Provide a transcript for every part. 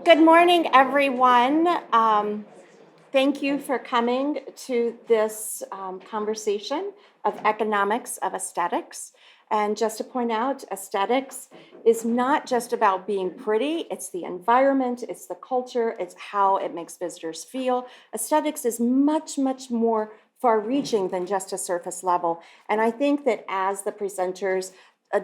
Good morning, everyone. Thank you for coming to this conversation of economics of aesthetics. And just to point out, aesthetics is not just about being pretty, it's the environment, it's the culture, it's how it makes visitors feel. Aesthetics is much, much more far-reaching than just a surface level. And I think that as the presenters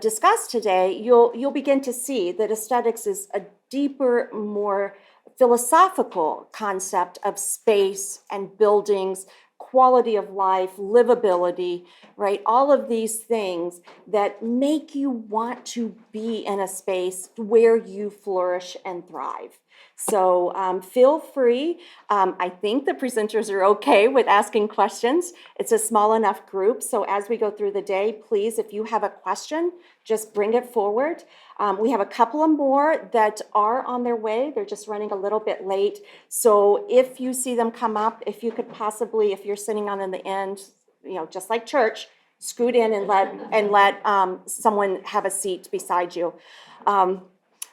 discuss today, you'll begin to see that aesthetics is a deeper, more philosophical concept of space and buildings, quality of life, livability, right? All of these things that make you want to be in a space where you flourish and thrive. So feel free. I think the presenters are okay with asking questions. It's a small enough group. So as we go through the day, please, if you have a question, just bring it forward. We have a couple of more that are on their way. They're just running a little bit late. So if you see them come up, if you could possibly, if you're sitting on in the end, just like church, scoot in and let someone have a seat beside you.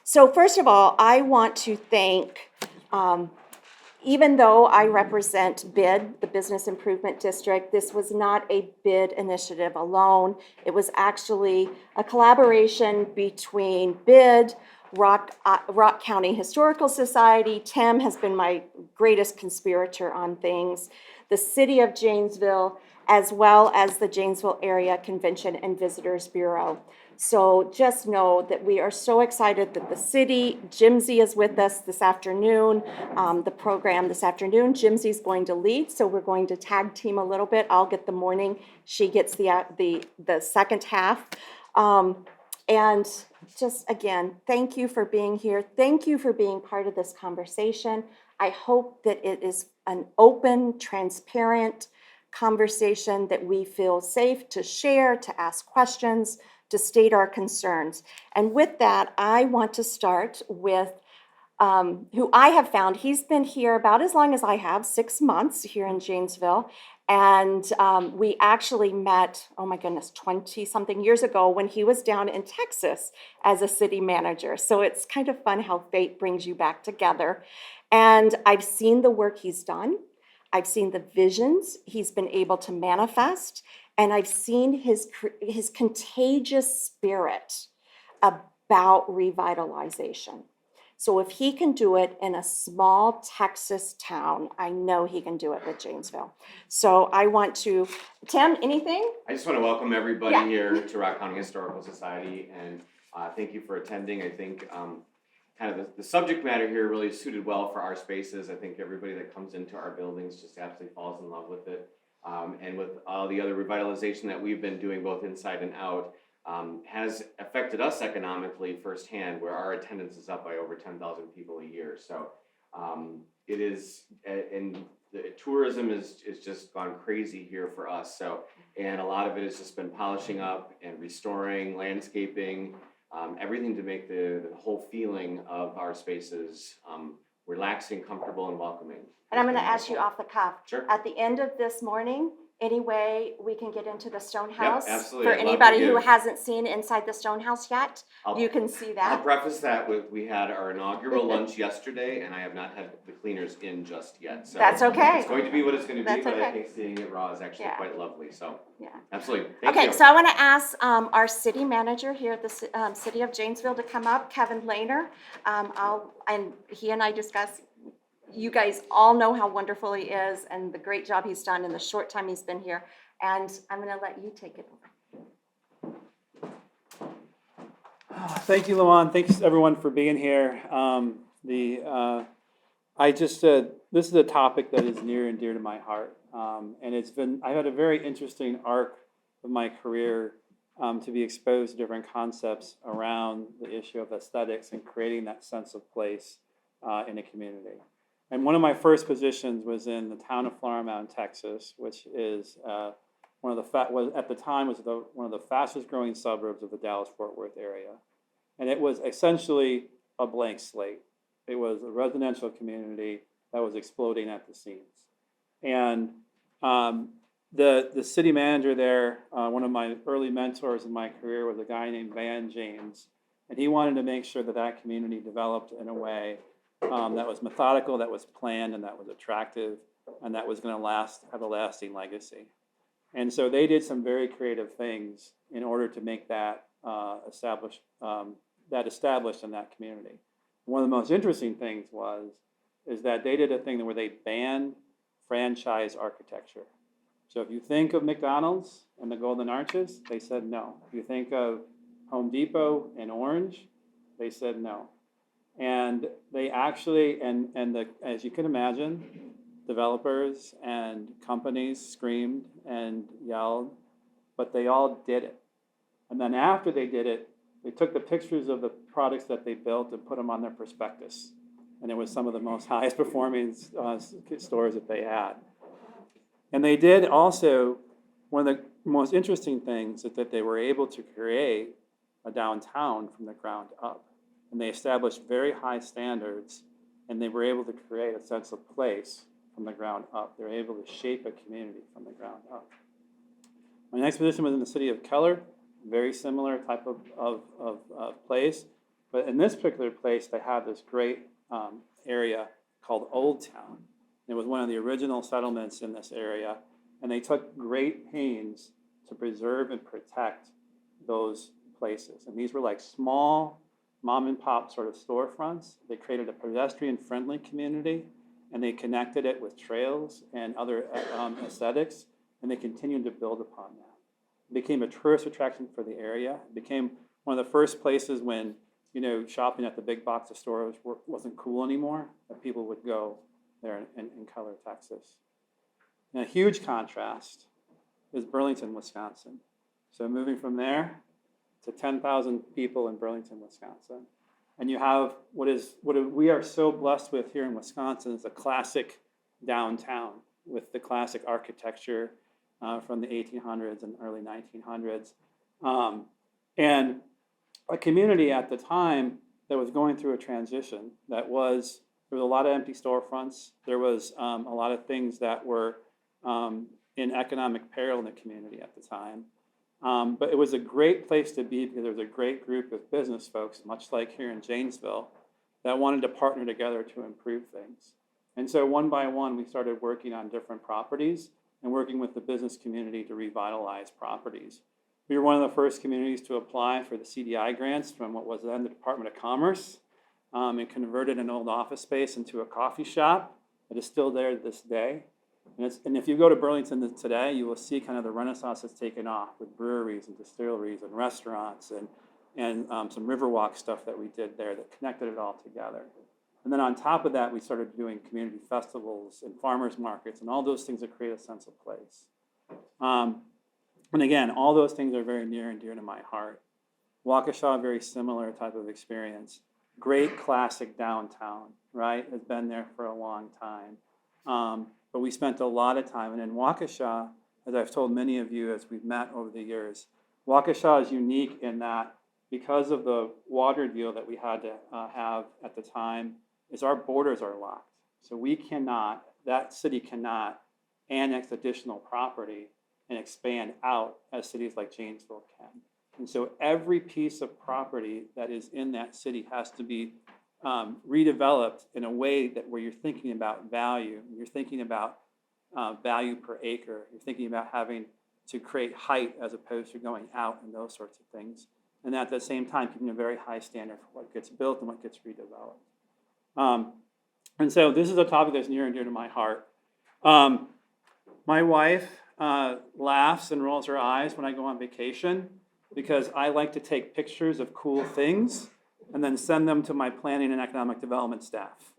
So first of all, I want to thank, even though I represent BID, the Business Improvement District, this was not a BID initiative alone. It was actually a collaboration between BID, Rock County Historical Society. Tim has been my greatest conspirator on things, the City of Janesville, as well as the Janesville Area Convention and Visitors Bureau. So just know that we are so excited that the city, Jimsy is with us this afternoon, the program this afternoon. Jimsy's going to lead, so we're going to tag team a little bit. I'll get the morning, she gets the second half. And just again, thank you for being here. Thank you for being part of this conversation. I hope that it is an open, transparent conversation that we feel safe to share, to ask questions, to state our concerns. And with that, I want to start with who I have found. He's been here about as long as I have, 6 months here in Janesville. And we actually met, oh my goodness, 20-something years ago when he was down in Texas as a city manager. So it's kind of fun how fate brings you back together. And I've seen the work he's done. I've seen the visions he's been able to manifest. And I've seen his contagious spirit about revitalization. So if he can do it in a small Texas town, I know he can do it with Janesville. So I want to, Tim, anything? I just want to welcome everybody here to Rock County Historical Society, and thank you for attending. I think kind of the subject matter here really suited well for our spaces. I think everybody that comes into our buildings just absolutely falls in love with it. And with all the other revitalization that we've been doing both inside and out, has affected us economically firsthand, where our attendance is up by over 10,000 people a year. So it is, and the tourism is just gone crazy here for us. So, and a lot of it has just been polishing up and restoring, landscaping, everything to make the whole feeling of our spaces relaxing, comfortable, and welcoming. And I'm going to ask you off the cuff. Sure. At the end of this morning, any way we can get into the stone house? Yep, absolutely. For anybody who hasn't seen inside the stone house yet, you can see that. I'll preface that with, we had our inaugural lunch yesterday, and I have not had the cleaners in just yet. So that's okay. It's going to be what it's going to be, but okay. I think seeing it raw is actually quite lovely. So absolutely. Thank you. So I want to ask our city manager here at the City of Janesville to come up, Kevin Lehner. And he and I discussed. You guys all know how wonderful he is and the great job he's done in the short time he's been here. And I'm going to let you take it over. Thank you, Luan. Thanks everyone for being here. This is a topic that is near and dear to my heart, and I've had a very interesting arc of my career to be exposed to different concepts around the issue of aesthetics and creating that sense of place in a community. And one of my first positions was in the town of Flower Mound, Texas, which is one of the fastest growing suburbs of the Dallas-Fort Worth area. And it was essentially a blank slate. It was a residential community that was exploding at the seams. And the city manager there, one of my early mentors in my career was a guy named Van James. And he wanted to make sure that that community developed in a way that was methodical, that was planned, and that was attractive, and that was going to have a lasting legacy. And so they did some very creative things in order to make that established in that community. One of the most interesting things is that they did a thing where they banned franchise architecture. So if you think of McDonald's and the Golden Arches, they said no. If you think of Home Depot and Orange, they said no. And they actually, as you can imagine, developers and companies screamed and yelled, but they all did it. And then after they did it, they took the pictures of the products that they built and put them on their prospectus. And it was some of the most highest performing stores that they had. And they did also, one of the most interesting things is that they were able to create a downtown from the ground up. And they established very high standards, and they were able to create a sense of place from the ground up. They were able to shape a community from the ground up. My next position was in the city of Keller, very similar type of place. But in this particular place, they had this great area called Old Town. It was one of the original settlements in this area, and they took great pains to preserve and protect those places. And these were like small mom and pop sort of storefronts. They created a pedestrian-friendly community, and they connected it with trails and other aesthetics, and they continued to build upon that. It became a tourist attraction for the area. It became one of the first places when, shopping at the big box stores wasn't cool anymore, that people would go there in Keller, Texas. And a huge contrast is Burlington, Wisconsin. So moving from there to 10,000 people in Burlington, Wisconsin. And you have what we are so blessed with here in Wisconsin is a classic downtown with the classic architecture from the 1800s and early 1900s. And a community at the time that was going through a transition there was a lot of empty storefronts. There was a lot of things that were in economic peril in the community at the time. But it was a great place to be because there was a great group of business folks, much like here in Janesville, that wanted to partner together to improve things. And so one by one, we started working on different properties and working with the business community to revitalize properties. We were one of the first communities to apply for the CDI grants from what was then the Department of Commerce. And converted an old office space into a coffee shop that is still there to this day. And if you go to Burlington today, you will see kind of the renaissance that's taken off with breweries and distilleries and restaurants and some Riverwalk stuff that we did there that connected it all together. And then on top of that, we started doing community festivals and farmers markets and all those things that create a sense of place. And again, all those things are very near and dear to my heart. Waukesha, very similar type of experience. Great classic downtown, right? Has been there for a long time. But we spent a lot of time. And in Waukesha, as I've told many of you as we've met over the years, Waukesha is unique in that because of the water deal that we had to have at the time, is our borders are locked. So that city cannot annex additional property and expand out as cities like Janesville can. And so every piece of property that is in that city has to be redeveloped in a way where you're thinking about value, you're thinking about value per acre, you're thinking about having to create height as opposed to going out and those sorts of things. And at the same time, keeping a very high standard for what gets built and what gets redeveloped. And so this is a topic that's near and dear to my heart. My wife laughs and rolls her eyes when I go on vacation because I like to take pictures of cool things and then send them to my planning and economic development staff.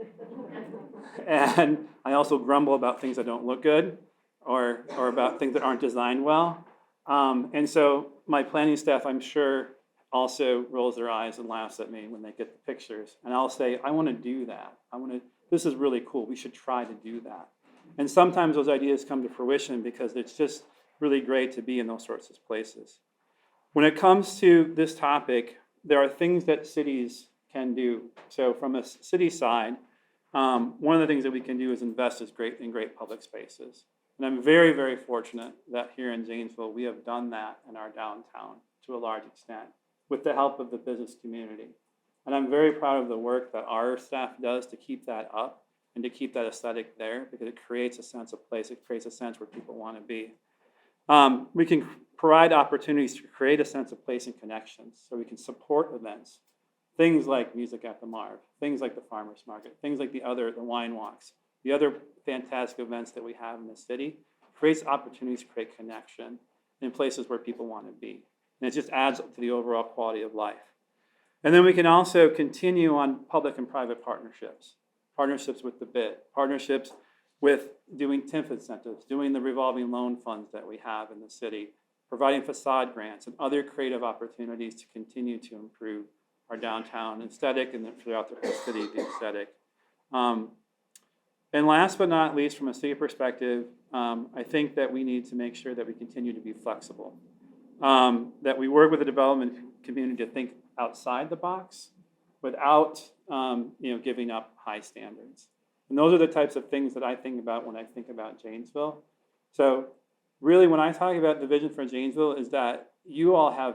And I also grumble about things that don't look good or about things that aren't designed well. And so my planning staff, I'm sure, also rolls their eyes and laughs at me when they get the pictures. And I'll say, I want to do that. This is really cool. We should try to do that. And sometimes those ideas come to fruition because it's just really great to be in those sorts of places. When it comes to this topic, there are things that cities can do. So from a city side, one of the things that we can do is invest in great public spaces. And I'm very, very fortunate that here in Janesville, we have done that in our downtown to a large extent with the help of the business community. And I'm very proud of the work that our staff does to keep that up and to keep that aesthetic there, because it creates a sense of place. It creates a sense where people want to be. We can provide opportunities to create a sense of place and connections, so we can support events. Things like Music at the Marv, things like the Farmers Market, things like the wine walks, the other fantastic events that we have in the city, creates opportunities to create connection in places where people want to be. And it just adds to the overall quality of life. And then we can also continue on public and private partnerships, partnerships with the BID, partnerships with doing TIF incentives, doing the revolving loan funds that we have in the city, providing facade grants and other creative opportunities to continue to improve our downtown aesthetic and throughout the whole city, the aesthetic. And last but not least, from a city perspective, I think that we need to make sure that we continue to be flexible, that we work with the development community to think outside the box without giving up high standards. And those are the types of things that I think about when I think about Janesville. So really, when I talk about the vision for Janesville, is that you all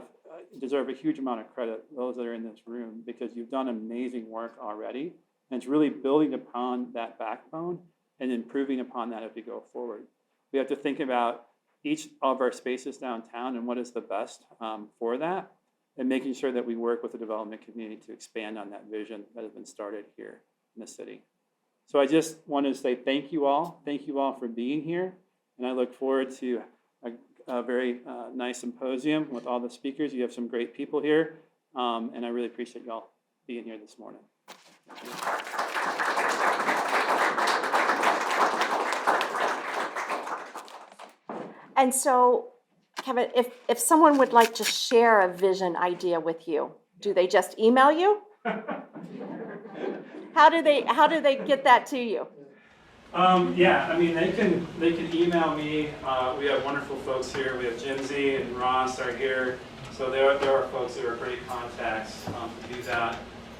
deserve a huge amount of credit, those that are in this room, because you've done amazing work already. And it's really building upon that backbone and improving upon that as we go forward. We have to think about each of our spaces downtown and what is the best for that, and making sure that we work with the development community to expand on that vision that has been started here in the city. So I just want to say thank you all. Thank you all for being here. And I look forward to a very nice symposium with all the speakers. You have some great people here. And I really appreciate y'all being here this morning. And so, Kevin, if someone would like to share a vision idea with you, do they just email you? How do they get that to you? Yeah, I mean, they can email me. We have wonderful folks here. We have Lindsey and Ross are here. So there are folks that are great contacts to do that.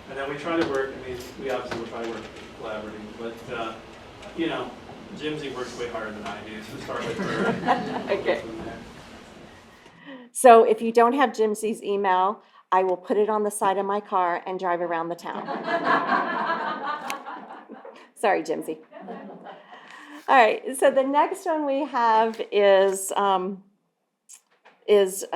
And then we try to work, I mean, we obviously will try to work collaboratively, but, Lindsey works way harder than I do, so start with her. Okay. So if you don't have Jimsy's email, I will put it on the side of my car and drive around the town. Sorry, Jimsy. All right, so the next one we have is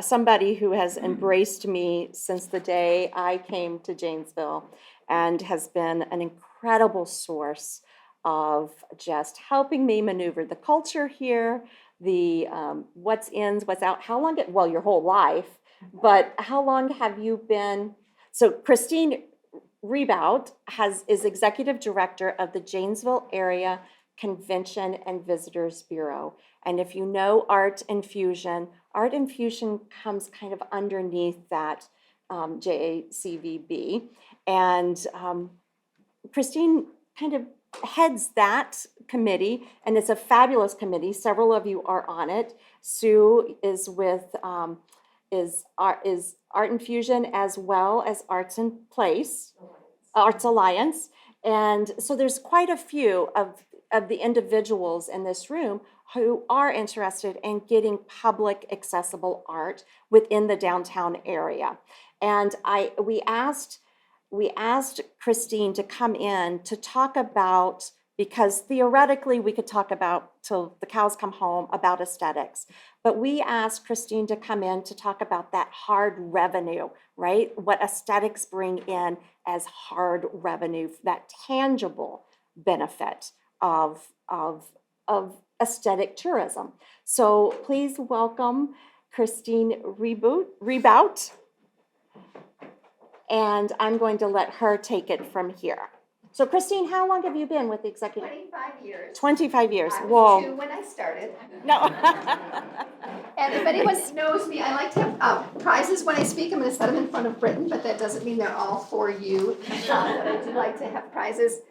somebody who has embraced me since the day I came to Janesville and has been an incredible source of just helping me maneuver the culture here, the what's in, what's out. How long, well, your whole life, but how long have you been? So Christine Rebout is executive director of the Janesville Area Convention and Visitors Bureau. And if you know Art Infusion comes kind of underneath that JACVB. And Christine kind of heads that committee, and it's a fabulous committee. Several of you are on it. Sue is with is Art Infusion as well as Arts Alliance. And so there's quite a few of the individuals in this room who are interested in getting public accessible art within the downtown area. And we asked Christine to come in to talk about, because theoretically we could talk about till the cows come home about aesthetics, but we asked Christine to come in to talk about that hard revenue, right? What aesthetics bring in as hard revenue, that tangible benefit of aesthetic tourism. So please welcome Christine Rebout. And I'm going to let her take it from here. So Christine, how long have you been with the executive? 25 years. 25 years. I was Whoa. 2 when I started. No. And if anyone knows me, I like to have prizes when I speak. I'm going to set them in front of Britain, but that doesn't mean they're all for you. But I do like to have prizes.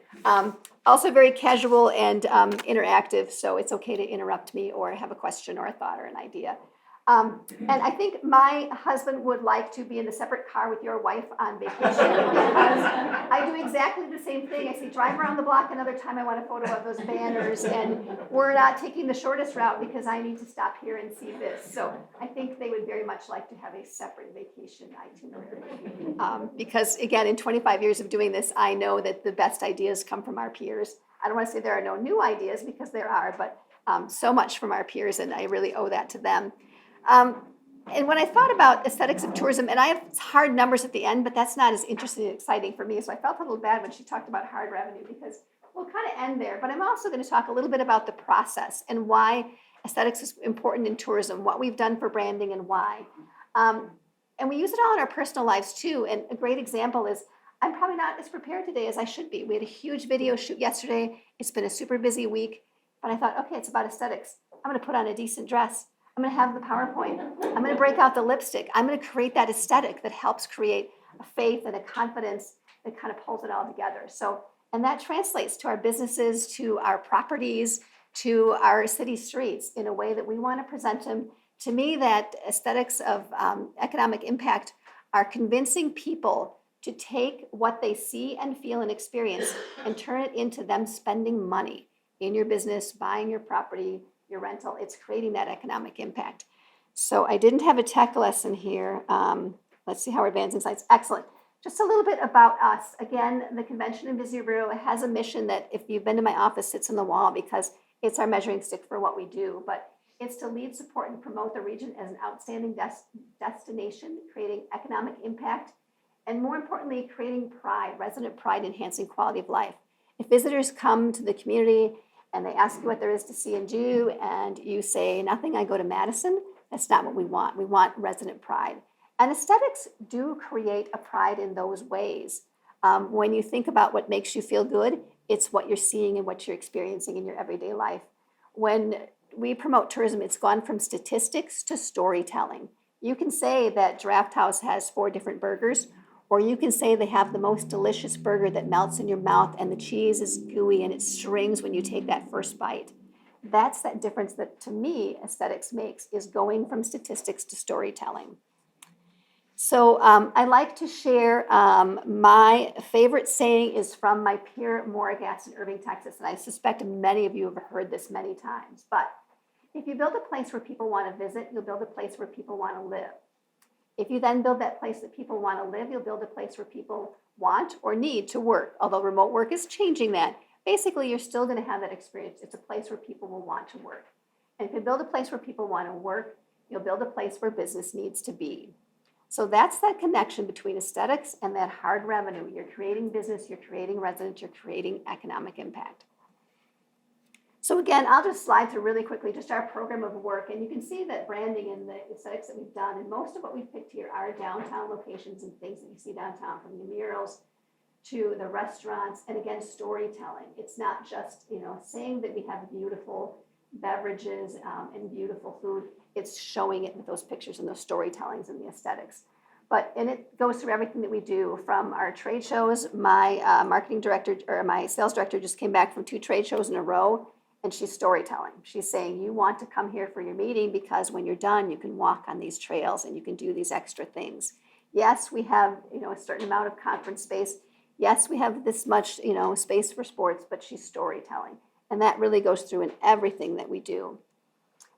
Also very casual and interactive, so it's okay to interrupt me or have a question or a thought or an idea. And I think my husband would like to be in a separate car with your wife on vacation because I do exactly the same thing. I say, drive around the block another time. I want a photo of those banners. And we're not taking the shortest route because I need to stop here and see this. So I think they would very much like to have a separate vacation itinerary. Because again, in 25 years of doing this, I know that the best ideas come from our peers. I don't want to say there are no new ideas because there are, but so much from our peers, and I really owe that to them. And when I thought about aesthetics of tourism, and I have hard numbers at the end, but that's not as interesting and exciting for me. So I felt a little bad when she talked about hard revenue because we'll kind of end there. But I'm also going to talk a little bit about the process and why aesthetics is important in tourism, what we've done for branding and why. And we use it all in our personal lives too. And a great example is I'm probably not as prepared today as I should be. We had a huge video shoot yesterday. It's been a super busy week. But I thought, okay, it's about aesthetics. I'm going to put on a decent dress. I'm going to have the PowerPoint. I'm going to break out the lipstick. I'm going to create that aesthetic that helps create a faith and a confidence that kind of pulls it all together. So, and that translates to our businesses, to our properties, to our city streets in a way that we want to present them. To me, that aesthetics of economic impact are convincing people to take what they see and feel and experience and turn it into them spending money in your business, buying your property, your rental. It's creating that economic impact. So I didn't have a tech lesson here. Let's see how we're advancing slides. Excellent. Just a little bit about us. Again, the Convention and Visitor Bureau has a mission that, if you've been to my office, sits on the wall because it's our measuring stick for what we do. But it's to lead, support, and promote the region as an outstanding destination, creating economic impact, and more importantly, creating pride, resident pride, enhancing quality of life. If visitors come to the community and they ask you what there is to see and do, and you say, nothing, I go to Madison, that's not what we want. We want resident pride. And aesthetics do create a pride in those ways. When you think about what makes you feel good, it's what you're seeing and what you're experiencing in your everyday life. When we promote tourism, it's gone from statistics to storytelling. You can say that Draft House has 4 different burgers, or you can say they have the most delicious burger that melts in your mouth and the cheese is gooey and it strings when you take that first bite. That's that difference that, to me, aesthetics makes, is going from statistics to storytelling. So I like to share my favorite saying is from my peer Morrigatz in Irving, Texas, and I suspect many of you have heard this many times. But if you build a place where people want to visit, you'll build a place where people want to live. If you then build that place that people want to live, you'll build a place where people want or need to work. Although remote work is changing that, basically you're still going to have that experience. It's a place where people will want to work. And if you build a place where people want to work, you'll build a place where business needs to be. So that's that connection between aesthetics and that hard revenue. You're creating business, you're creating residents, you're creating economic impact. So again, I'll just slide through really quickly just our program of work. And you can see that branding and the aesthetics that we've done, and most of what we've picked here are downtown locations and things that you see downtown, from the murals to the restaurants, and again, storytelling. It's not just, saying that we have beautiful beverages and beautiful food. It's showing it with those pictures and those storytellings and the aesthetics. And it goes through everything that we do, from our trade shows. My marketing director, or my sales director, just came back from 2 trade shows in a row, and she's storytelling. She's saying, you want to come here for your meeting because when you're done, you can walk on these trails and you can do these extra things. Yes, we have, a certain amount of conference space. Yes, we have this much, space for sports, but she's storytelling. And that really goes through in everything that we do.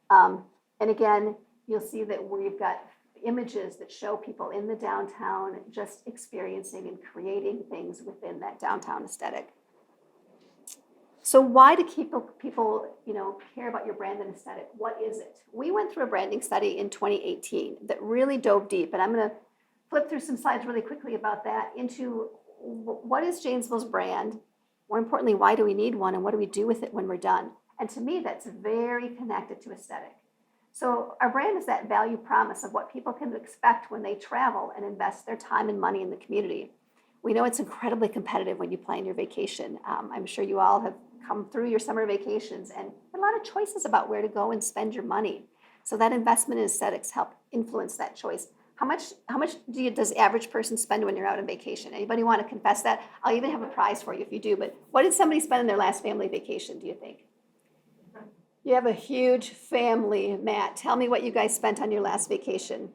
And again, you'll see that we've got images that show people in the downtown just experiencing and creating things within that downtown aesthetic. So why do people care about your brand and aesthetic? What is it? We went through a branding study in 2018 that really dove deep, and I'm going to flip through some slides really quickly about that, into what is Janesville's brand? More importantly, why do we need one, and what do we do with it when we're done? And to me, that's very connected to aesthetic. So our brand is that value promise of what people can expect when they travel and invest their time and money in the community. We know it's incredibly competitive when you plan your vacation. I'm sure you all have come through your summer vacations and a lot of choices about where to go and spend your money. So that investment in aesthetics help influence that choice. How much does the average person spend when you're out on vacation? Anybody want to confess that? I'll even have a prize for you if you do. But what did somebody spend on their last family vacation, do you think? You have a huge family, Matt. Tell me what you guys spent on your last vacation.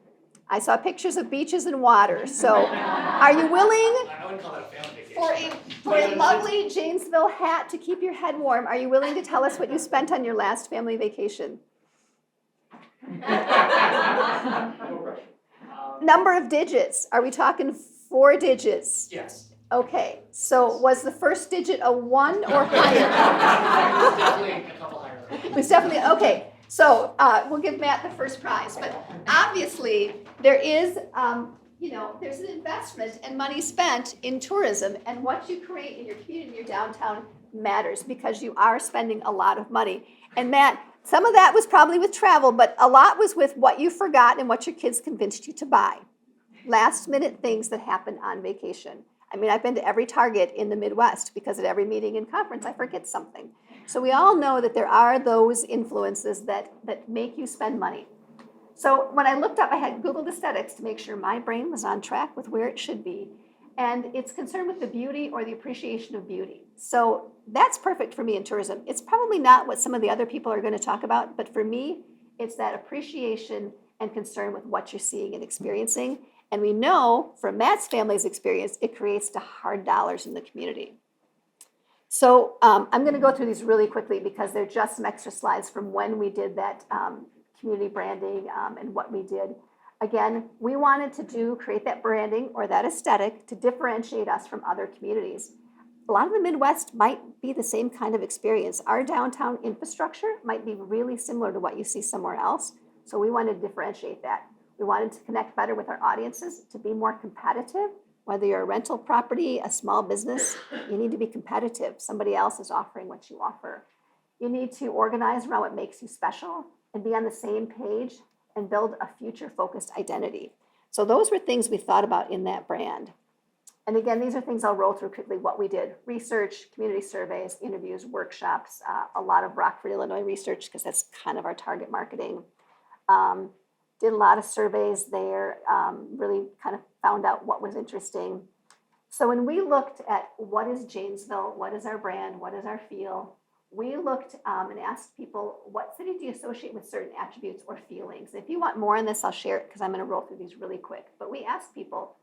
I saw pictures of beaches and water. So are you willing I wouldn't call that a family vacation. for a lovely Janesville hat to keep your head warm? Are you willing to tell us what you spent on your last family vacation? Number of digits. Are we talking 4 digits? Yes. Okay, so was the first digit a 1 or higher? Definitely a couple higher. It was definitely, okay. So we'll give Matt the first prize. But obviously, there is, there's an investment and money spent in tourism. And what you create in your community, in your downtown, matters because you are spending a lot of money. And Matt, some of that was probably with travel, but a lot was with what you forgot and what your kids convinced you to buy. Last minute things that happen on vacation. I mean, I've been to every Target in the Midwest because at every meeting and conference, I forget something. So we all know that there are those influences that make you spend money. So when I looked up, I had Googled aesthetics to make sure my brain was on track with where it should be. And it's concerned with the beauty or the appreciation of beauty. So that's perfect for me in tourism. It's probably not what some of the other people are going to talk about, but for me, it's that appreciation and concern with what you're seeing and experiencing. And we know from Matt's family's experience, it creates the hard dollars in the community. So I'm going to go through these really quickly because they're just some extra slides from when we did that community branding and what we did. Again, we wanted to create that branding or that aesthetic to differentiate us from other communities. A lot of the Midwest might be the same kind of experience. Our downtown infrastructure might be really similar to what you see somewhere else. So we wanted to differentiate that. We wanted to connect better with our audiences, to be more competitive. Whether you're a rental property, a small business, you need to be competitive. Somebody else is offering what you offer. You need to organize around what makes you special and be on the same page and build a future-focused identity. So those were things we thought about in that brand. And again, these are things I'll roll through quickly what we did. Research, community surveys, interviews, workshops, a lot of Rockford, Illinois research because that's kind of our target marketing. Did a lot of surveys there, really kind of found out what was interesting. So when we looked at what is Janesville, what is our brand, what is our feel, we looked and asked people, what city do you associate with certain attributes or feelings? If you want more on this, I'll share it because I'm going to roll through these really quick. But we asked people,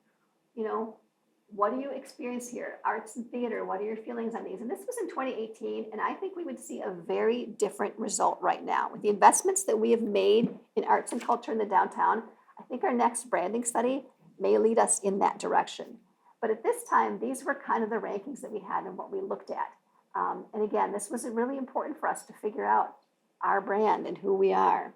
what do you experience here? Arts and theater, what are your feelings on these? And this was in 2018, and I think we would see a very different result right now. With the investments that we have made in arts and culture in the downtown, I think our next branding study may lead us in that direction. But at this time, these were kind of the rankings that we had and what we looked at. And again, this was really important for us to figure out our brand and who we are.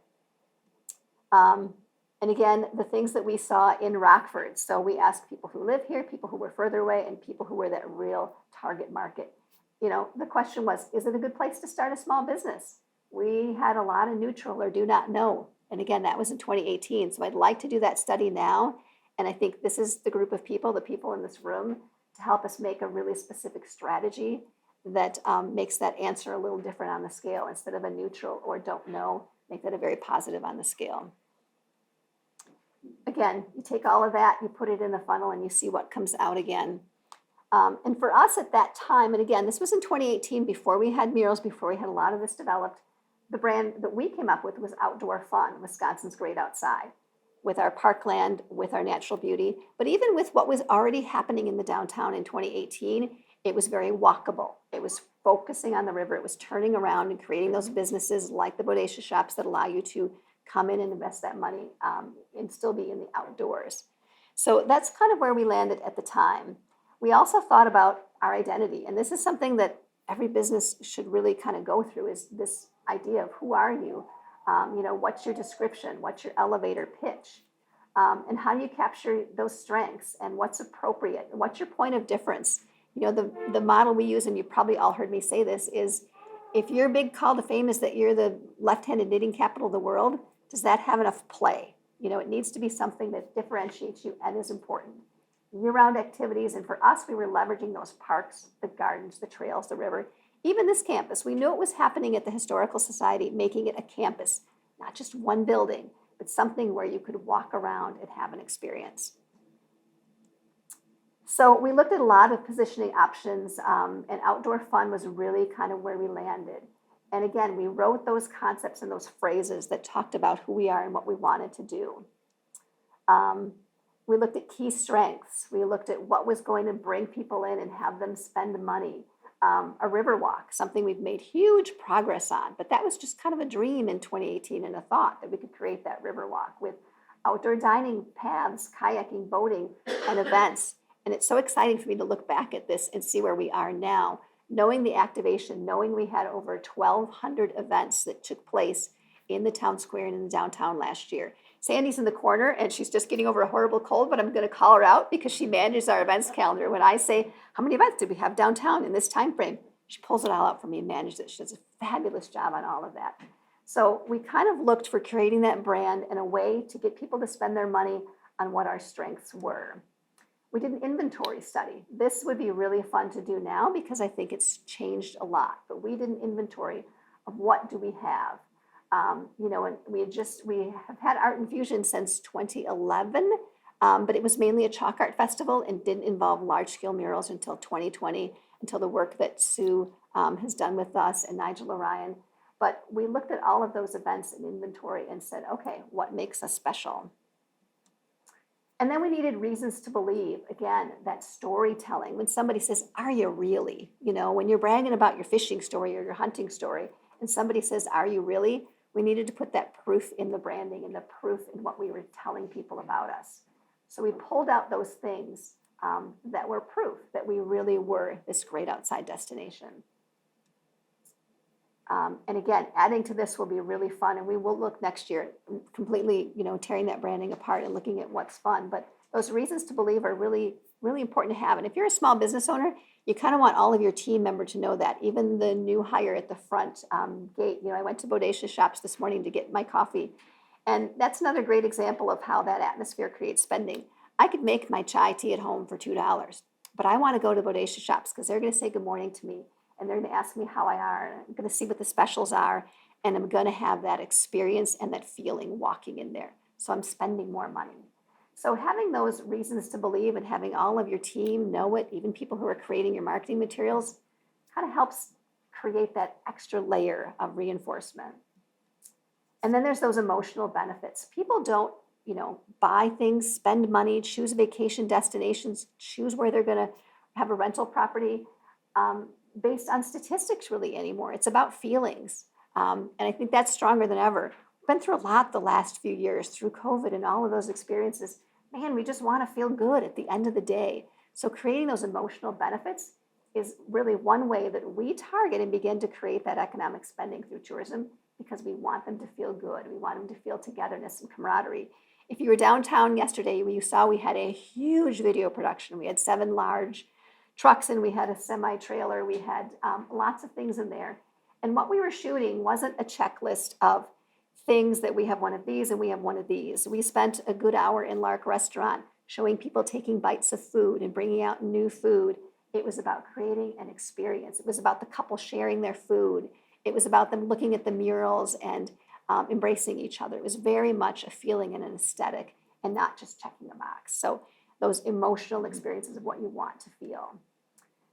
And again, the things that we saw in Rockford. So we asked people who live here, people who were further away, and people who were that real target market. The question was, is it a good place to start a small business? We had a lot of neutral or do not know. And again, that was in 2018. So I'd like to do that study now. And I think this is the group of people, the people in this room, to help us make a really specific strategy that makes that answer a little different on the scale. Instead of a neutral or don't know, make that a very positive on the scale. Again, you take all of that, you put it in the funnel, and you see what comes out again. And for us at that time, and again, this was in 2018, before we had murals, before we had a lot of this developed, the brand that we came up with was Outdoor Fun, Wisconsin's Great Outside, with our parkland, with our natural beauty. But even with what was already happening in the downtown in 2018, it was very walkable. It was focusing on the river. It was turning around and creating those businesses like the bodacious shops that allow you to come in and invest that money and still be in the outdoors. So that's kind of where we landed at the time. We also thought about our identity, and this is something that every business should really kind of go through, is this idea of who are you? What's your description? What's your elevator pitch? And how do you capture those strengths? And what's appropriate? What's your point of difference? The model we use, and you probably all heard me say this, is if your big call to fame is that you're the left-handed knitting capital of the world, does that have enough play? It needs to be something that differentiates you and is important. Year-round activities, and for us, we were leveraging those parks, the gardens, the trails, the river. Even this campus, we knew it was happening at the Historical Society, making it a campus, not just one building, but something where you could walk around and have an experience. So we looked at a lot of positioning options, and Outdoor Fun was really kind of where we landed. And again, we wrote those concepts and those phrases that talked about who we are and what we wanted to do. We looked at key strengths. We looked at what was going to bring people in and have them spend money. A river walk, something we've made huge progress on, but that was just kind of a dream in 2018 and a thought that we could create that river walk with outdoor dining paths, kayaking, boating, and events. And it's so exciting for me to look back at this and see where we are now, knowing the activation, knowing we had over 1,200 events that took place in the town square and in the downtown last year. Sandy's in the corner and she's just getting over a horrible cold, but I'm going to call her out because she manages our events calendar. When I say, how many events did we have downtown in this time frame? She pulls it all out for me and manages it. She does a fabulous job on all of that. So we kind of looked for creating that brand in a way to get people to spend their money on what our strengths were. We did an inventory study. This would be really fun to do now because I think it's changed a lot, but we did an inventory of what do we have. And we have had Art Infusion since 2011, but it was mainly a chalk art festival and didn't involve large-scale murals until 2020, until the work that Sue has done with us and Nigel Orion. But we looked at all of those events in inventory and said, okay, what makes us special? And then we needed reasons to believe, again, that storytelling. When somebody says, are you really? When you're bragging about your fishing story or your hunting story, and somebody says, are you really? We needed to put that proof in the branding and the proof in what we were telling people about us. So we pulled out those things that were proof that we really were this great outside destination. And again, adding to this will be really fun, and we will look next year completely, tearing that branding apart and looking at what's fun. But those reasons to believe are really, really important to have. And if you're a small business owner, you kind of want all of your team member to know that, even the new hire at the front gate. I went to Bodacious Shops this morning to get my coffee, and that's another great example of how that atmosphere creates spending. I could make my chai tea at home for $2, but I want to go to Bodacious Shops because they're going to say good morning to me, and they're going to ask me how I are, and I'm going to see what the specials are, and I'm going to have that experience and that feeling walking in there. So I'm spending more money. So having those reasons to believe and having all of your team know it, even people who are creating your marketing materials, kind of helps create that extra layer of reinforcement. And then there's those emotional benefits. People don't, buy things, spend money, choose vacation destinations, choose where they're going to have a rental property based on statistics really anymore. It's about feelings. And I think that's stronger than ever. Been through a lot the last few years through COVID and all of those experiences. Man, we just want to feel good at the end of the day. So creating those emotional benefits is really one way that we target and begin to create that economic spending through tourism, because we want them to feel good. We want them to feel togetherness and camaraderie. If you were downtown yesterday, you saw we had a huge video production. We had 7 large trucks and we had a semi-trailer. We had lots of things in there. And what we were shooting wasn't a checklist of things that we have one of these and we have one of these. We spent a good hour in Lark Restaurant showing people taking bites of food and bringing out new food. It was about creating an experience. It was about the couple sharing their food. It was about them looking at the murals and embracing each other. It was very much a feeling and an aesthetic and not just checking a box. So those emotional experiences of what you want to feel.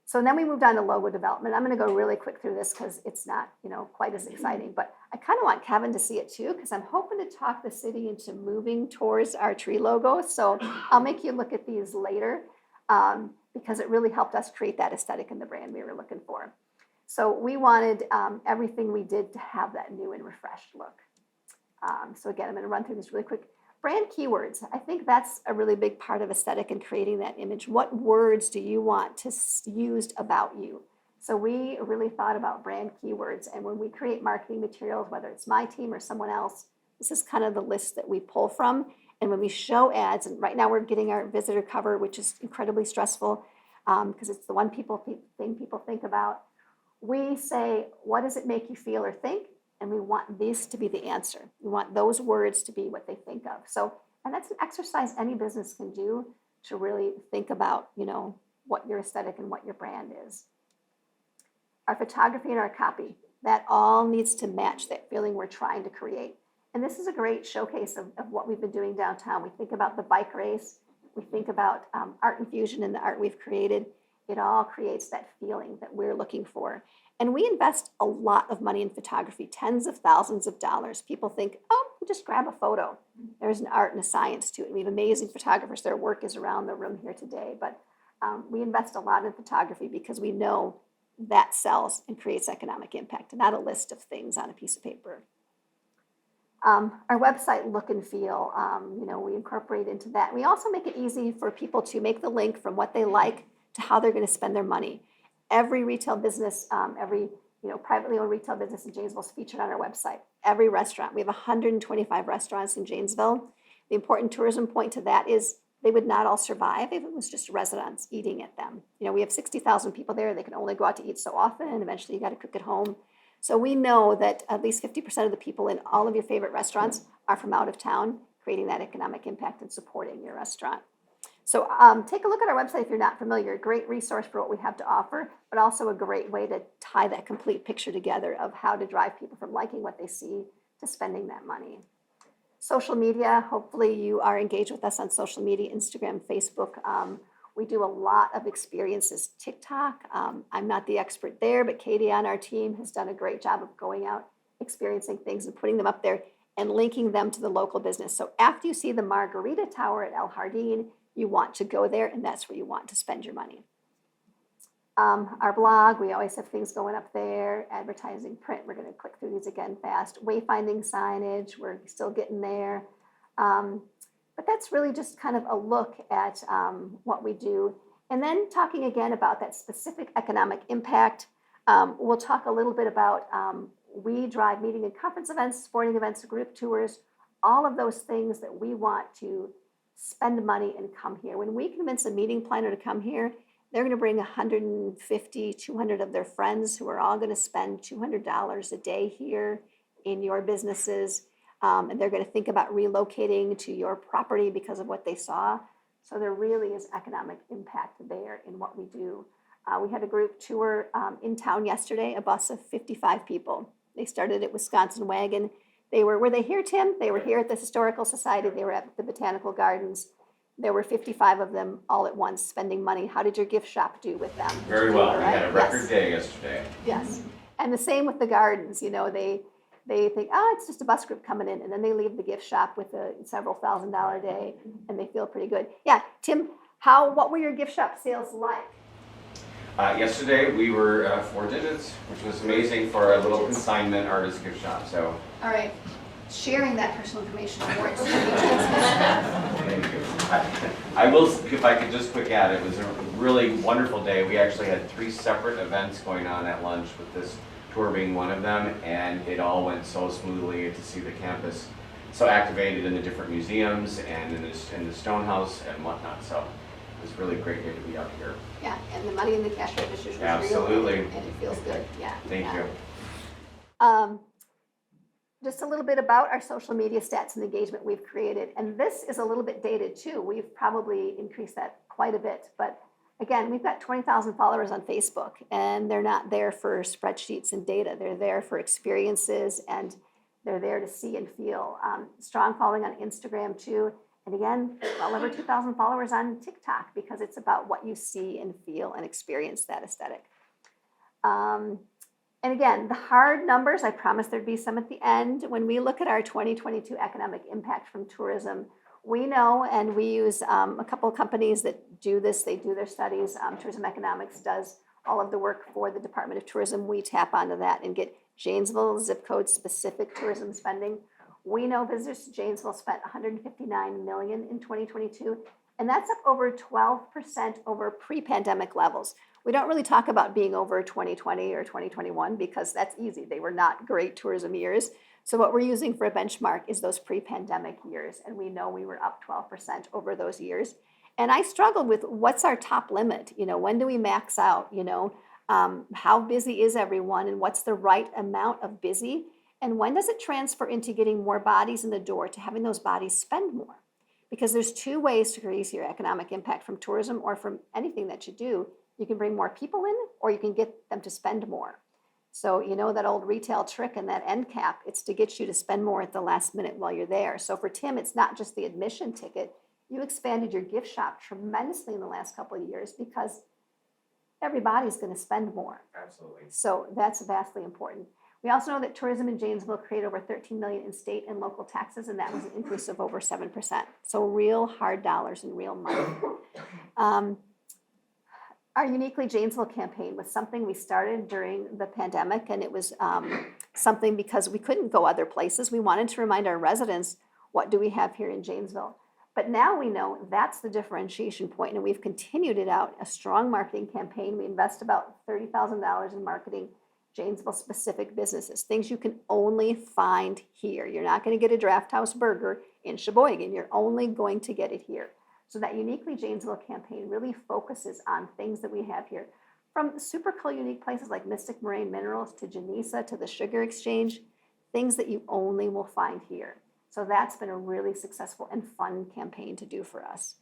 So then we moved on to logo development. I'm going to go really quick through this because it's not, quite as exciting, but I kind of want Kevin to see it too, because I'm hoping to talk the city into moving towards our tree logo. So I'll make you look at these later because it really helped us create that aesthetic in the brand we were looking for. So we wanted everything we did to have that new and refreshed look. So again, I'm going to run through this really quick. Brand keywords. I think that's a really big part of aesthetic and creating that image. What words do you want to used about you? So we really thought about brand keywords. And when we create marketing materials, whether it's my team or someone else, this is kind of the list that we pull from. And when we show ads, and right now we're getting our visitor cover, which is incredibly stressful because it's the one thing people think about. We say, what does it make you feel or think? And we want this to be the answer. We want those words to be what they think of. So, and that's an exercise any business can do to really think about, what your aesthetic and what your brand is. Our photography and our copy, that all needs to match that feeling we're trying to create. And this is a great showcase of what we've been doing downtown. We think about the bike race. We think about art infusion and the art we've created. it all creates that feeling that we're looking for. And we invest a lot of money in photography, tens of thousands of dollars. People think, oh, just grab a photo. There's an art and a science to it. We have amazing photographers. Their work is around the room here today. But we invest a lot in photography because we know that sells and creates economic impact, not a list of things on a piece of paper. Our website look and feel, we incorporate into that. We also make it easy for people to make the link from what they like to how they're going to spend their money. Every retail business, every privately owned retail business in Janesville is featured on our website. Every restaurant. We have 125 restaurants in Janesville. The important tourism point to that is they would not all survive if it was just residents eating at them. We have 60,000 people there. They can only go out to eat so often, and eventually you got to cook at home. So we know that at least 50% of the people in all of your favorite restaurants are from out of town, creating that economic impact and supporting your restaurant. So take a look at our website if you're not familiar. A great resource for what we have to offer, but also a great way to tie that complete picture together of how to drive people from liking what they see to spending that money. Social media, hopefully you are engaged with us on social media, Instagram, Facebook. We do a lot of experiences. TikTok, I'm not the expert there, but Katie on our team has done a great job of going out, experiencing things and putting them up there and linking them to the local business. So after you see the Margarita Tower at El Jardín, you want to go there, and that's where you want to spend your money. Our blog, we always have things going up there. Advertising, print, we're going to click through these again fast. Wayfinding signage, we're still getting there. But that's really just kind of a look at what we do. And then talking again about that specific economic impact, we'll talk a little bit about we drive meeting and conference events, sporting events, group tours, all of those things that we want to spend money and come here. When we convince a meeting planner to come here, they're going to bring 150, 200 of their friends who are all going to spend $200 a day here in your businesses. And they're going to think about relocating to your property because of what they saw. So there really is economic impact there in what we do. We had a group tour in town yesterday, a bus of 55 people. They started at Wisconsin Wagon. Were they here, Tim? They were here at the Historical Society. They were at the Botanical Gardens. There were 55 of them all at once spending money. How did your gift shop do with them? Very well. We had a record day yesterday. Yes. And the same with the gardens. They think, it's just a bus group coming in, and then they leave the gift shop with a several $1,000 day, and they feel pretty good. Yeah, Tim, what were your gift shop sales like? Yesterday we were 4 digits, which was amazing for a little consignment artist gift shop. So. All right, sharing that personal information more. Thank you. I will, if I could just quick add, it was a really wonderful day. We actually had 3 separate events going on at lunch, with this tour being one of them, and it all went so smoothly to see the campus so activated in the different museums and in the Stonehouse and whatnot. So it was really a great day to be up here. Yeah, and the money in the cash registers was Absolutely. real, and it feels good. Yeah. Thank you. Just a little bit about our social media stats and engagement we've created. And this is a little bit dated too. We've probably increased that quite a bit. But again, we've got 20,000 followers on Facebook, and they're not there for spreadsheets and data. They're there for experiences, and they're there to see and feel. Strong following on Instagram too. And again, well over 2,000 followers on TikTok, because it's about what you see and feel and experience that aesthetic. And again, the hard numbers, I promise there'd be some at the end. When we look at our 2022 economic impact from tourism, we know, and we use a couple of companies that do this, they do their studies. Tourism Economics does all of the work for the Department of Tourism. We tap onto that and get Janesville zip code specific tourism spending. We know visitors to Janesville spent $159 million in 2022, and that's up over 12% over pre-pandemic levels. We don't really talk about being over 2020 or 2021 because that's easy. They were not great tourism years. So what we're using for a benchmark is those pre-pandemic years, and we know we were up 12% over those years. And I struggled with what's our top limit? When do we max out? How busy is everyone, and what's the right amount of busy? And when does it transfer into getting more bodies in the door, to having those bodies spend more? Because there's 2 ways to increase your economic impact from tourism or from anything that you do. You can bring more people in, or you can get them to spend more. So that old retail trick and that end cap, it's to get you to spend more at the last minute while you're there. So for Tim, it's not just the admission ticket. You expanded your gift shop tremendously in the last couple of years because everybody's going to spend more. Absolutely. So that's vastly important. We also know that tourism in Janesville created over 13 million in state and local taxes, and that was an increase of over 7%. So real hard dollars and real money. Our Uniquely Janesville campaign was something we started during the pandemic, and it was something because we couldn't go other places. We wanted to remind our residents, what do we have here in Janesville? But now we know that's the differentiation point, and we've continued it out, a strong marketing campaign. We invest about $30,000 in marketing Janesville-specific businesses, things you can only find here. You're not going to get a Draft House burger in Sheboygan. You're only going to get it here. So that Uniquely Janesville campaign really focuses on things that we have here, from super cool, unique places like Mystic Moraine Minerals to Genisa to the Sugar Exchange, things that you only will find here. So that's been a really successful and fun campaign to do for us.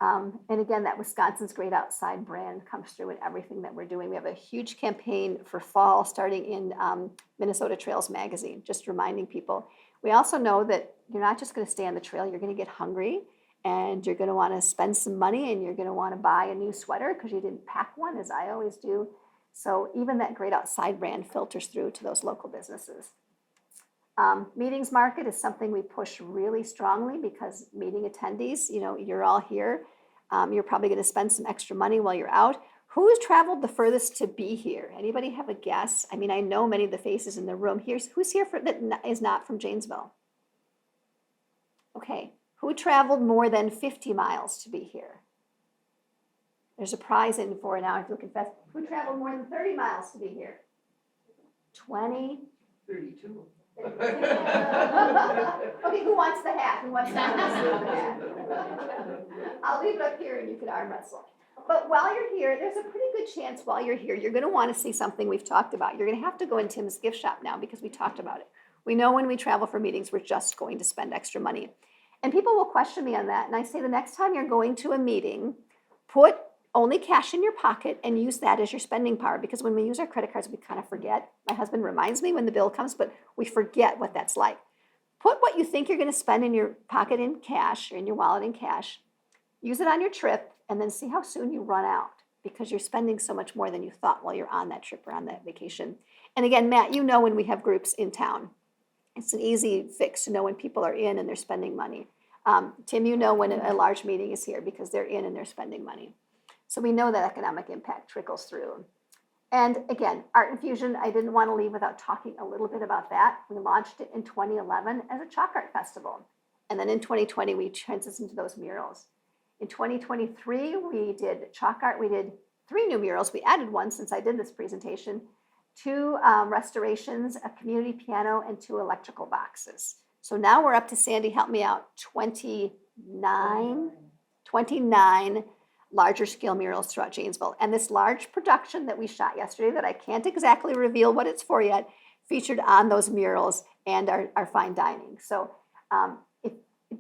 And again, that Wisconsin's Great Outside brand comes through in everything that we're doing. We have a huge campaign for fall starting in Minnesota Trails Magazine, just reminding people. We also know that you're not just going to stay on the trail, you're going to get hungry, and you're going to want to spend some money, and you're going to want to buy a new sweater because you didn't pack one, as I always do. So even that Great Outside brand filters through to those local businesses. Meetings market is something we push really strongly because meeting attendees, you're all here. You're probably going to spend some extra money while you're out. Who's traveled the furthest to be here? Anybody have a guess? I mean, I know many of the faces in the room. Who's here that is not from Janesville? Okay. Who traveled more than 50 miles to be here? There's a prize in for it now, if you'll confess. Who traveled more than 30 miles to be here? 20? 32. Okay, who wants the hat? Who wants the hat? I'll leave it up here and you can arm wrestle. But while you're here, there's a pretty good chance while you're here, you're going to want to see something we've talked about. You're going to have to go in Tim's gift shop now because we talked about it. We know when we travel for meetings, we're just going to spend extra money. And people will question me on that. And I say the next time you're going to a meeting, put only cash in your pocket and use that as your spending power. Because when we use our credit cards, we kind of forget. My husband reminds me when the bill comes, but we forget what that's like. Put what you think you're going to spend in your pocket in cash or in your wallet in cash. Use it on your trip and then see how soon you run out because you're spending so much more than you thought while you're on that trip or on that vacation. And again, Matt, you know when we have groups in town. It's an easy fix to know when people are in and they're spending money. Tim, you know when a large meeting is here because they're in and they're spending money. So we know that economic impact trickles through. And again, Art Infusion, I didn't want to leave without talking a little bit about that. We launched it in 2011 as a chalk art festival. And then in 2020, we transitioned to those murals. In 2023, we did chalk art. We did 3 new murals. We added one since I did this presentation. 2 restorations, a community piano, and 2 electrical boxes. So now we're up to, Sandy, help me out, 29 larger scale murals throughout Janesville. And this large production that we shot yesterday that I can't exactly reveal what it's for yet, featured on those murals and our fine dining. So it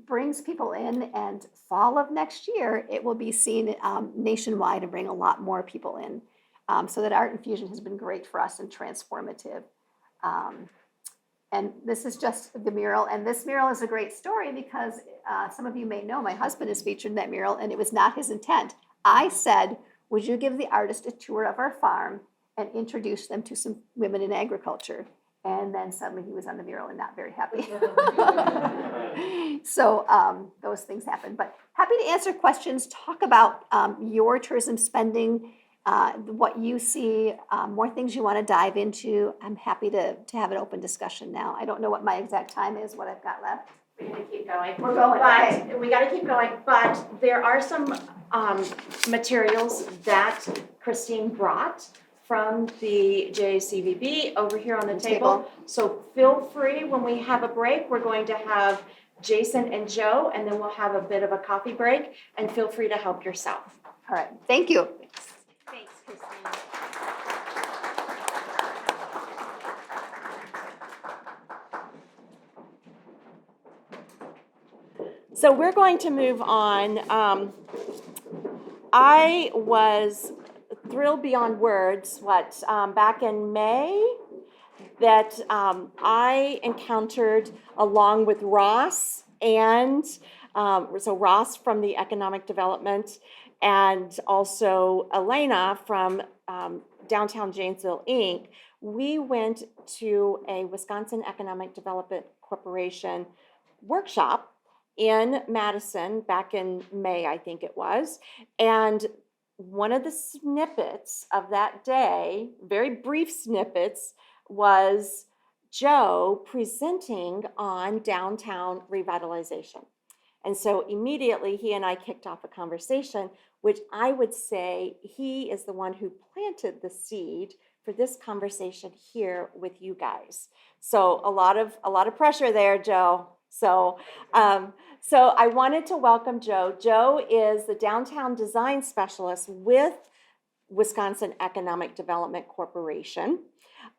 brings people in, and fall of next year, it will be seen nationwide and bring a lot more people in. So that Art Infusion has been great for us and transformative. And this is just the mural. And this mural is a great story because some of you may know my husband is featured in that mural, and it was not his intent. I said, would you give the artist a tour of our farm and introduce them to some women in agriculture? And then suddenly he was on the mural and not very happy. So those things happen. But happy to answer questions, talk about your tourism spending, what you see, more things you want to dive into. I'm happy to have an open discussion now. I don't know what my exact time is, what I've got left. We're going to keep going. We're going, okay. But we got to keep going. But there are some materials that Christine brought from the JACVB over here on the table. So feel free, when we have a break, we're going to have Jason and Joe, and then we'll have a bit of a coffee break, and feel free to help yourself. All right, thank you. Thanks, Christine. So we're going to move on. I was thrilled beyond words, back in May, that I encountered along with Ross and so Ross from the Economic Development and also Elena from Downtown Janesville, Inc., we went to a Wisconsin Economic Development Corporation workshop in Madison back in May, I think it was. And one of the snippets of that day, very brief snippets, was Joe presenting on downtown revitalization. And so immediately he and I kicked off a conversation, which I would say he is the one who planted the seed for this conversation here with you guys. So a lot of pressure there, Joe. So I wanted to welcome Joe. Joe is the downtown design specialist with Wisconsin Economic Development Corporation.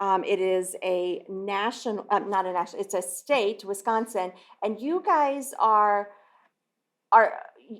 It is a national, not a national, it's a state, Wisconsin, and you guys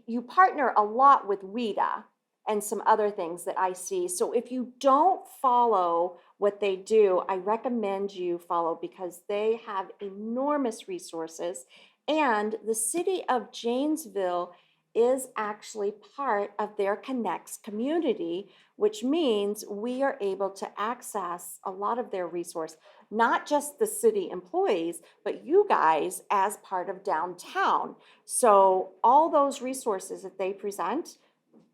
you partner a lot with WEDC and some other things that I see. So if you don't follow what they do, I recommend you follow because they have enormous resources. And the city of Janesville is actually part of their Connects community, which means we are able to access a lot of their resource, not just the city employees, but you guys as part of downtown. So all those resources that they present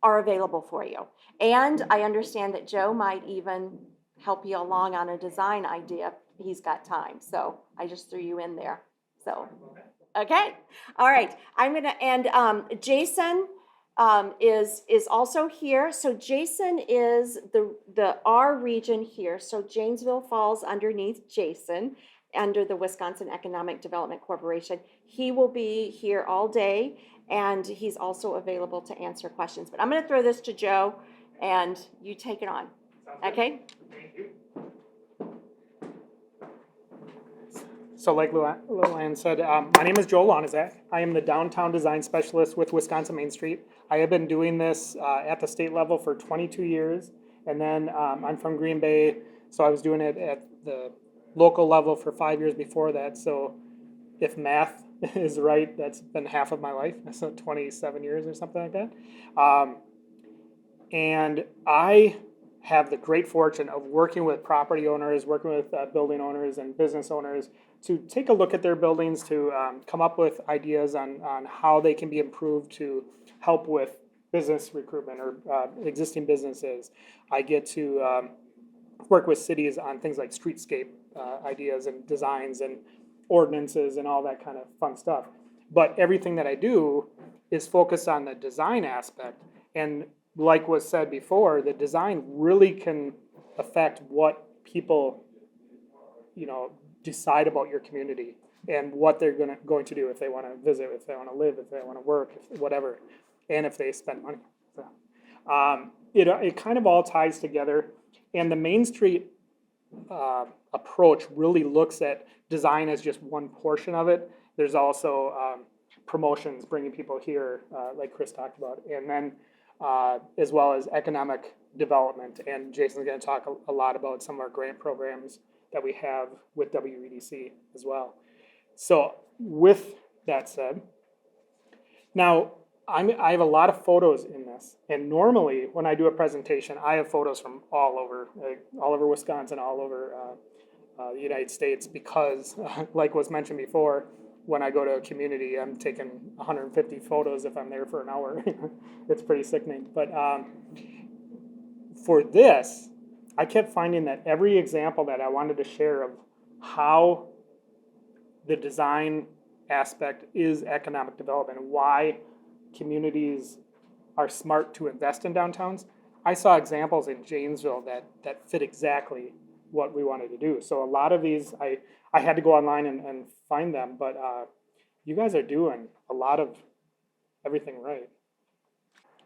are available for you. And I understand that Joe might even help you along on a design idea if he's got time. So I just threw you in there. So, okay. All right. I'm going to, and Jason is also here. So Jason is our region here. So Janesville falls underneath Jason, under the Wisconsin Economic Development Corporation. He will be here all day, and he's also available to answer questions. But I'm going to throw this to Joe, and you take it on. Okay? Thank you. So like Luann said, my name is Joel Lawniczak. I am the downtown design specialist with Wisconsin Main Street. I have been doing this at the state level for 22 years. And then I'm from Green Bay, so I was doing it at the local level for 5 years before that. So if math is right, that's been half of my life, so 27 years or something like that. And I have the great fortune of working with property owners, working with building owners and business owners to take a look at their buildings, to come up with ideas on how they can be improved to help with business recruitment or existing businesses. I get to work with cities on things like streetscape ideas and designs and ordinances and all that kind of fun stuff. But everything that I do is focused on the design aspect. And like was said before, the design really can affect what people, decide about your community and what they're going to do if they want to visit, if they want to live, if they want to work, whatever, and if they spend money. So, it kind of all ties together. And the Main Street approach really looks at design as just one portion of it. There's also promotions, bringing people here, like Chris talked about, and then as well as economic development. And Jason's going to talk a lot about some of our grant programs that we have with WEDC as well. So with that said, now I have a lot of photos in this, and normally when I do a presentation, I have photos from all over Wisconsin, all over the United States, because like was mentioned before, when I go to a community, I'm taking 150 photos if I'm there for an hour. It's pretty sickening. But for this, I kept finding that every example that I wanted to share of how the design aspect is economic development and why communities are smart to invest in downtowns, I saw examples in Janesville that fit exactly what we wanted to do. So a lot of these, I had to go online and find them, but you guys are doing a lot of everything right.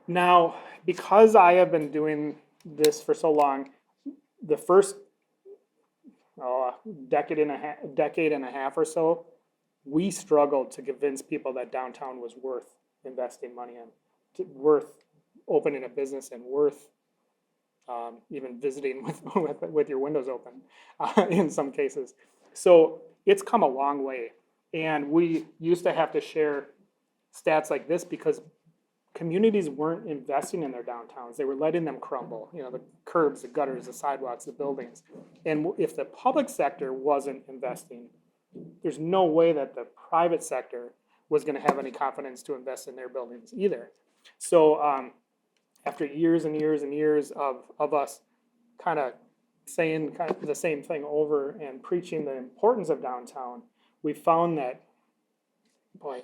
Now, because I have been doing this for so long, the first decade and a half or so, we struggled to convince people that downtown was worth investing money in, worth opening a business, and worth even visiting with your windows open in some cases. So it's come a long way. And we used to have to share stats like this because communities weren't investing in their downtowns. They were letting them crumble, the curbs, the gutters, the sidewalks, the buildings. And if the public sector wasn't investing, there's no way that the private sector was going to have any confidence to invest in their buildings either. So after years and years and years of us kind of saying kind of the same thing over and preaching the importance of downtown, we found that, boy,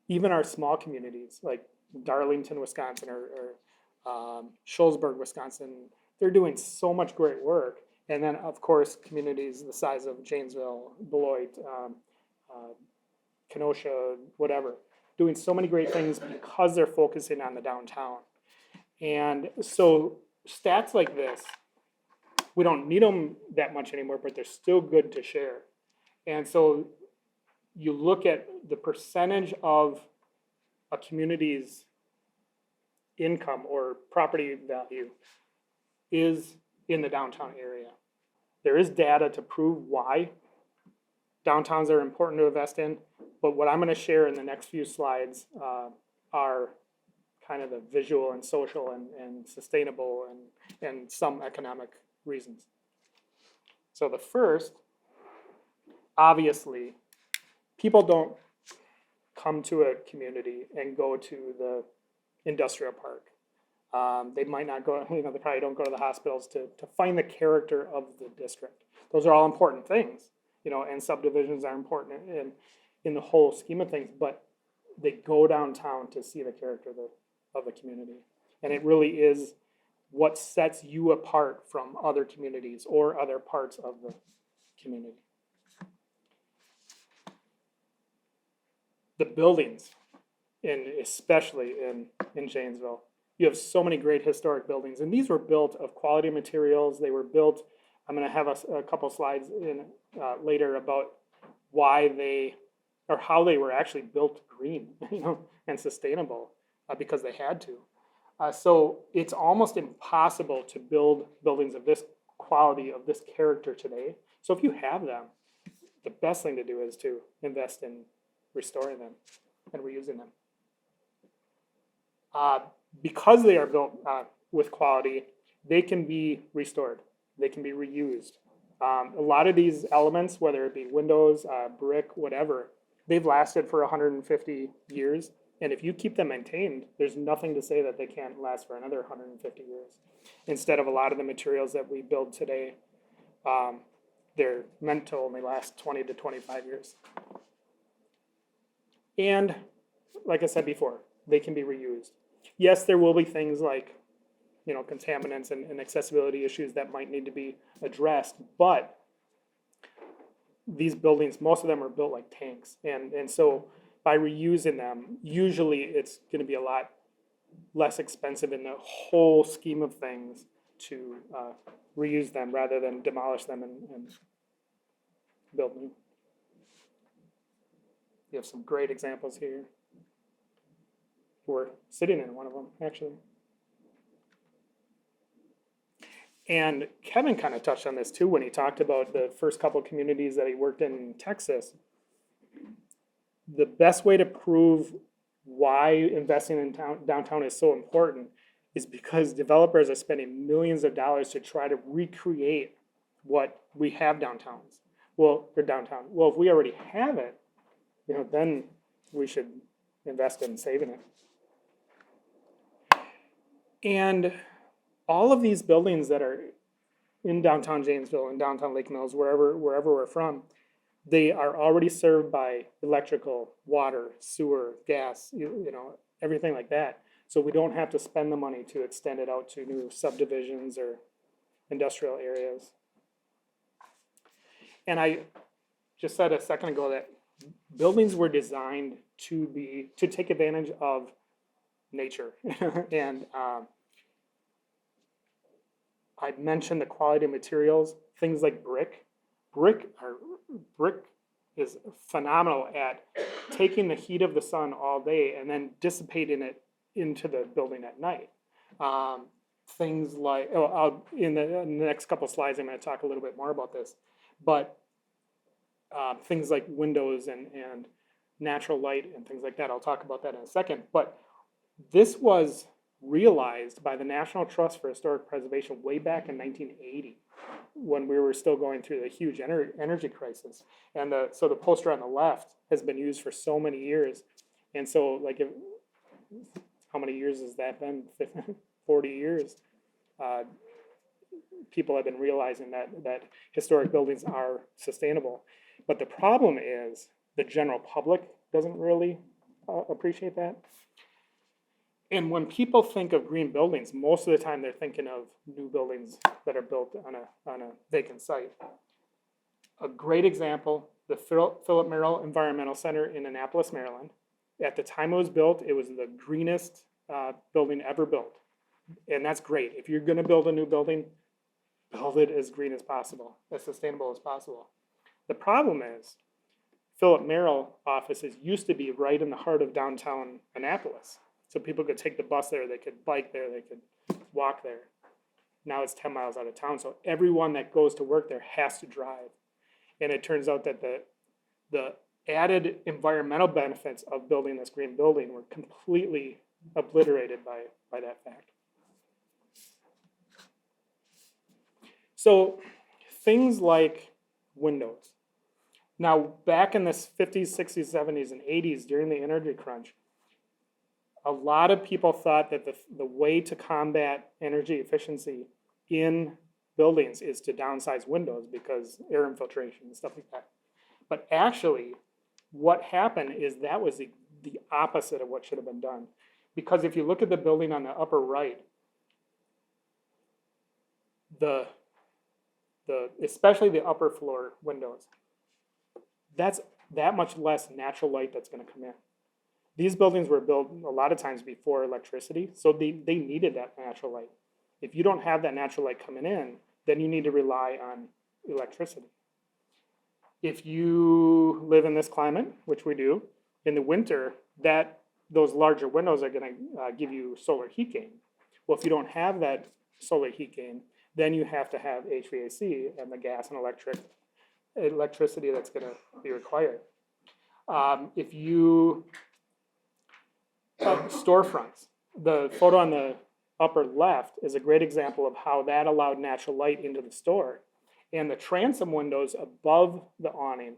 even our small communities like Darlington, Wisconsin, or Shullsburg, Wisconsin, they're doing so much great work. And then, of course, communities the size of Janesville, Beloit, Kenosha, whatever, doing so many great things because they're focusing on the downtown. And so stats like this, we don't need them that much anymore, but they're still good to share. And so you look at the percentage of a community's income or property value is in the downtown area. There is data to prove why downtowns are important to invest in, but what I'm going to share in the next few slides are kind of the visual and social and sustainable and some economic reasons. So the first, obviously, people don't come to a community and go to the industrial park. They might not go, they probably don't go to the hospitals to find the character of the district. Those are all important things, and subdivisions are important in the whole scheme of things, but they go downtown to see the character of the community. And it really is what sets you apart from other communities or other parts of the community. The buildings, and especially in Janesville, you have so many great historic buildings, and these were built of quality materials. They were built, I'm going to have a couple slides in later about why they, or how they were actually built green, and sustainable, because they had to. So it's almost impossible to build buildings of this quality, of this character today. So if you have them, the best thing to do is to invest in restoring them and reusing them. Because they are built with quality, they can be restored. They can be reused. A lot of these elements, whether it be windows, brick, whatever, they've lasted for 150 years. And if you keep them maintained, there's nothing to say that they can't last for another 150 years. Instead of a lot of the materials that we build today, they're meant to only last 20 to 25 years. And like I said before, they can be reused. Yes, there will be things like, contaminants and accessibility issues that might need to be addressed, but these buildings, most of them are built like tanks. And so by reusing them, usually it's going to be a lot less expensive in the whole scheme of things to reuse them rather than demolish them and build new. You have some great examples here. We're sitting in one of them, actually. And Kevin kind of touched on this too when he talked about the first couple of communities that he worked in Texas. The best way to prove why investing in downtown is so important is because developers are spending millions of dollars to try to recreate what we have downtowns. Well, or downtown. Well, if we already have it, then we should invest in saving it. And all of these buildings that are in downtown Janesville and downtown Lake Mills, wherever we're from, they are already served by electrical, water, sewer, gas, everything like that. So we don't have to spend the money to extend it out to new subdivisions or industrial areas. And I just said a second ago that buildings were designed to take advantage of nature. And I mentioned the quality of materials, things like brick. Brick is phenomenal at taking the heat of the sun all day and then dissipating it into the building at night. Things like, in the next couple of slides, I'm going to talk a little bit more about this, but things like windows and natural light and things like that. I'll talk about that in a second. But This was realized by the National Trust for Historic Preservation way back in 1980, when we were still going through the huge energy crisis. And so the poster on the left has been used for so many years. And so like, how many years has that been? 40 years. People have been realizing that historic buildings are sustainable. But the problem is the general public doesn't really appreciate that. And when people think of green buildings, most of the time they're thinking of new buildings that are built on a vacant site. A great example, the Philip Merrill Environmental Center in Annapolis, Maryland. At the time it was built, it was the greenest building ever built. And that's great. If you're gonna build a new building, build it as green as possible, as sustainable as possible. The problem is, Philip Merrill offices used to be right in the heart of downtown Annapolis. So people could take the bus there, they could bike there, they could walk there. Now it's 10 miles out of town, so everyone that goes to work there has to drive. And it turns out that the added environmental benefits of building this green building were completely obliterated by that fact. So things like windows. Now, back in the 50s, 60s, 70s, and 80s, during the energy crunch, a lot of people thought that the way to combat energy efficiency in buildings is to downsize windows because air infiltration and stuff like that. But actually, what happened is that was the opposite of what should have been done. Because if you look at the building on the upper right, especially the upper floor windows, that's that much less natural light that's going to come in. These buildings were built a lot of times before electricity, so they needed that natural light. If you don't have that natural light coming in, then you need to rely on electricity. If you live in this climate, which we do, in the winter, those larger windows are going to give you solar heat gain. Well, if you don't have that solar heat gain, then you have to have HVAC and the gas and electricity that's going to be required. If you storefronts, the photo on the upper left is a great example of how that allowed natural light into the store. And the transom windows above the awning,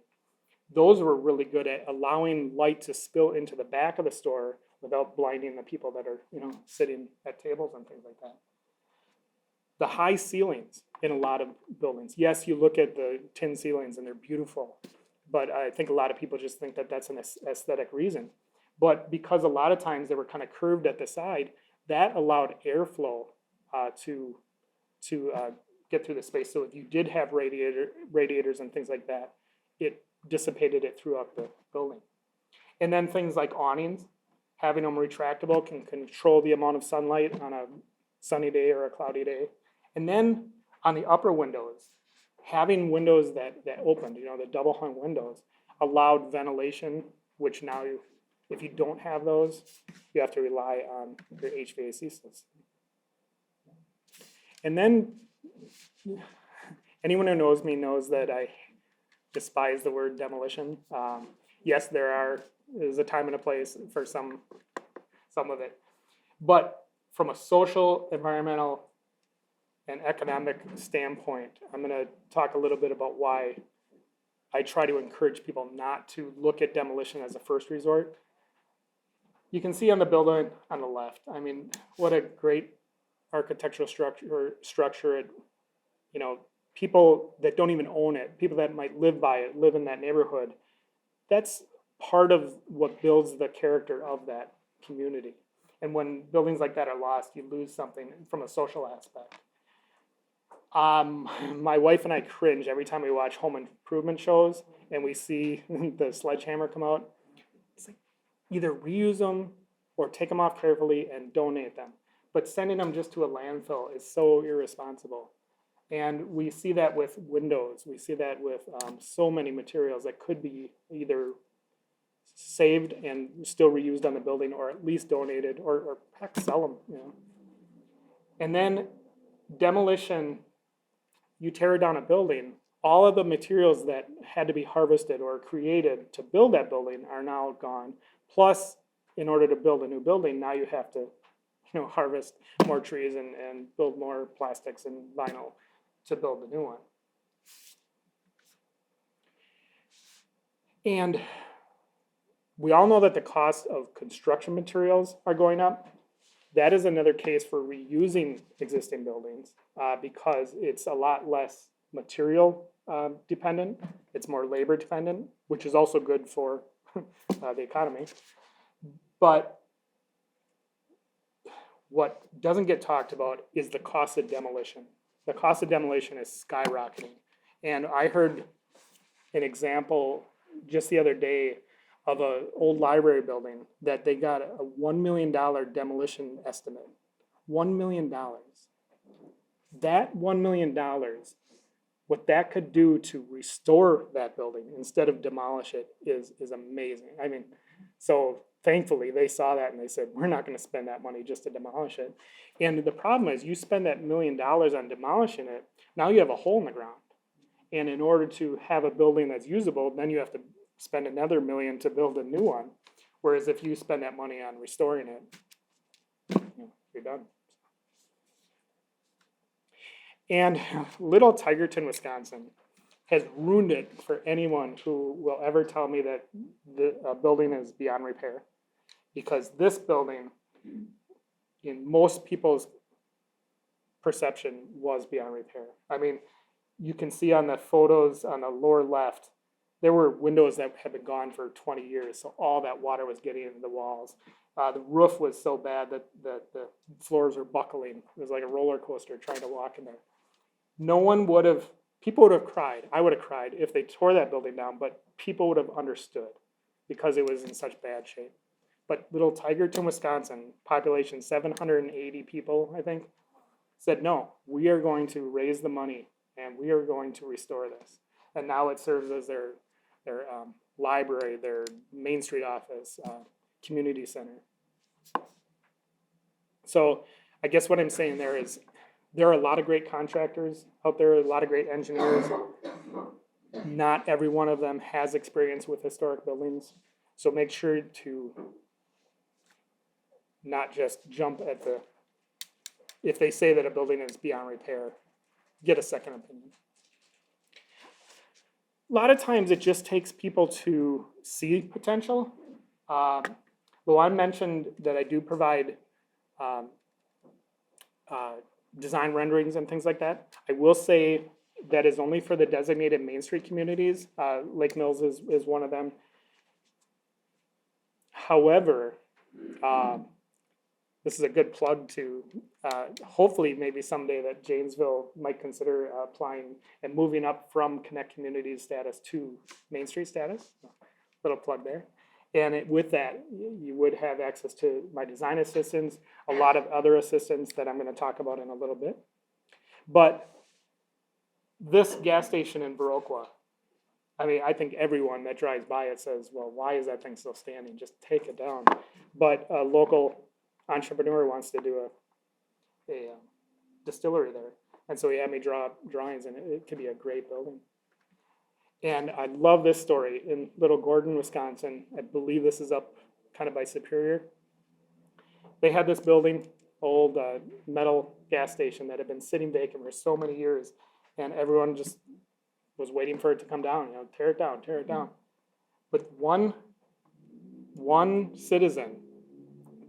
those were really good at allowing light to spill into the back of the store without blinding the people that are, sitting at tables and things like that. The high ceilings in a lot of buildings. Yes, you look at the tin ceilings and they're beautiful, but I think a lot of people just think that that's an aesthetic reason. But because a lot of times they were kind of curved at the side, that allowed airflow to get through the space. So if you did have radiators and things like that, it dissipated it throughout the building. And then things like awnings, having them retractable can control the amount of sunlight on a sunny day or a cloudy day. And then on the upper windows, having windows that opened, the double hung windows, allowed ventilation, which now if you don't have those, you have to rely on your HVAC system. And then anyone who knows me knows that I despise the word demolition. Yes, there's a time and a place for some of it. But from a social, environmental, and economic standpoint, I'm going to talk a little bit about why I try to encourage people not to look at demolition as a first resort. You can see on the building on the left, I mean, what a great architectural structure. People that don't even own it, people that might live by it, live in that neighborhood, that's part of what builds the character of that community. And when buildings like that are lost, you lose something from a social aspect. My wife and I cringe every time we watch home improvement shows and we see the sledgehammer come out. It's like, either reuse them or take them off carefully and donate them. But sending them just to a landfill is so irresponsible. And we see that with windows. We see that with so many materials that could be either saved and still reused on the building, or at least donated, or heck, sell them. And then demolition, you tear down a building, all of the materials that had to be harvested or created to build that building are now gone, plus in order to build a new building, now you have to, harvest more trees and build more plastics and vinyl to build the new one. And we all know that the cost of construction materials are going up. That is another case for reusing existing buildings because it's a lot less material dependent. It's more labor dependent, which is also good for the economy. But what doesn't get talked about is the cost of demolition. The cost of demolition is skyrocketing. And I heard an example just the other day of an old library building that they got a $1 million demolition estimate. $1 million. That $1 million, what that could do to restore that building instead of demolish it is amazing. I mean, so thankfully they saw that and they said, we're not going to spend that money just to demolish it. And the problem is you spend that $1 million on demolishing it, now you have a hole in the ground. And in order to have a building that's usable, then you have to spend another $1 million to build a new one. Whereas if you spend that money on restoring it, you're done. And Little Tigerton, Wisconsin has ruined it for anyone who will ever tell me that the building is beyond repair. Because this building, in most people's perception, was beyond repair. I mean, you can see on the photos on the lower left, there were windows that had been gone for 20 years, so all that water was getting into the walls. The roof was so bad that the floors were buckling. It was like a roller coaster trying to walk in there. People would have cried. I would have cried if they tore that building down, but people would have understood because it was in such bad shape. But Little Tigerton, Wisconsin, population 780 people, I think, said, no, we are going to raise the money and we are going to restore this. And now it serves as their library, their Main Street office, community center. So I guess what I'm saying there is there are a lot of great contractors out there, a lot of great engineers. Not every one of them has experience with historic buildings. So make sure to not just jump at if they say that a building is beyond repair, get a second opinion. A lot of times it just takes people to see potential. Luan mentioned that I do provide design renderings and things like that. I will say that is only for the designated Main Street communities. Lake Mills is one of them. However, this is a good plug to hopefully maybe someday that Janesville might consider applying and moving up from Connect Communities status to Main Street status. Little plug there. And with that, you would have access to my design assistants, a lot of other assistants that I'm going to talk about in a little bit. But this gas station in Viroqua, I mean, I think everyone that drives by it says, well, why is that thing still standing? Just take it down. But a local entrepreneur wants to do a distillery there. And so he had me draw drawings, and it could be a great building. And I love this story in Little Gordon, Wisconsin. I believe this is up kind of by Superior. They had this building, old metal gas station that had been sitting vacant for so many years, and everyone just was waiting for it to come down, tear it down, tear it down. But one citizen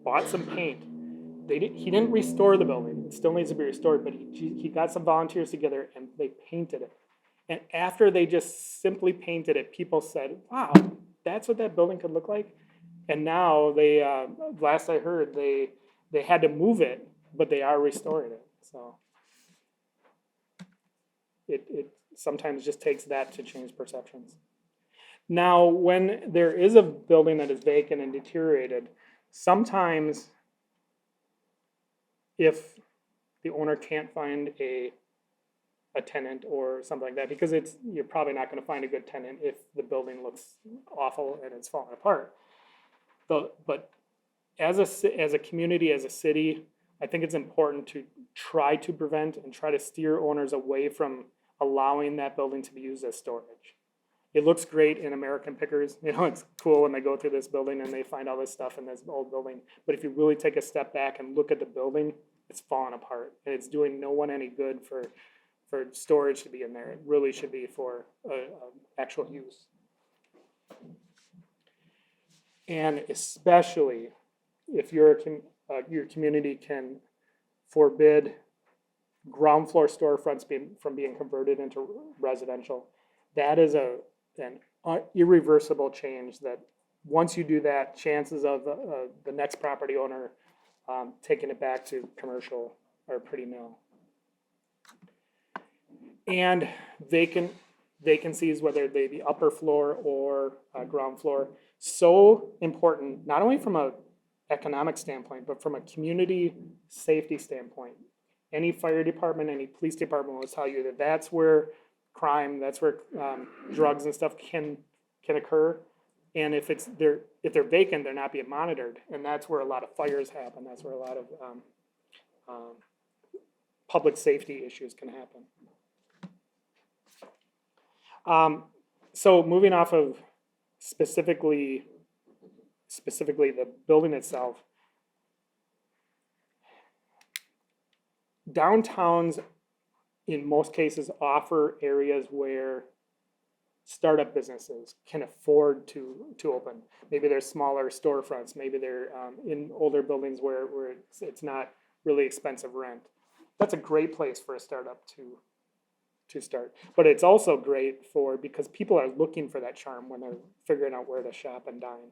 bought some paint. He didn't restore the building. It still needs to be restored, but he got some volunteers together and they painted it. And after they just simply painted it, people said, wow, that's what that building could look like. And now they, last I heard, they had to move it, but they are restoring it. So it sometimes just takes that to change perceptions. Now, when there is a building that is vacant and deteriorated, sometimes if the owner can't find a tenant or something like that, because you're probably not going to find a good tenant if the building looks awful and it's falling apart. But as a community, as a city, I think it's important to try to prevent and try to steer owners away from allowing that building to be used as storage. it looks great in American Pickers. You know, it's cool when they go through this building and they find all this stuff in this old building. But if you really take a step back and look at the building, it's falling apart. And it's doing no one any good for storage to be in there. It really should be for actual use. And especially if your community can forbid ground floor storefronts from being converted into residential, that is an irreversible change that once you do that, chances of the next property owner taking it back to commercial are pretty nil. And vacancies, whether they be upper floor or ground floor, so important, not only from a economic standpoint, but from a community safety standpoint. Any fire department, any police department will tell you that that's where crime, that's where drugs and stuff can occur. And if they're vacant, they're not being monitored, and that's where a lot of fires happen. That's where a lot of public safety issues can happen. So moving off of specifically the building itself, downtowns in most cases offer areas where startup businesses can afford to open. Maybe they're smaller storefronts, maybe they're in older buildings where it's not really expensive rent. That's a great place for a startup to start. But it's also great because people are looking for that charm when they're figuring out where to shop and dine.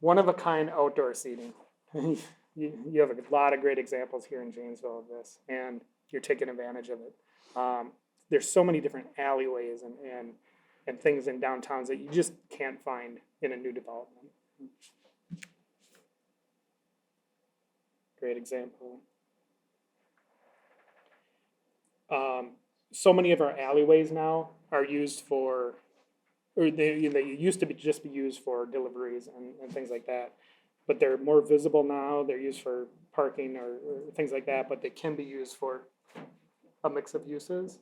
One of a kind outdoor seating. You have a lot of great examples here in Janesville of this, and you're taking advantage of it. There's so many different alleyways and things in downtowns that you just can't find in a new development. Great example. So many of our alleyways now are used for, or they used to just be used for deliveries and things like that. But they're more visible now. They're used for parking or things like that, but they can be used for a mix of uses,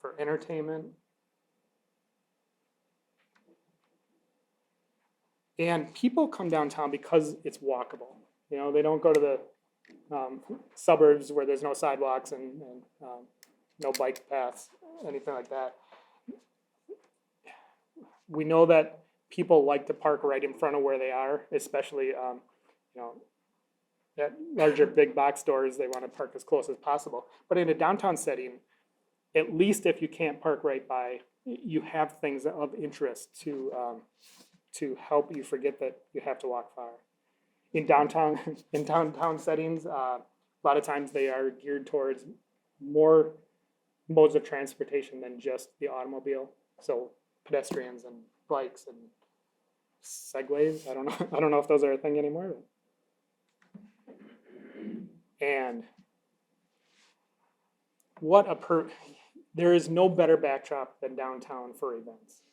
for entertainment. And people come downtown because it's walkable. You know, they don't go to the suburbs where there's no sidewalks and no bike paths, anything like that. We know that people like to park right in front of where they are, especially at larger big box stores. They want to park as close as possible. But in a downtown setting, at least if you can't park right by, you have things of interest to help you forget that you have to walk far. In downtown settings, a lot of times they are geared towards more modes of transportation than just the automobile. So pedestrians and bikes and segways. I don't know if those are a thing anymore. And there is no better backdrop than downtown for events.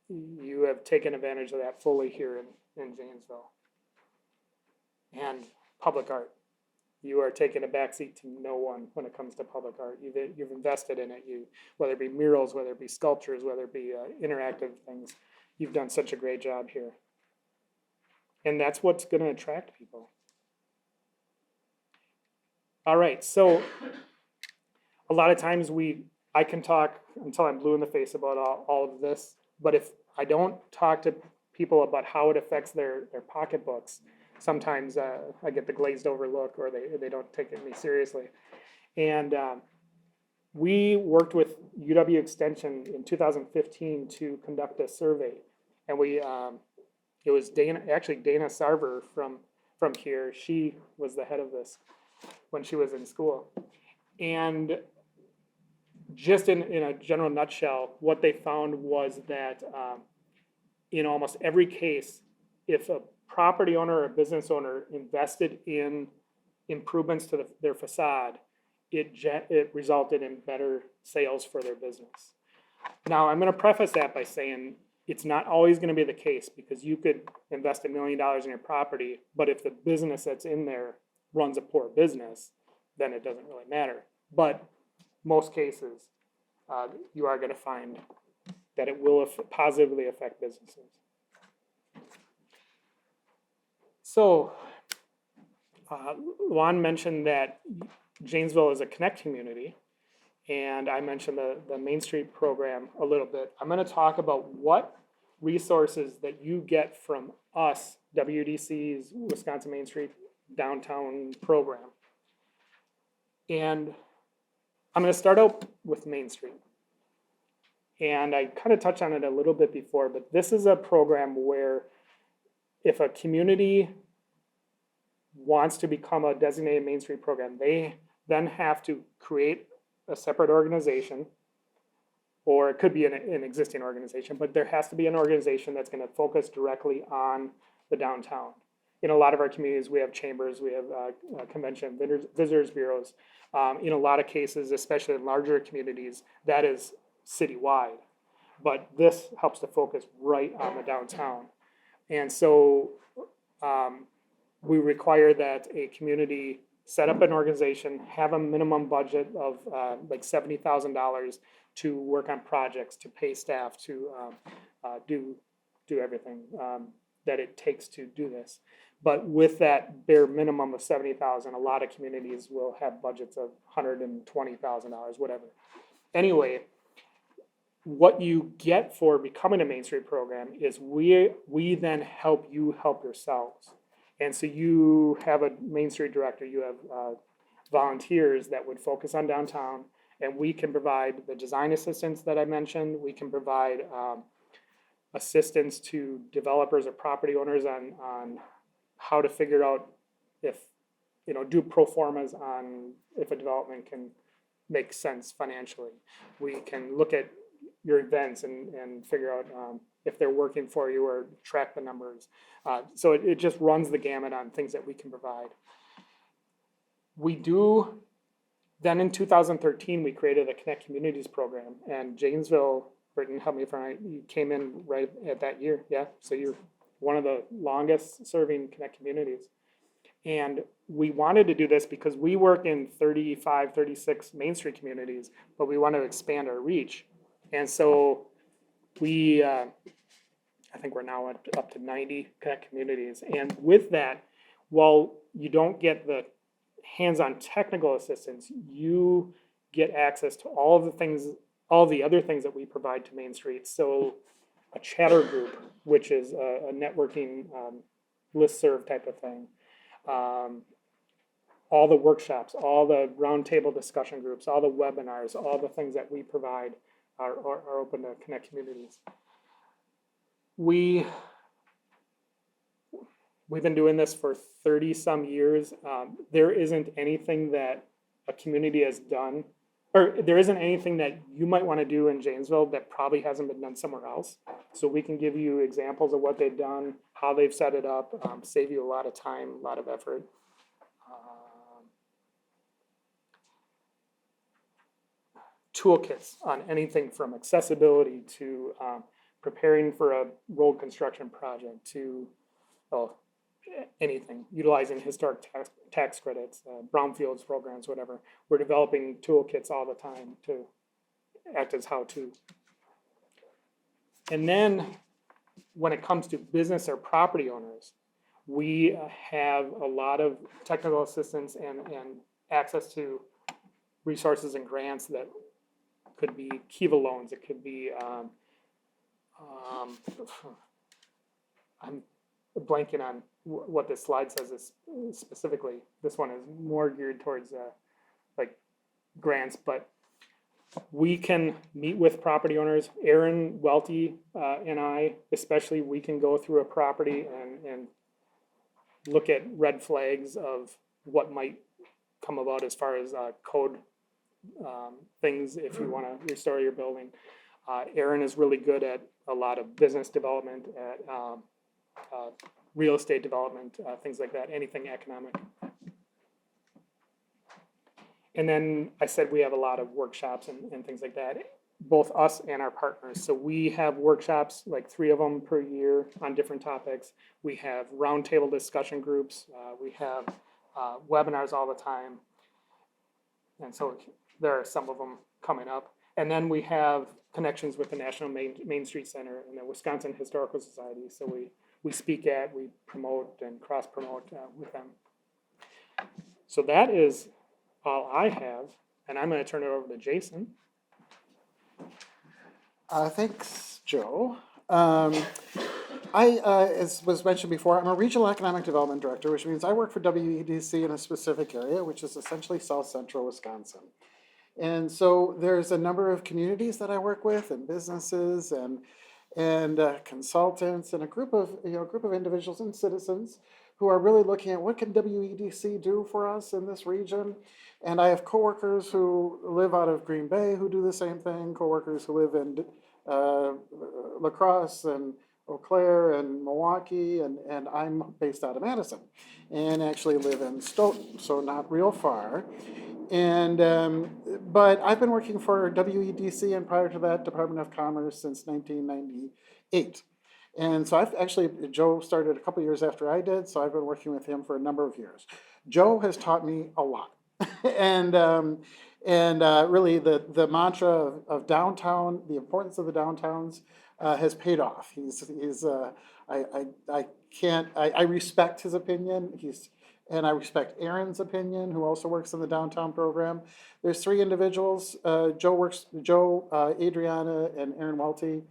You have taken advantage of that fully here in Janesville. And public art. You are taking a backseat to no one when it comes to public art. You've invested in it. Whether it be murals, whether it be sculptures, whether it be interactive things, you've done such a great job here. And that's what's going to attract people. All right, so a lot of times I can talk until I'm blue in the face about all of this, but if I don't talk to people about how it affects their pocketbooks, sometimes I get the glazed over look, or they don't take me seriously. And we worked with UW Extension in 2015 to conduct a survey, and it was Dana Sarver from here. She was the head of this when she was in school, and just in a general nutshell, what they found was that in almost every case, if a property owner or a business owner invested in improvements to their facade, it resulted in better sales for their business. Now, I'm going to preface that by saying it's not always going to be the case, because you could invest $1 million in your property, but if the business that's in there runs a poor business, then it doesn't really matter. But most cases, you are going to find that it will positively affect businesses. So, Lon mentioned that Janesville is a connect community, and I mentioned the Main Street program a little bit. I'm going to talk about what resources that you get from us, WEDC's Wisconsin Main Street Downtown program. And I'm going to start out with Main Street. And I kind of touched on it a little bit before, but this is a program where if a community wants to become a designated Main Street program, they then have to create a separate organization, or it could be an existing organization, but there has to be an organization that's going to focus directly on the downtown. In a lot of our communities, we have chambers, we have convention, visitors bureaus. In a lot of cases, especially in larger communities, that is citywide. But this helps to focus right on the downtown. And so we require that a community set up an organization, have a minimum budget of like $70,000 to work on projects, to pay staff, to do everything that it takes to do this. But with that bare minimum of $70,000, a lot of communities will have budgets of $120,000, whatever. Anyway, what you get for becoming a Main Street program is we then help you help yourselves. And so you have a Main Street director, you have volunteers that would focus on downtown, and we can provide the design assistance that I mentioned. We can provide assistance to developers or property owners on how to figure out if, do pro formas on if a development can make sense financially. We can look at your events and figure out if they're working for you or track the numbers. So it just runs the gamut on things that we can provide. We do, then in 2013, we created a Connect Communities program, and Janesville, Britton, help me if I'm right, you came in right at that year, yeah? So you're one of the longest serving Connect Communities. And we wanted to do this because we work in 35, 36 Main Street communities, but we want to expand our reach. And so we, I think we're now up to 90 Connect communities. And with that, while you don't get the hands-on technical assistance, you get access to all of the things, all the other things that we provide to Main Street. So a chatter group, which is a networking listserv type of thing. All the workshops, all the roundtable discussion groups, all the webinars, all the things that we provide are open to Connect communities. We've been doing this for 30 some years. There isn't anything that a community has done, or there isn't anything that you might want to do in Janesville that probably hasn't been done somewhere else. So we can give you examples of what they've done, how they've set it up, save you a lot of time, a lot of effort. Toolkits on anything from accessibility to preparing for a road construction project to anything, utilizing historic tax credits, brownfields programs, whatever. We're developing toolkits all the time to act as how-to. And then when it comes to business or property owners, we have a lot of technical assistance and access to resources and grants that could be Kiva loans, it could be, I'm blanking on what this slide says is specifically. This one is more geared towards like grants, but we can meet with property owners. Aaron Welty and I, especially, we can go through a property and look at red flags of what might come about as far as code things if you want to restore your building. Aaron is really good at a lot of business development, at real estate development, things like that, anything economic. And then I said we have a lot of workshops and things like that, both us and our partners. So we have workshops, like 3 of them per year on different topics. We have roundtable discussion groups. We have webinars all the time. And so there are some of them coming up. And then we have connections with the National Main Street Center and the Wisconsin Historical Society. So we speak at, we promote and cross-promote with them. So that is all I have, and I'm going to turn it over to Jason. Thanks, Joe. As was mentioned before, I'm a Regional Economic Development Director, which means I work for WEDC in a specific area, which is essentially South Central Wisconsin. And so there's a number of communities that I work with, and businesses, and consultants, and a group of individuals and citizens who are really looking at what can WEDC do for us in this region. And I have coworkers who live out of Green Bay who do the same thing, coworkers who live in La Crosse and Eau Claire and Milwaukee, and I'm based out of Madison and actually live in Stoughton, so not real far. And but I've been working for WEDC and prior to that Department of Commerce since 1998. And so Joe started a couple years after I did, so I've been working with him for a number of years. Joe has taught me a lot. and really the mantra of downtown, the importance of the downtowns has paid off. I respect his opinion. And I respect Aaron's opinion, who also works in the downtown program. There's three individuals, Joe, Adriana, and Aaron Welty.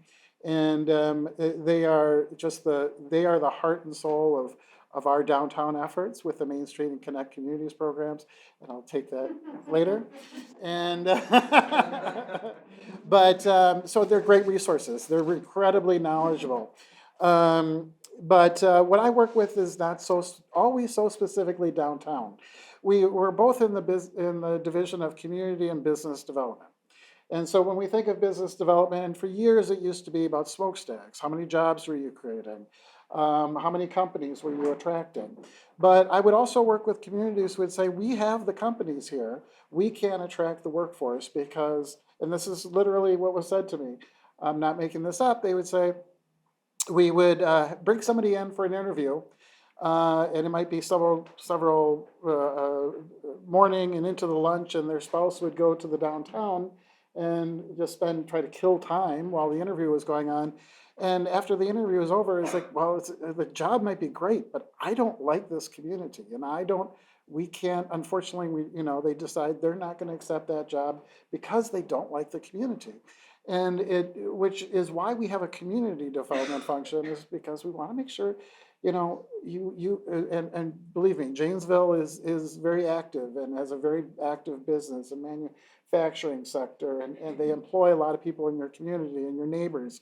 And they are the heart and soul of our downtown efforts with the Main Street and Connect Communities programs, and I'll take that later. And so they're great resources. They're incredibly knowledgeable. But what I work with is not always so specifically downtown. We're both in the division of community and business development. And so when we think of business development, and for years it used to be about smokestacks. How many jobs were you creating? How many companies were you attracting? But I would also work with communities who would say, we have the companies here. We can attract the workforce because, and this is literally what was said to me, I'm not making this up, they would say, we would bring somebody in for an interview, and it might be several morning and into the lunch, and their spouse would go to the downtown and just try to kill time while the interview was going on. And after the interview is over, it's like, well, the job might be great, but I don't like this community, and we can't, unfortunately, they decide they're not going to accept that job because they don't like the community. And which is why we have a community development function, is because we want to make sure, and believe me, Janesville is very active and has a very active business and manufacturing sector, and they employ a lot of people in your community and your neighbors.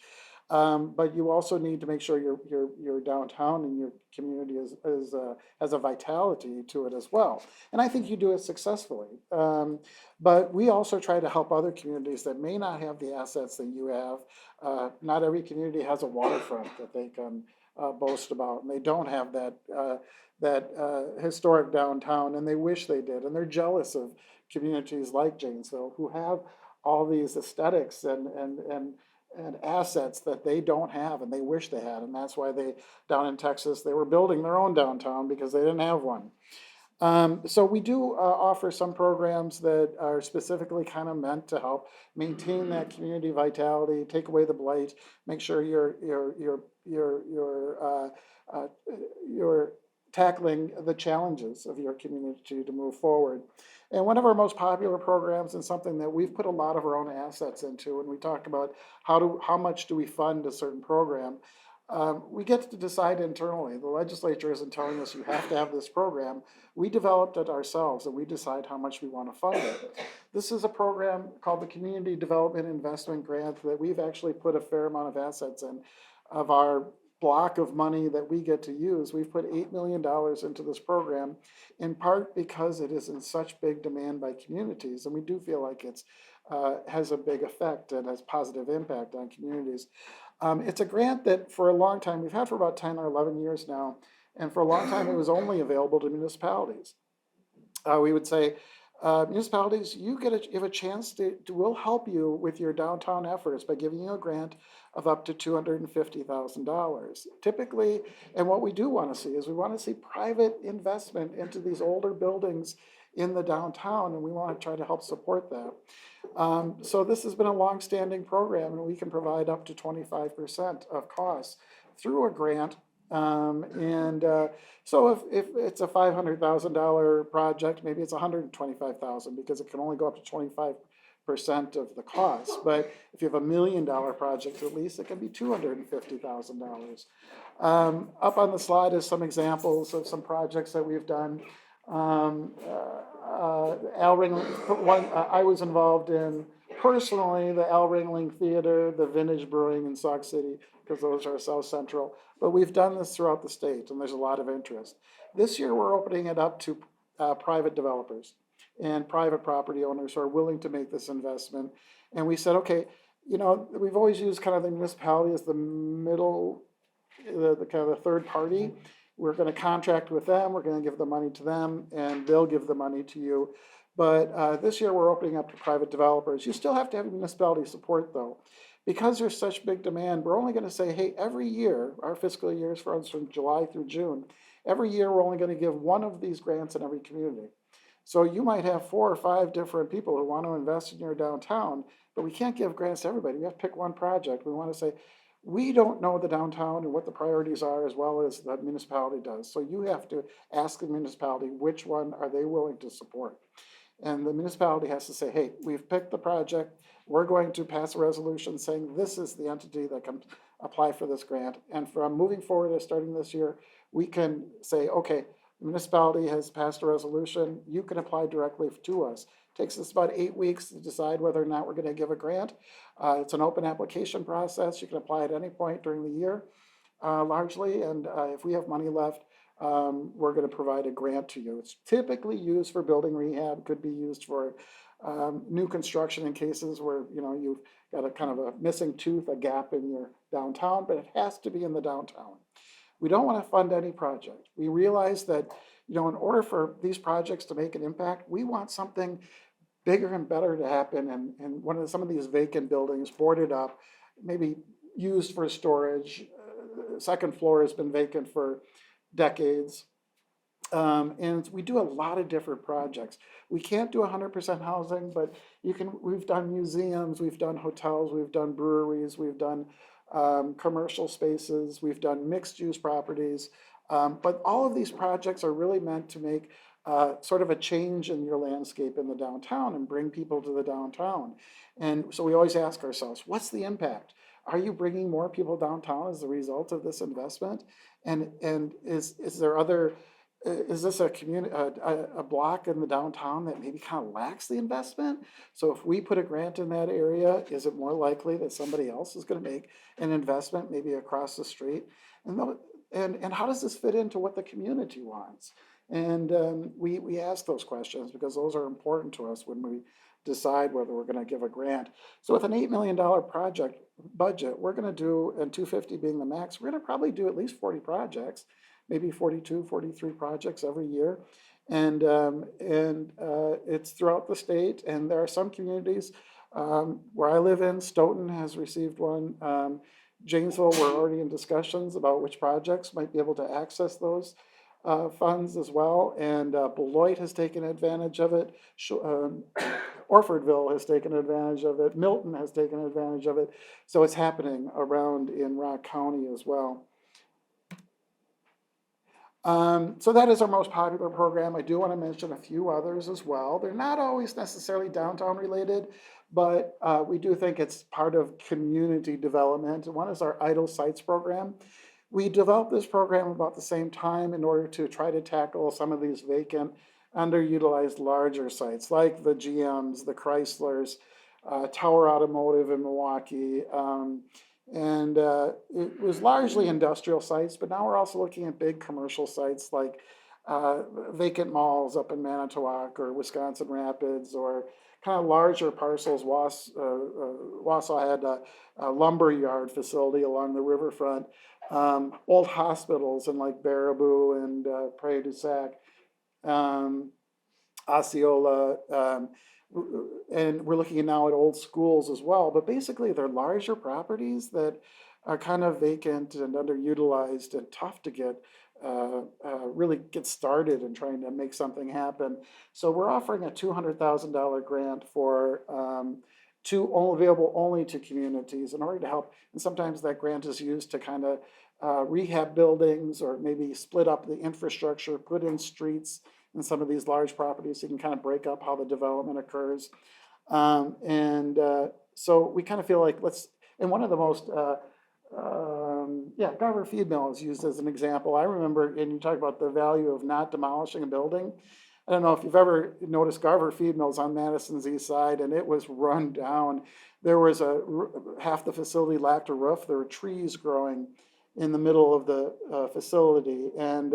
But you also need to make sure your downtown and your community has a vitality to it as well. And I think you do it successfully. But we also try to help other communities that may not have the assets that you have. Not every community has a waterfront that they can boast about, and they don't have that historic downtown, and they wish they did. And they're jealous of communities like Janesville who have all these aesthetics and assets that they don't have and they wish they had. And that's why down in Texas, they were building their own downtown because they didn't have one. So we do offer some programs that are specifically kind of meant to help maintain that community vitality, take away the blight, make sure you're tackling the challenges of your community to move forward. And one of our most popular programs, and something that we've put a lot of our own assets into, when we talk about how much do we fund a certain program, we get to decide internally. The legislature isn't telling us you have to have this program. We developed it ourselves, and we decide how much we want to fund it. This is a program called the Community Development Investment Grant that we've actually put a fair amount of assets in. Of our block of money that we get to use, we've put $8 million into this program, in part because it is in such big demand by communities, and we do feel like it's has a big effect and has positive impact on communities. It's a grant that for a long time, we've had for about 10 or 11 years now, and for a long time it was only available to municipalities. We would say, municipalities, you have a chance we'll help you with your downtown efforts by giving you a grant of up to $250,000. Typically, and what we do want to see is we want to see private investment into these older buildings in the downtown, and we want to try to help support that. So this has been a long-standing program, and we can provide up to 25% of costs through a grant. So if it's a $500,000 project, maybe it's $125,000 because it can only go up to 25% of the cost. But if you have $1 million project, at least it can be $250,000. Up on the slide is some examples of some projects that we've done. Al Ringling, I was involved in personally the Al Ringling Theater, the Vintage Brewing in Sauk City, because those are South Central. But we've done this throughout the state, and there's a lot of interest. This year, we're opening it up to private developers and private property owners who are willing to make this investment. And we said, okay, you know, we've always used kind of the municipality as the middle, the kind of the third party. We're going to contract with them, we're going to give the money to them, and they'll give the money to you. But this year, we're opening up to private developers. You still have to have municipality support, though. Because there's such big demand, we're only going to say, hey, every year, our fiscal years runs from July through June, every year we're only going to give one of these grants in every community. So you might have 4 or 5 different people who want to invest in your downtown, but we can't give grants to everybody. We have to pick one project. We want to say, we don't know the downtown and what the priorities are as well as the municipality does. So you have to ask the municipality which one are they willing to support. And the municipality has to say, hey, we've picked the project. We're going to pass a resolution saying this is the entity that can apply for this grant. And from moving forward, starting this year, we can say, okay, the municipality has passed a resolution. You can apply directly to us. It takes us about 8 weeks to decide whether or not we're going to give a grant. It's an open application process. You can apply at any point during the year, largely. And if we have money left, we're going to provide a grant to you. It's typically used for building rehab, could be used for new construction in cases where, you know, you've got a kind of a missing tooth, a gap in your downtown, but it has to be in the downtown. We don't want to fund any project. We realize that, you know, in order for these projects to make an impact, we want something bigger and better to happen. And some of these vacant buildings boarded up, maybe used for storage. Second floor has been vacant for decades. And we do a lot of different projects. We can't do 100% housing, but we've done museums, we've done hotels, we've done breweries, we've done commercial spaces, we've done mixed use properties. But all of these projects are really meant to make sort of a change in your landscape in the downtown and bring people to the downtown. And so we always ask ourselves, what's the impact? Are you bringing more people downtown as a result of this investment? And is this a block in the downtown that maybe kind of lacks the investment? So if we put a grant in that area, is it more likely that somebody else is going to make an investment maybe across the street? And how does this fit into what the community wants? And we ask those questions because those are important to us when we decide whether we're going to give a grant. So with an $8 million project budget, we're going to do, and 250 being the max, we're going to probably do at least 40 projects, maybe 42, 43 projects every year. And it's throughout the state. And there are some communities where I live in, Stoughton has received one. Janesville, we're already in discussions about which projects might be able to access those funds as well. And Beloit has taken advantage of it. Orfordville has taken advantage of it. Milton has taken advantage of it. So it's happening around in Rock County as well. So that is our most popular program. I do want to mention a few others as well. They're not always necessarily downtown related, but we do think it's part of community development. One is our Idle Sites program. We developed this program about the same time in order to try to tackle some of these vacant, underutilized larger sites like the GMs, the Chryslers, Tower Automotive in Milwaukee. And it was largely industrial sites, but now we're also looking at big commercial sites like vacant malls up in Manitowoc or Wisconsin Rapids, or kind of larger parcels. Wausau had a lumber yard facility along the riverfront, old hospitals in like Baraboo and Prairie du Sac, Osceola, and we're looking now at old schools as well. But basically, they're larger properties that are kind of vacant and underutilized and tough to get really get started in trying to make something happen. So we're offering a $200,000 grant for available only to communities in order to help. And sometimes that grant is used to kind of rehab buildings or maybe split up the infrastructure, put in streets in some of these large properties. So you can kind of break up how the development occurs. So we kind of feel like and one of the most, Garver feed mill is used as an example. I remember, and you talk about the value of not demolishing a building. I don't know if you've ever noticed Garver feed mills on Madison's east side, and it was run down. There was half the facility lacked a roof. There were trees growing in the middle of the facility, and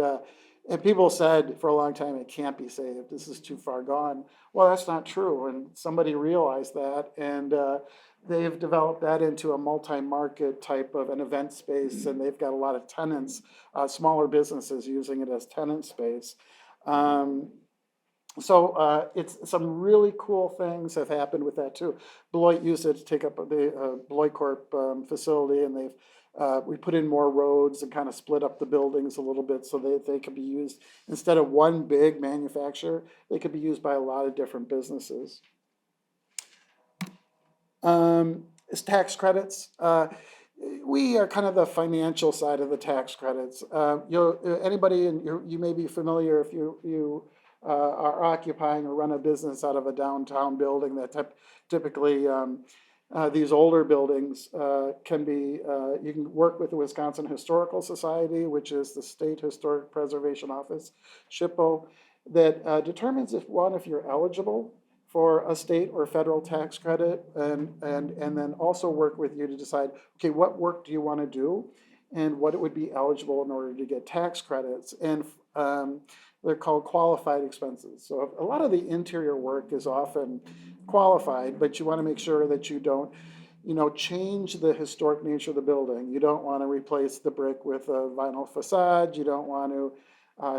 people said for a long time, it can't be saved. This is too far gone. Well, that's not true, and somebody realized that, and they've developed that into a multi-market type of an event space, and they've got a lot of tenants, smaller businesses using it as tenant space. It's some really cool things have happened with that too. Beloit used it to take up the Beloit Corp facility, and we put in more roads and kind of split up the buildings a little bit so that they could be used, instead of one big manufacturer, they could be used by a lot of different businesses. Is tax credits. We are kind of the financial side of the tax credits. Anybody, you may be familiar if you are occupying or run a business out of a downtown building that typically these older buildings can be, you can work with the Wisconsin Historical Society, which is the State Historic Preservation Office, SHPO, that determines if you're eligible for a state or federal tax credit, and then also work with you to decide, okay, what work do you want to do and what it would be eligible in order to get tax credits. And they're called qualified expenses. So a lot of the interior work is often qualified, but you want to make sure that you don't, change the historic nature of the building. You don't want to replace the brick with a vinyl facade. You don't want to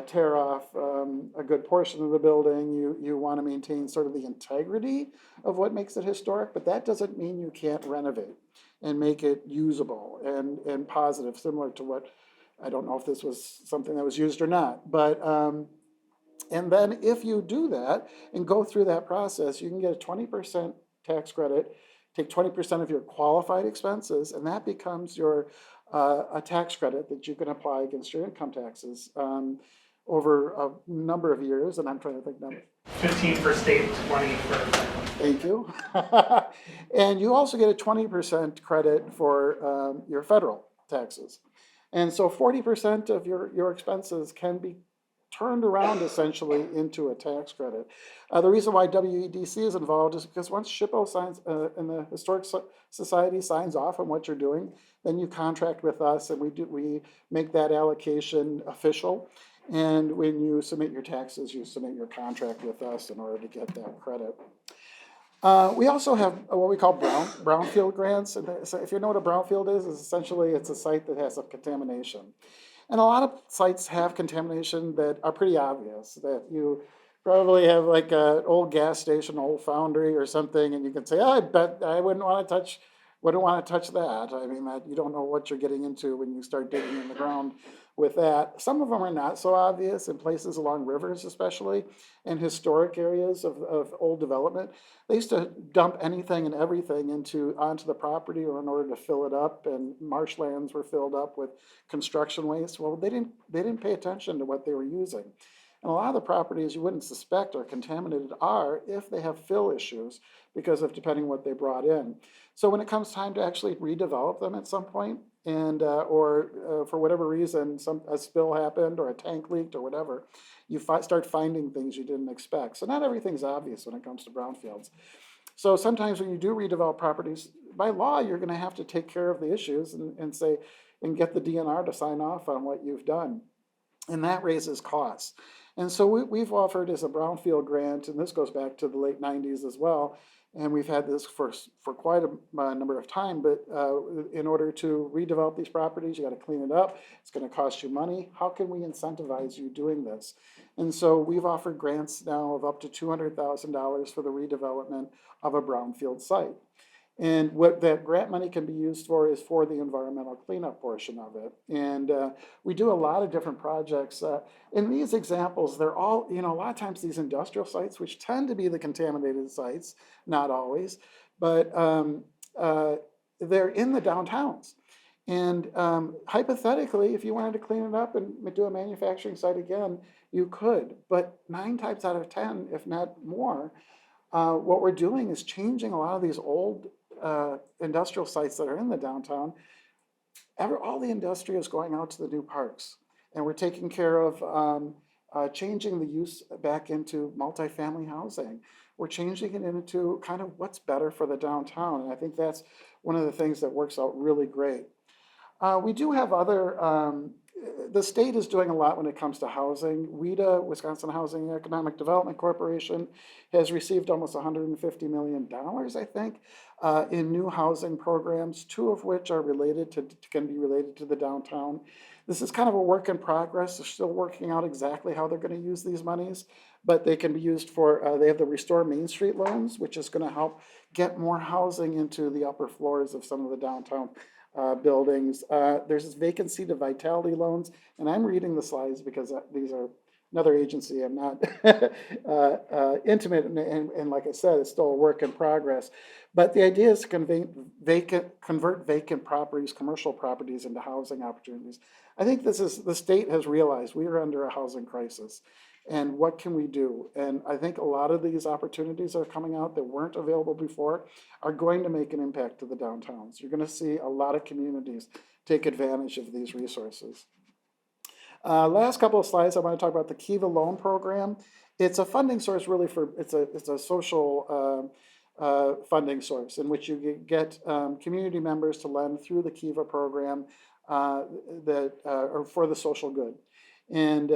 tear off a good portion of the building. You want to maintain sort of the integrity of what makes it historic, but that doesn't mean you can't renovate and make it usable and positive, similar to what, I don't know if this was something that was used or not, but and then if you do that and go through that process, you can get a 20% tax credit, take 20% of your qualified expenses, and that becomes your a tax credit that you can apply against your income taxes over a number of years. And I'm trying to think now. 15 for state, 20 for federal. Thank you. And you also get a 20% credit for your federal taxes. And so 40% of your expenses can be turned around essentially into a tax credit. The reason why WEDC is involved is because once SHPO signs and the Historic Society signs off on what you're doing, then you contract with us, and we make that allocation official. And when you submit your taxes, you submit your contract with us in order to get that credit. We also have what we call brownfield grants. And so if you know what a brownfield is essentially it's a site that has some contamination. And a lot of sites have contamination that are pretty obvious, that you probably have like an old gas station, old foundry or something, and you can say, I bet I wouldn't want to touch that. I mean, you don't know what you're getting into when you start digging in the ground with that. Some of them are not so obvious in places along rivers, especially in historic areas of old development. They used to dump anything and everything onto the property or in order to fill it up, and marshlands were filled up with construction waste. Well, they didn't pay attention to what they were using. And a lot of the properties you wouldn't suspect are contaminated are if they have fill issues because of depending what they brought in. So when it comes time to actually redevelop them at some point, and or for whatever reason, a spill happened or a tank leaked or whatever, you start finding things you didn't expect. So not everything's obvious when it comes to brownfields. So sometimes when you do redevelop properties, by law, you're going to have to take care of the issues and get the DNR to sign off on what you've done. And that raises costs. And so we've offered as a brownfield grant, and this goes back to the late 90s as well, and we've had this for quite a number of time, but in order to redevelop these properties, you got to clean it up. It's going to cost you money. How can we incentivize you doing this? And so we've offered grants now of up to $200,000 for the redevelopment of a brownfield site. And what that grant money can be used for is for the environmental cleanup portion of it. And we do a lot of different projects. In these examples, they're all, a lot of times these industrial sites, which tend to be the contaminated sites, not always, but they're in the downtowns. And hypothetically, if you wanted to clean it up and do a manufacturing site again, you could. But 9 times out of 10, if not more, what we're doing is changing a lot of these old industrial sites that are in the downtown. All the industry is going out to the new parks, and we're taking care of changing the use back into multifamily housing. We're changing it into kind of what's better for the downtown, and I think that's one of the things that works out really great. We do have other, the state is doing a lot when it comes to housing. WEDA, Wisconsin Housing and Economic Development Corporation, has received almost $150 million, I think, in new housing programs, 2 of which are can be related to the downtown. This is kind of a work in progress. They're still working out exactly how they're going to use these monies, but they can be used for, they have the Restore Main Street loans, which is going to help get more housing into the upper floors of some of the downtown buildings. There's this vacancy to vitality loans, and I'm reading the slides because these are another agency I'm not intimate, and like I said, it's still a work in progress. But the idea is to convert vacant properties, commercial properties, into housing opportunities. I think the state has realized we are under a housing crisis. And what can we do? And I think a lot of these opportunities that are coming out that weren't available before are going to make an impact to the downtowns. You're going to see a lot of communities take advantage of these resources. Last couple of slides, I want to talk about the Kiva loan program. It's a funding source really it's a social funding source in which you get community members to lend through the Kiva program or for the social good. And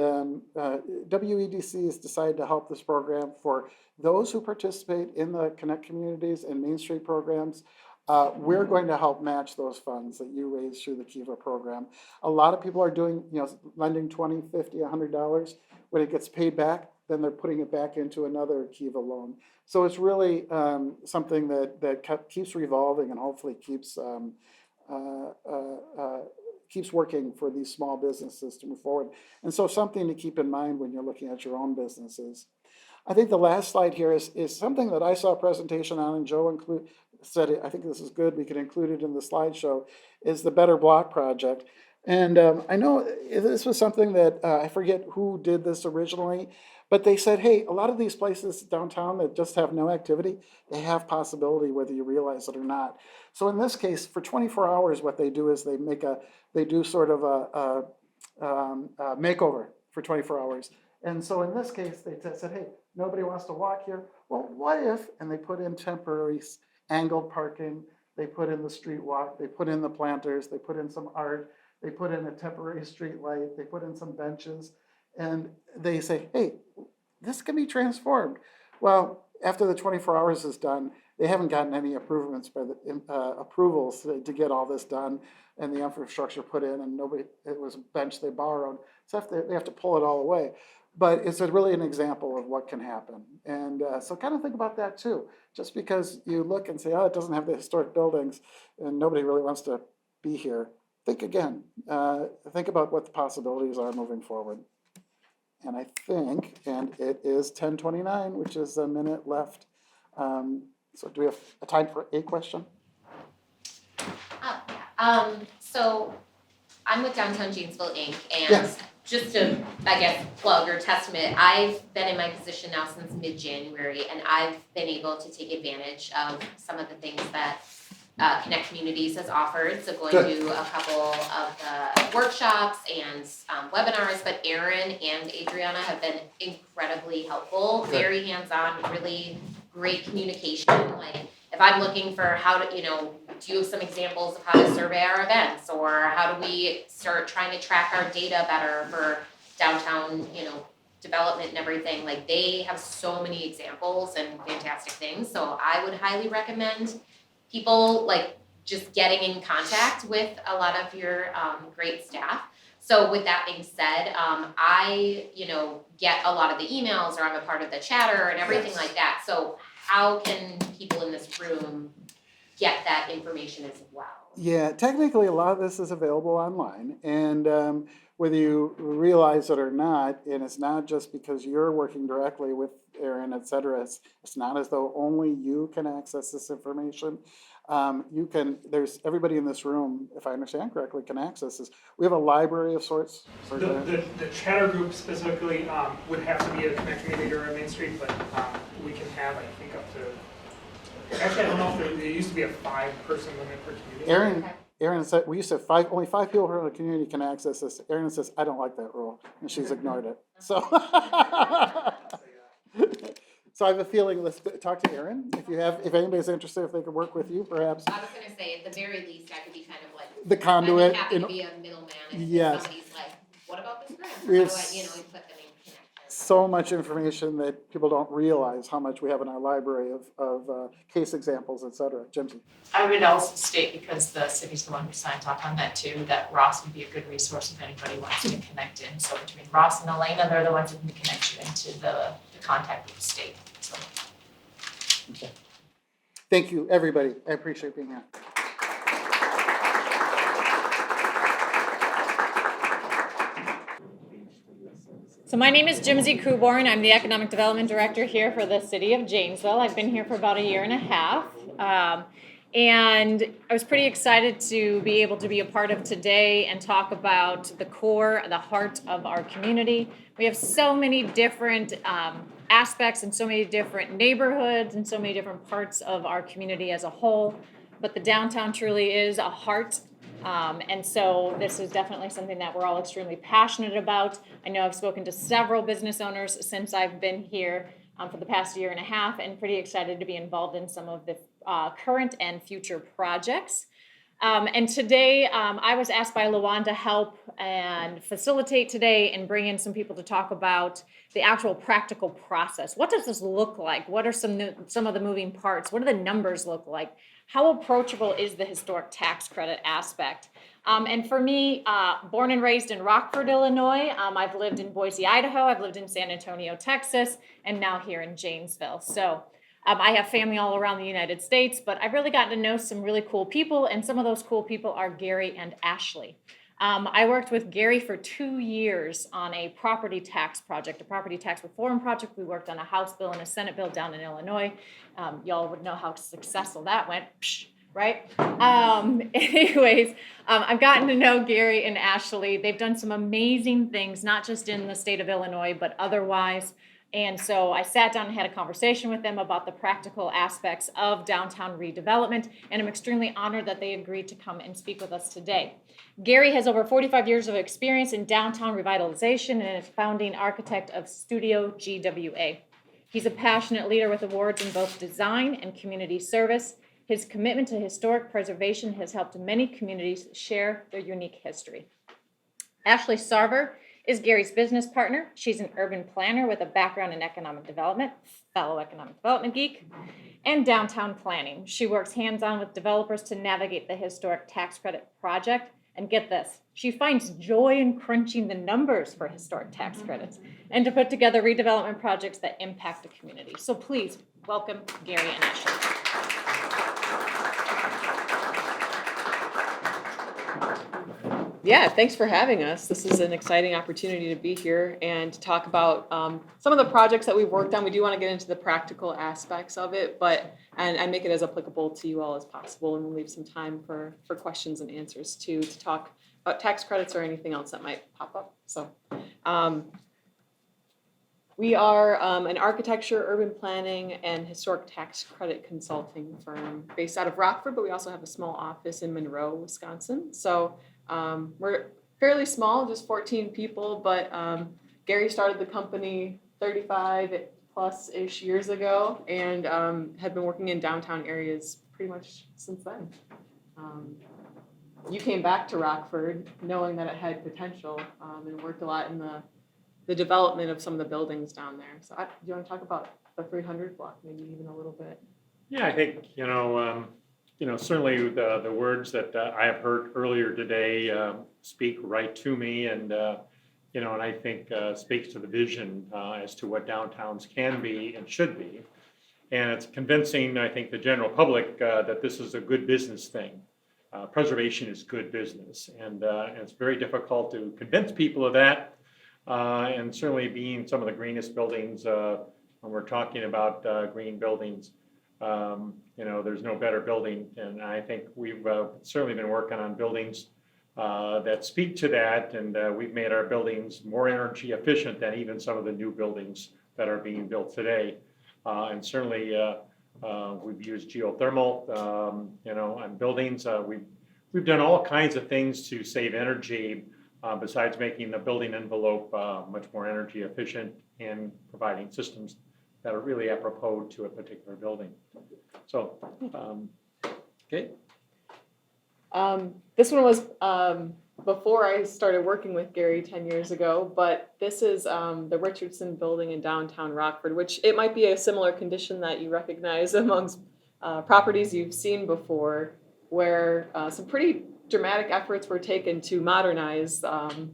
WEDC has decided to help this program for those who participate in the Connect Communities and Main Street programs. We're going to help match those funds that you raise through the Kiva program. A lot of people are doing, lending $20, $50, $100. When it gets paid back, then they're putting it back into another Kiva loan. So it's really something that keeps revolving and hopefully keeps working for these small businesses to move forward. And so something to keep in mind when you're looking at your own businesses. I think the last slide here is something that I saw a presentation on, and Joe said it, I think this is good, we could include it in the slideshow, is the Better Block Project. And I know this was something that, I forget who did this originally, but they said, hey, a lot of these places downtown that just have no activity, they have possibility whether you realize it or not. So in this case, for 24 hours, what they do is they do sort of a makeover for 24 hours. And so in this case, they said, hey, nobody wants to walk here. Well, what if, and they put in temporary angled parking, they put in the street walk, they put in the planters, they put in some art, they put in a temporary street light, they put in some benches, and they say, hey, this can be transformed. Well, after the 24 hours is done, they haven't gotten any approvals to get all this done and the infrastructure put in, and it was a bench they borrowed. So they have to pull it all away. But it's really an example of what can happen. And so kind of think about that too. Just because you look and say, oh, it doesn't have the historic buildings and nobody really wants to be here, think again. Think about what the possibilities are moving forward. And I think, and it is 10:29, which is a minute left. So do we have a time for a question? So I'm with Downtown Janesville, Inc. And Yes. Just to, I guess, plug or testament, I've been in my position now since mid-January, and I've been able to take advantage of some of the things that Connect Communities has offered. So going to a couple of the workshops and webinars, but Erin and Adriana have been incredibly helpful, very hands-on, really great communication. Like if I'm looking for how to, do you have some examples of how to survey our events, or how do we start trying to track our data better for downtown, development and everything? Like they have so many examples and fantastic things. So I would highly recommend people like just getting in contact with a lot of your great staff. So with that being said, I, get a lot of the emails, or I'm a part of the chatter and everything like that. So how can people in this room get that information as well. Yeah, technically, a lot of this is available online, and whether you realize it or not, and it's not just because you're working directly with Aaron, et cetera, it's not as though only you can access this information. You can, there's, everybody in this room, if I understand correctly, can access this. We have a library of sorts. The chatter group specifically would have to be a Connect Community or a Main Street, but we can have, I think, up to, actually, I don't know if there used to be a 5-person limit per community. Aaron said, we used to have only 5 people from the community can access this. Aaron says, I don't like that rule, and she's ignored it. So, so I have a feeling, let's talk to Aaron. If anybody's interested, if they could work with you, perhaps. I was gonna say, at the very least, I could be kind of like. The conduit. I'd be happy to be a middleman if Yes. somebody's like, what about this grant? We How have do I, put them in connection? So much information that people don't realize how much we have in our library of case examples, et cetera. Jimsy. I would also state, because the city's the one who signed off on that too, that Ross would be a good resource if anybody wants to connect in. So between Ross and Elena, they're the ones who can connect you into the contact with the state, so. Okay. Thank you, everybody. I appreciate being here. So my name is Jimsy Kuborn. I'm the Economic Development Director here for the City of Janesville. I've been here for about 1.5 years. And I was pretty excited to be able to be a part of today and talk about the core, the heart of our community. We have so many different aspects and so many different neighborhoods and so many different parts of our community as a whole. But the downtown truly is a heart. And so this is definitely something that we're all extremely passionate about. I know I've spoken to several business owners since I've been here for the past 1.5 years, and pretty excited to be involved in some of the current and future projects. And today I was asked by Luan to help and facilitate today and bring in some people to talk about the actual practical process. What does this look like? What are some of the moving parts? What do the numbers look like? How approachable is the historic tax credit aspect? And for me, born and raised in Rockford, Illinois, I've lived in Boise, Idaho, I've lived in San Antonio, Texas, and now here in Janesville. So I have family all around the United States, but I've really gotten to know some really cool people, and some of those cool people are Gary and Ashley. I worked with Gary for 2 years on a property tax project, a property tax reform project. We worked on a House bill and a Senate bill down in Illinois. Y'all would know how successful that went, right? Anyways, I've gotten to know Gary and Ashley. They've done some amazing things, not just in the state of Illinois, but otherwise. And so I sat down and had a conversation with them about the practical aspects of downtown redevelopment, and I'm extremely honored that they agreed to come and speak with us today. Gary has over 45 years of experience in downtown revitalization and is founding architect of Studio GWA. He's a passionate leader with awards in both design and community service. His commitment to historic preservation has helped many communities share their unique history. Ashley Sarver is Gary's business partner. She's an urban planner with a background in economic development, fellow economic development geek, and downtown planning. She works hands-on with developers to navigate the historic tax credit project. And get this, she finds joy in crunching the numbers for historic tax credits and to put together redevelopment projects that impact the community. So please welcome Gary and Ashley. Yeah, thanks for having us. This is an exciting opportunity to be here and to talk about some of the projects that we've worked on. We do want to get into the practical aspects of it, and make it as applicable to you all as possible. And we'll leave some time for questions and answers too, to talk about tax credits or anything else that might pop up. So we are an architecture, urban planning, and historic tax credit consulting firm based out of Rockford, but we also have a small office in Monroe, Wisconsin. So we're fairly small, just 14 people, but Gary started the company 35 plus-ish years ago and had been working in downtown areas pretty much since then. You came back to Rockford knowing that it had potential and worked a lot in the development of some of the buildings down there. So do you want to talk about the 300 block, maybe even a little bit? Yeah, I think, certainly the words that I have heard earlier today speak right to me, and and I think speaks to the vision as to what downtowns can be and should be. And it's convincing, I think, the general public that this is a good business thing. Preservation is good business, and it's very difficult to convince people of that. And certainly being some of the greenest buildings, when we're talking about green buildings, there's no better building. And I think we've certainly been working on buildings that speak to that, and we've made our buildings more energy efficient than even some of the new buildings that are being built today. And certainly we've used geothermal, on buildings. We've done all kinds of things to save energy, besides making the building envelope much more energy efficient and providing systems that are really apropos to a particular building. So, okay. This one was before I started working with Gary 10 years ago, but this is the Richardson Building in downtown Rockford, which it might be a similar condition that you recognize amongst properties you've seen before, where some pretty dramatic efforts were taken to modernize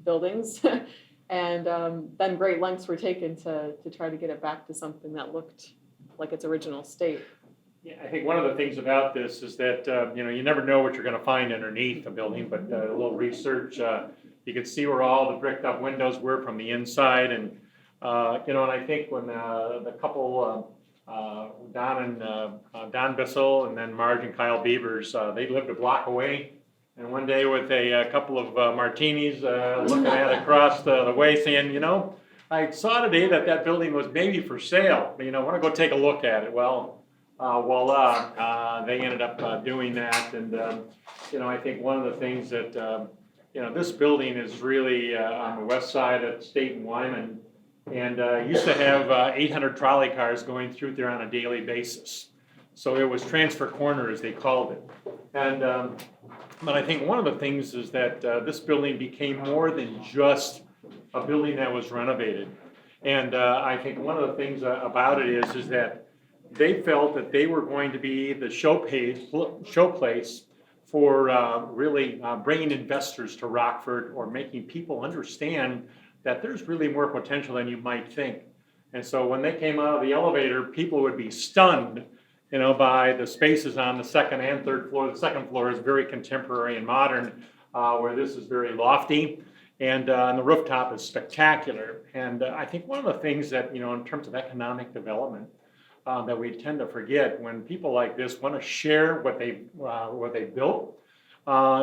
buildings, and then great lengths were taken to try to get it back to something that looked like its original state. Yeah, I think one of the things about this is that, you never know what you're going to find underneath a building, but a little research, you can see where all the bricked up windows were from the inside. And, and I think when the couple, Don Bissell and then Marge and Kyle Beavers, they lived a block away. And one day with a couple of martinis, looking at it across the way saying, I saw today that building was maybe for sale. I want to go take a look at it. Well, voila, they ended up doing that. And, I think one of the things that, this building is really on the west side of State and Wyman, and used to have 800 trolley cars going through there on a daily basis. So it was transfer corner, as they called it. And but I think one of the things is that this building became more than just a building that was renovated. And I think one of the things about it is that they felt that they were going to be the showplace for really bringing investors to Rockford, or making people understand that there's really more potential than you might think. And so when they came out of the elevator, people would be stunned, by the spaces on the second and third floor. The second floor is very contemporary and modern, where this is very lofty, and the rooftop is spectacular. And I think one of the things that, in terms of economic development, that we tend to forget when people like this want to share what they built,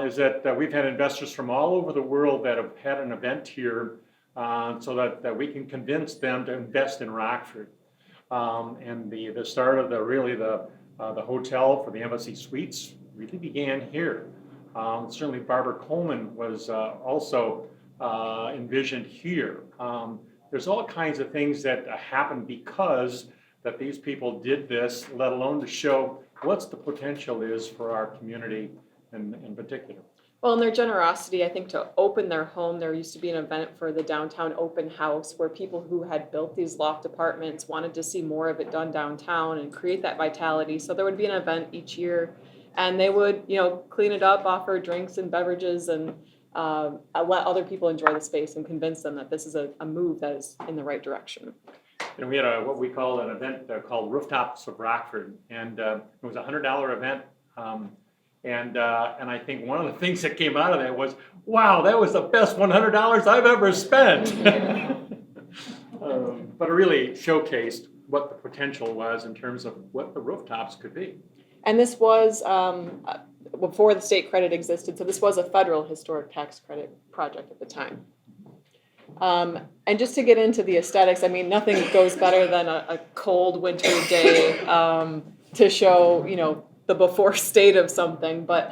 is that we've had investors from all over the world that have had an event here, so that we can convince them to invest in Rockford. And the start of the hotel for the Embassy Suites really began here. Certainly Barbara Coleman was also envisioned here. There's all kinds of things that happen because that these people did this, let alone to show what's the potential is for our community in particular. Well, in their generosity, I think, to open their home, there used to be an event for the downtown open house where people who had built these loft apartments wanted to see more of it done downtown and create that vitality. So there would be an event each year, and they would, clean it up, offer drinks and beverages, and let other people enjoy the space and convince them that this is a move that is in the right direction. And we had what we call an event called Rooftops of Rockford, and it was a $100 event. And I think one of the things that came out of that was, wow, that was the best $100 I've ever spent. But it really showcased what the potential was in terms of what the rooftops could be. And this was before the state credit existed, so this was a federal historic tax credit project at the time. And just to get into the aesthetics, I mean, nothing goes better than a cold winter day to show, the before state of something. But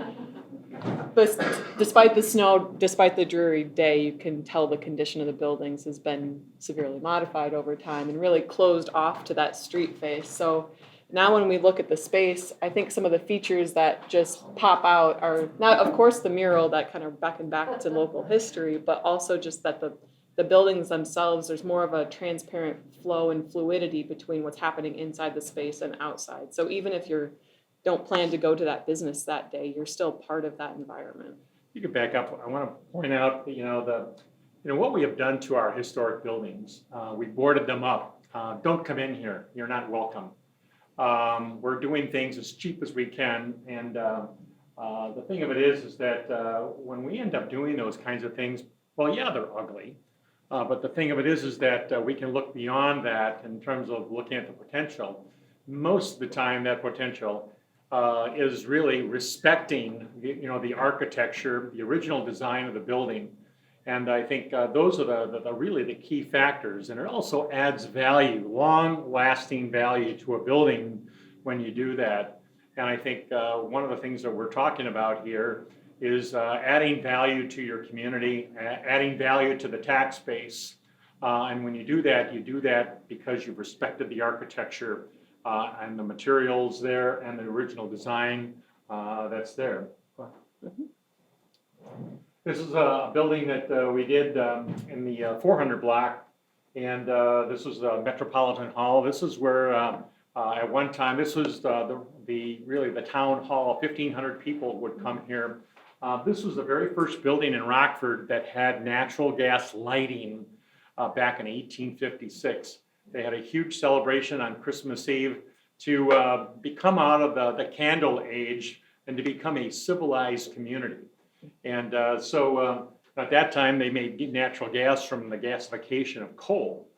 despite the snow, despite the dreary day, you can tell the condition of the buildings has been severely modified over time and really closed off to that street face. So now when we look at the space, I think some of the features that just pop out are not, of course, the mural that kind of beckon back to local history, but also just that the buildings themselves, there's more of a transparent flow and fluidity between what's happening inside the space and outside. So even if you don't plan to go to that business that day, you're still part of that environment. You can back up. I want to point out, what we have done to our historic buildings. We boarded them up. Don't come in here. You're not welcome. We're doing things as cheap as we can, and the thing of it is that when we end up doing those kinds of things, well, yeah, they're ugly. But the thing of it is that we can look beyond that in terms of looking at the potential. Most of the time, that potential is really respecting, the architecture, the original design of the building. And I think those are really the key factors. And it also adds value, long-lasting value to a building when you do that. And I think one of the things that we're talking about here is adding value to your community, adding value to the tax base. And when you do that because you've respected the architecture and the materials there and the original design that's there. This is a building that we did in the 400 block, and this was the Metropolitan Hall. This is where at one time, this was really the town hall. 1,500 people would come here. This was the very first building in Rockford that had natural gas lighting back in 1856. They had a huge celebration on Christmas Eve to become out of the candle age and to become a civilized community. And so at that time, they made natural gas from the gasification of coal,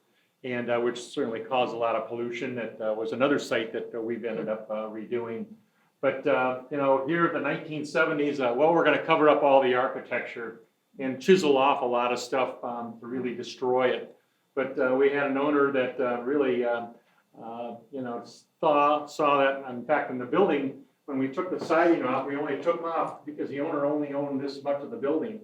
and which certainly caused a lot of pollution. That was another site that we've ended up redoing. But, here in the 1970s, we're going to cover up all the architecture and chisel off a lot of stuff to really destroy it. But we had an owner that really, saw that. In fact, in the building, when we took the siding off, we only took off because the owner only owned this much of the building.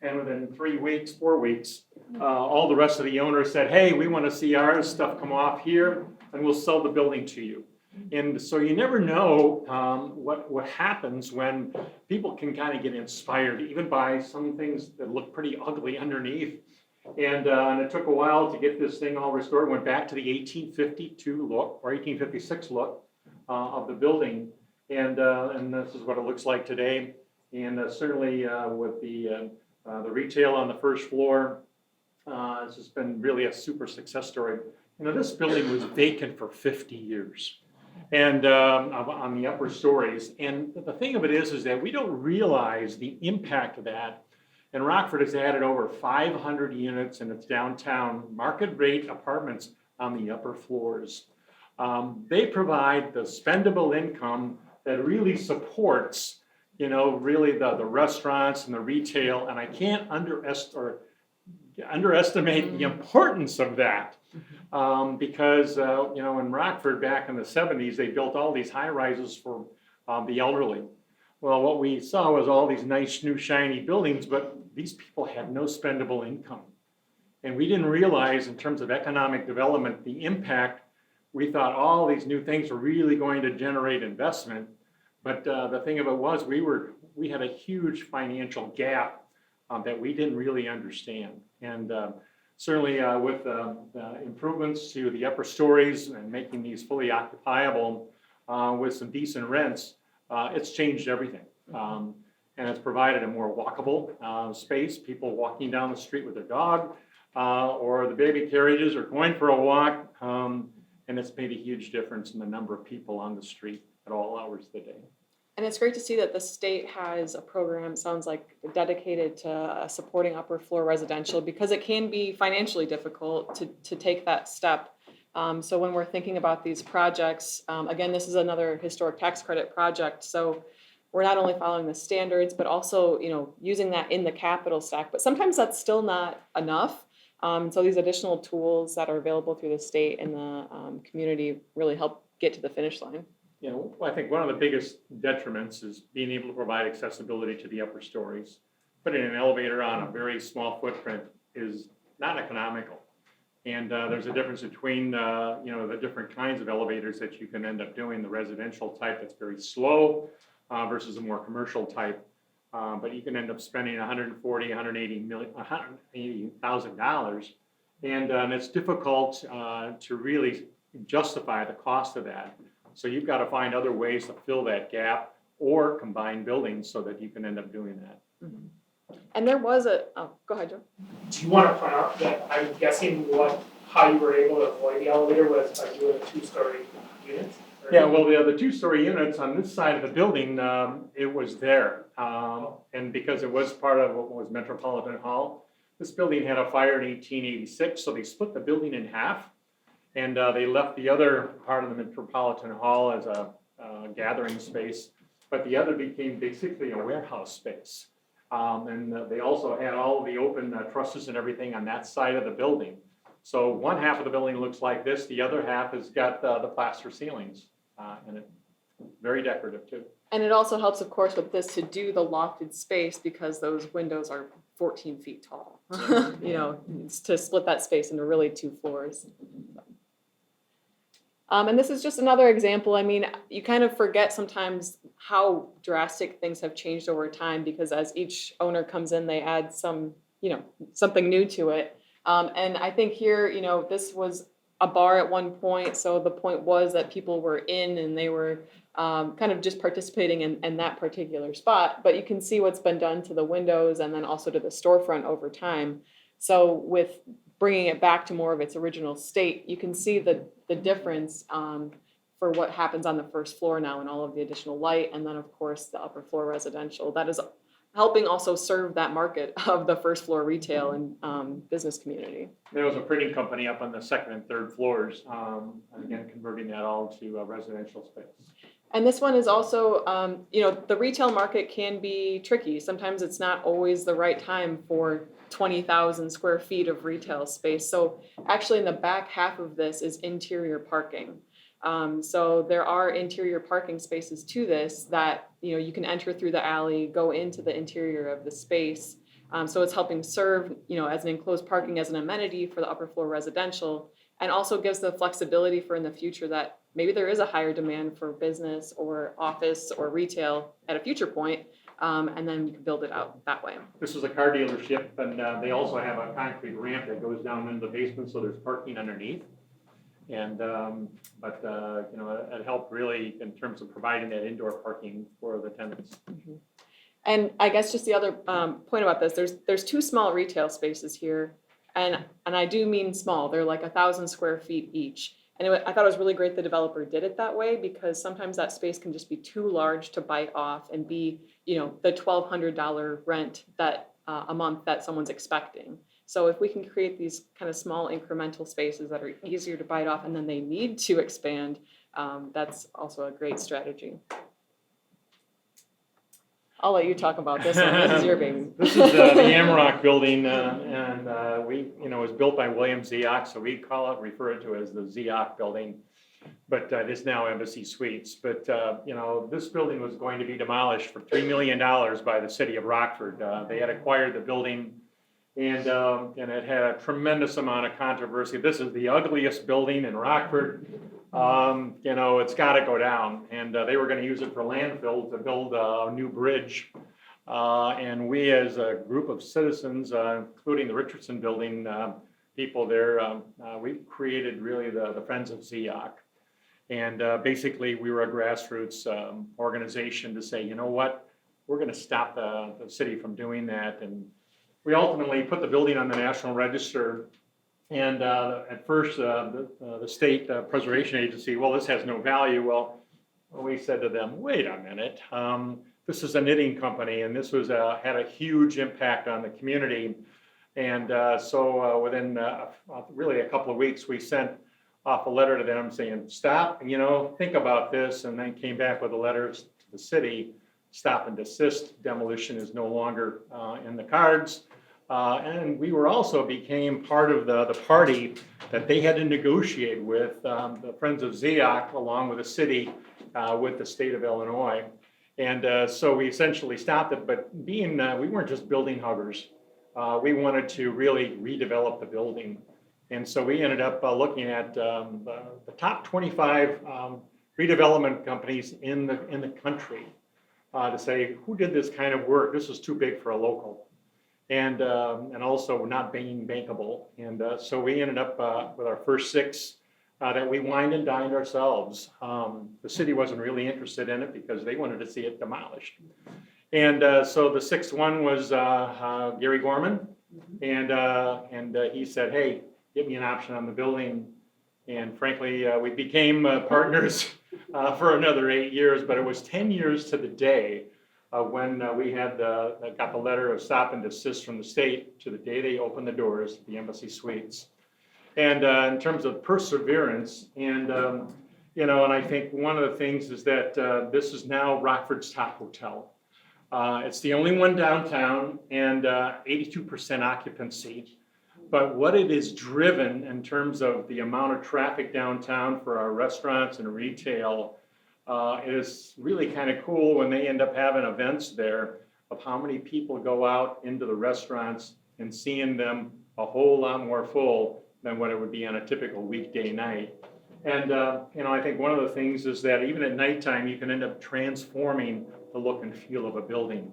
And within 4 weeks, all the rest of the owners said, hey, we want to see our stuff come off here, and we'll sell the building to you. And so you never know what happens when people can kind of get inspired, even by some things that look pretty ugly underneath. And it took a while to get this thing all restored. Went back to the 1852 look or 1856 look of the building, and this is what it looks like today. And certainly with the retail on the first floor, this has been really a super success story. This building was vacant for 50 years. And on the upper stories. And the thing of it is that we don't realize the impact of that. And Rockford has added over 500 units in its downtown market rate apartments on the upper floors. They provide the spendable income that really supports, really the restaurants and the retail. And I can't underestimate the importance of that. Because, in Rockford back in the 70s, they built all these high rises for the elderly. Well, what we saw was all these nice, new, shiny buildings, but these people had no spendable income. And we didn't realize, in terms of economic development, the impact. We thought all these new things were really going to generate investment. But the thing of it was, we had a huge financial gap that we didn't really understand. And certainly with improvements to the upper stories and making these fully occupiable with some decent rents, it's changed everything. And it's provided a more walkable space, people walking down the street with their dog, or the baby carriages are going for a walk. And it's made a huge difference in the number of people on the street at all hours of the day. And it's great to see that the state has a program, sounds like, dedicated to supporting upper floor residential, because it can be financially difficult to take that step. So when we're thinking about these projects, again, this is another historic tax credit project. So we're not only following the standards, but also, using that in the capital stack. But sometimes that's still not enough. So these additional tools that are available through the state and the community really help get to the finish line. I think one of the biggest detriments is being able to provide accessibility to the upper stories. Putting an elevator on a very small footprint is not economical. And there's a difference between, the different kinds of elevators that you can end up doing, the residential type that's very slow versus a more commercial type. But you can end up spending $180,000, and it's difficult to really justify the cost of that. So you've got to find other ways to fill that gap or combine buildings so that you can end up doing that. Mm-hmm. And there was go ahead, Joe. Do you want to point out that I'm guessing how you were able to avoid the elevator was by doing 2-story units? Yeah, well, the two-story units on this side of the building, it was there. And because it was part of what was Metropolitan Hall, this building had a fire in 1886, so they split the building in half. And they left the other part of the Metropolitan Hall as a gathering space, but the other became basically a warehouse space. And they also had all of the open trusses and everything on that side of the building. So one half of the building looks like this, the other half has got the plaster ceilings, and it's very decorative too. And it also helps, of course, with this to do the lofted space because those windows are 14 feet tall. You know, it's to split that space into really 2 floors. And this is just another example. I mean, you kind of forget sometimes how drastic things have changed over time because as each owner comes in, they add some, you know, something new to it. And I think here, you know, this was a bar at one point. So the point was that people were in and they were kind of just participating in that particular spot. But you can see what's been done to the windows and then also to the storefront over time. So with bringing it back to more of its original state, you can see the difference for what happens on the first floor now and all of the additional light. And then, of course, the upper floor residential. That is helping also serve that market of the first floor retail and business community. There was a printing company up on the second and third floors, and again, converting that all to residential space. And this one is also, you know, the retail market can be tricky. Sometimes it's not always the right time for 20,000 square feet of retail space. So actually in the back half of this is interior parking. So there are interior parking spaces to this that, you know, you can enter through the alley, go into the interior of the space. So it's helping serve, you know, as an enclosed parking as an amenity for the upper floor residential, and also gives the flexibility for in the future that maybe there is a higher demand for business or office or retail at a future point, and then you can build it out that way. This is a car dealership, and they also have a concrete ramp that goes down into the basement, so there's parking underneath. And you know, it helped really in terms of providing that indoor parking for the tenants. Mm-hmm. And I guess just the other point about this, there's 2 small retail spaces here, and I do mean small. They're like 1,000 square feet each. And I thought it was really great the developer did it that way because sometimes that space can just be too large to bite off and be, you know, the $1,200 rent that a month that someone's expecting. So if we can create these kind of small incremental spaces that are easier to bite off and then they need to expand, that's also a great strategy. I'll let you talk about this one. This is your baby. This is the Amrock building, and we, you know, it was built by William Ziak, so we refer it to as the Ziak building, but it is now Embassy Suites. But you know, this building was going to be demolished for $3 million by the city of Rockford. They had acquired the building, and it had a tremendous amount of controversy. This is the ugliest building in Rockford. You know, it's got to go down, and they were going to use it for landfill to build a new bridge. And we, as a group of citizens, including the Richardson Building people there, we created really the Friends of Ziak. And basically, we were a grassroots organization to say, you know what, we're going to stop the city from doing that. And we ultimately put the building on the National Register. And at first, the state preservation agency, well, this has no value. Well, we said to them, wait a minute, this is a knitting company, and this was had a huge impact on the community. And so within really a couple of weeks, we sent off a letter to them saying, stop, you know, think about this, and then came back with a letter to the city, stop and desist, demolition is no longer in the cards. And we were also became part of the party that they had to negotiate with the Friends of Ziak, along with the city, with the state of Illinois. And so we essentially stopped it, but being, we weren't just building huggers. We wanted to really redevelop the building. And so we ended up looking at the top 25 redevelopment companies in the country to say, who did this kind of work? This is too big for a local. And also not being bankable. And so we ended up with our first 6 that we wined and dined ourselves. The city wasn't really interested in it because they wanted to see it demolished. And so the 6th one was Gary Gorman. And he said, hey, give me an option on the building. And frankly, we became partners for another 8 years, but it was 10 years to the day when we got the letter of stop and desist from the state to the day they opened the doors, the Embassy Suites. And in terms of perseverance, and and I think one of the things is that this is now Rockford's top hotel. It's the only one downtown and 82% occupancy. But what it is driven in terms of the amount of traffic downtown for our restaurants and retail is really kind of cool when they end up having events there of how many people go out into the restaurants and seeing them a whole lot more full than what it would be on a typical weekday night. And I think one of the things is that even at nighttime, you can end up transforming the look and feel of a building.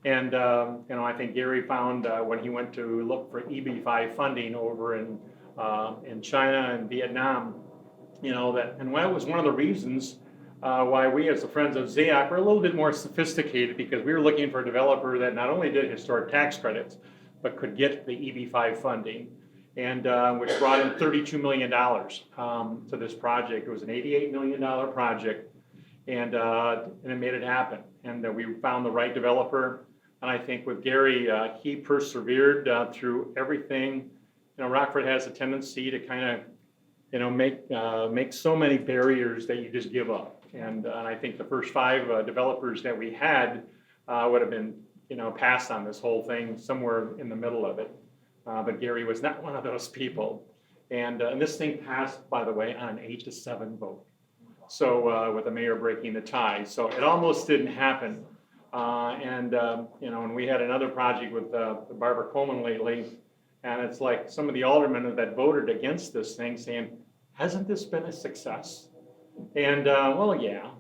And I think Gary found when he went to look for EB5 funding over in China and Vietnam, that, and that was one of the reasons why we as the Friends of ZAC were a little bit more sophisticated, because we were looking for a developer that not only did historic tax credits, but could get the EB5 funding, and which brought in $32 million to this project. It was an $88 million project, and it made it happen. And we found the right developer. And I think with Gary, he persevered through everything. Rockford has a tendency to kind of, make so many barriers that you just give up. And I think the first 5 developers that we had would have been, passed on this whole thing somewhere in the middle of it. But Gary was not one of those people. And this thing passed, by the way, on an 8-7 vote. So with the mayor breaking the tie. So it almost didn't happen. And we had another project with Barbara Coleman lately, and it's like some of the aldermen that voted against this thing saying, hasn't this been a success? And, well, yeah.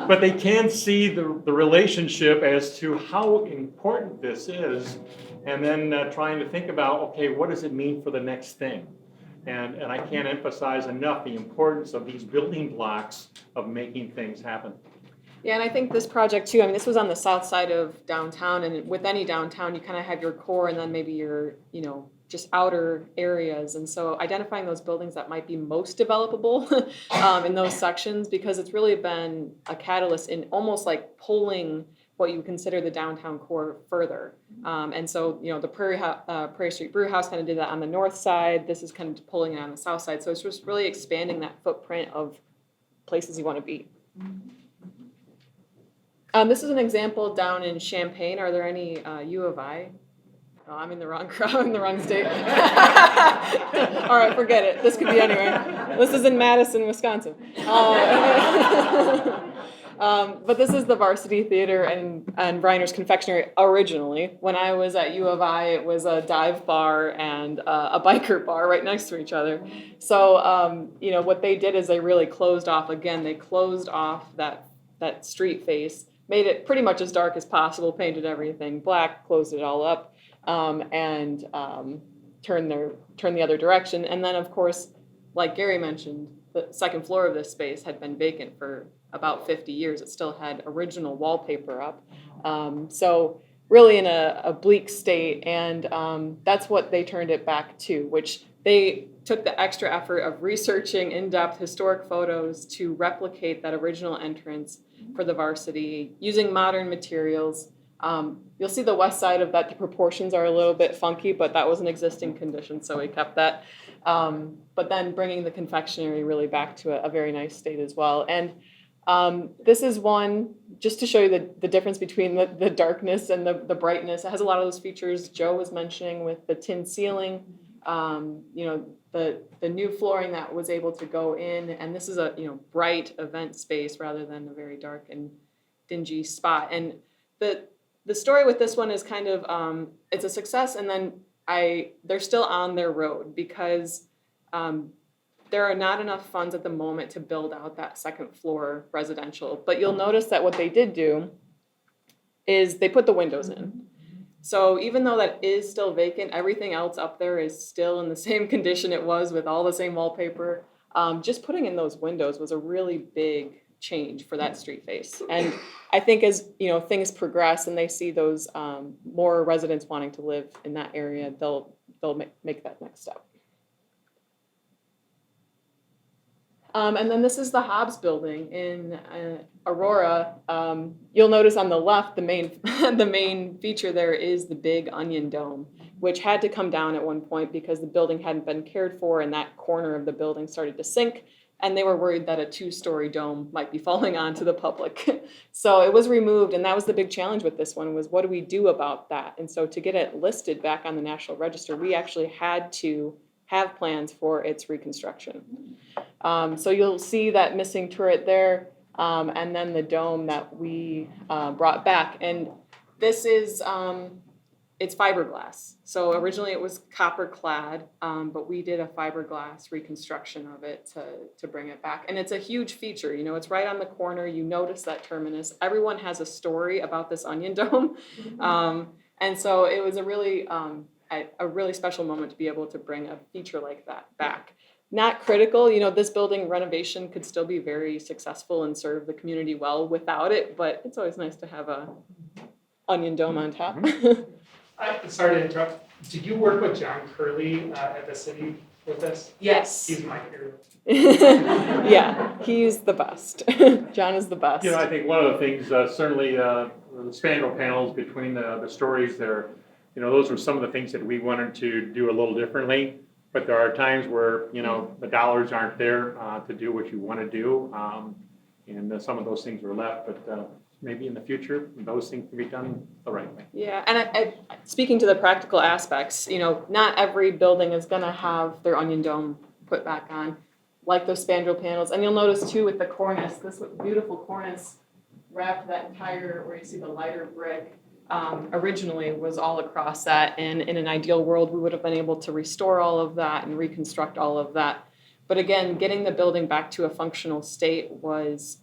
But they can see the relationship as to how important this is, and then trying to think about, okay, what does it mean for the next thing? And I can't emphasize enough the importance of these building blocks of making things happen. Yeah, and I think this project too, this was on the south side of downtown, and with any downtown, you kind of have your core and then maybe your, just outer areas. And so identifying those buildings that might be most developable in those sections, because it's really been a catalyst in almost like pulling what you consider the downtown core further. And so, the Prairie Street Brew House kind of did that on the north side. This is kind of pulling it on the south side. So it's just really expanding that footprint of places you want to be. This is an example down in Champaign. Are there any U of I? Oh, I'm in the wrong crowd, I'm in the wrong state. All right, forget it. This could be anywhere. This is in Madison, Wisconsin. But this is the Varsity Theater and Briner's Confectionery originally. When I was at U of I, it was a dive bar and a biker bar right next to each other. So, what they did is they really closed off, again, they closed off that street face, made it pretty much as dark as possible, painted everything black, closed it all up, and turned the other direction. And then, of course, like Gary mentioned, the second floor of this space had been vacant for about 50 years. It still had original wallpaper up. So really in a bleak state, and that's what they turned it back to, which they took the extra effort of researching in-depth historic photos to replicate that original entrance for the Varsity using modern materials. You'll see the west side of that, the proportions are a little bit funky, but that was an existing condition, so we kept that. But then bringing the confectionery really back to a very nice state as well. And this is one, just to show you the difference between the darkness and the brightness. It has a lot of those features Joe was mentioning with the tin ceiling, the new flooring that was able to go in, and this is a bright event space rather than a very dark and dingy spot. And the story with this one is kind of it's a success, and then they're still on their road because there are not enough funds at the moment to build out that second floor residential. But you'll notice that what they did do is they put the windows in. So even though that is still vacant, everything else up there is still in the same condition it was with all the same wallpaper. Just putting in those windows was a really big change for that street face. And I think as things progress and they see those more residents wanting to live in that area, they'll make that next step. And then this is the Hobbs building in Aurora. You'll notice on the left, the main, the main feature there is the big onion dome, which had to come down at one point because the building hadn't been cared for and that corner of the building started to sink. And they were worried that a 2-story dome might be falling onto the public. So it was removed, and that was the big challenge with this one, was what do we do about that? And so to get it listed back on the National Register, we actually had to have plans for its reconstruction. So you'll see that missing turret there, and then the dome that we brought back. And this is, it's fiberglass. So originally it was copper clad, but we did a fiberglass reconstruction of it to bring it back. And it's a huge feature, you know, it's right on the corner. You notice that terminus. Everyone has a story about this onion dome. And so it was a really special moment to be able to bring a feature like that back. Not critical, you know, this building renovation could still be very successful and serve the community well without it, but it's always nice to have a onion dome on top. Sorry to interrupt. Did you work with John Curley at the city with this? Yes. He's my hero. Yeah, he's the best. John is the best. You know, I think one of the things, certainly the spandrel panels between the stories there, you know, those were some of the things that we wanted to do a little differently. But there are times where, you know, the dollars aren't there to do what you want to do. And some of those things were left, but maybe in the future, those things can be done the right way. Yeah, and I speaking to the practical aspects, you know, not every building is going to have their onion dome put back on, like those spandrel panels. And you'll notice too with the cornice, this beautiful cornice wrapped that entire, where you see the lighter brick, originally was all across that. And in an ideal world, we would have been able to restore all of that and reconstruct all of that. But again, getting the building back to a functional state was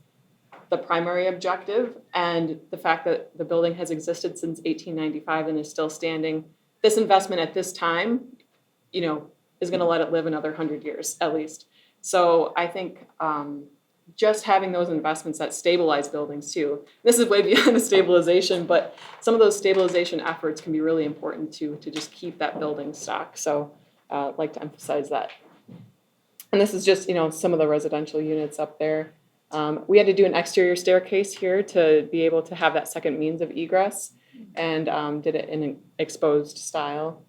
the primary objective, and the fact that the building has existed since 1895 and is still standing, this investment at this time, you know, is going to let it live another 100 years at least. So I think just having those investments that stabilize buildings too, this is way beyond the stabilization, but some of those stabilization efforts can be really important to just keep that building stock. So I'd like to emphasize that. And this is just, you know, some of the residential units up there. We had to do an exterior staircase here to be able to have that second means of egress, and did it in an exposed style.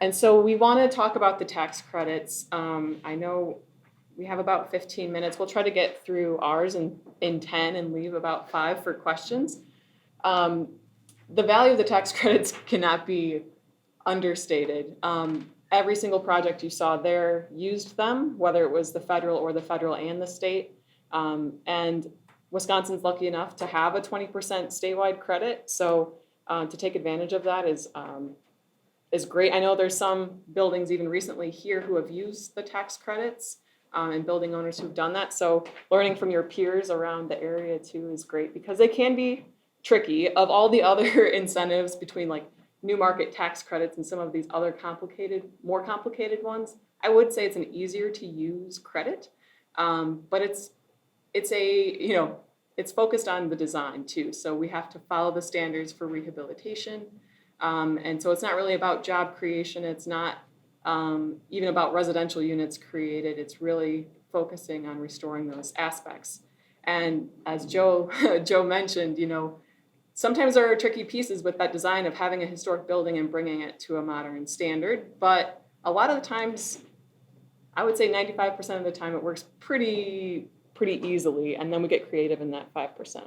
And so we want to talk about the tax credits. I know we have about 15 minutes. We'll try to get through ours in 10 and leave about 5 for questions. The value of the tax credits cannot be understated. Every single project you saw there used them, whether it was the federal and the state. And Wisconsin's lucky enough to have a 20% statewide credit. So to take advantage of that is great. I know there's some buildings even recently here who have used the tax credits, and building owners who've done that. So learning from your peers around the area too is great, because they can be tricky. Of all the other incentives between like new market tax credits and some of these other more complicated ones, I would say it's an easier to use credit, but it's focused on the design too. So we have to follow the standards for rehabilitation, and so it's not really about job creation. It's not even about residential units created. It's really focusing on restoring those aspects. And as Joe mentioned, you know, sometimes there are tricky pieces with that design of having a historic building and bringing it to a modern standard, but a lot of the times, I would say 95% of the time, it works pretty easily, and then we get creative in that 5%.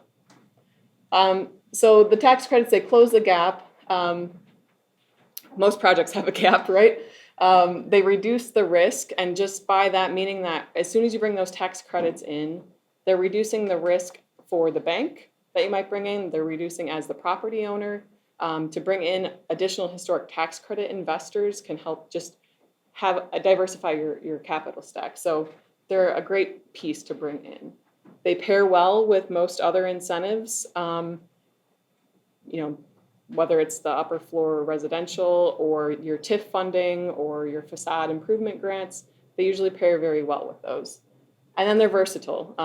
So the tax credits, they close the gap. Most projects have a gap, right? They reduce the risk, and just by that meaning that as soon as you bring those tax credits in, they're reducing the risk for the bank that you might bring in. They're reducing as the property owner. To bring in additional historic tax credit investors can help just diversify your capital stack. So they're a great piece to bring in. They pair well with most other incentives, whether it's the upper floor residential or your TIF funding or your facade improvement grants. They usually pair very well with those. And then they're versatile.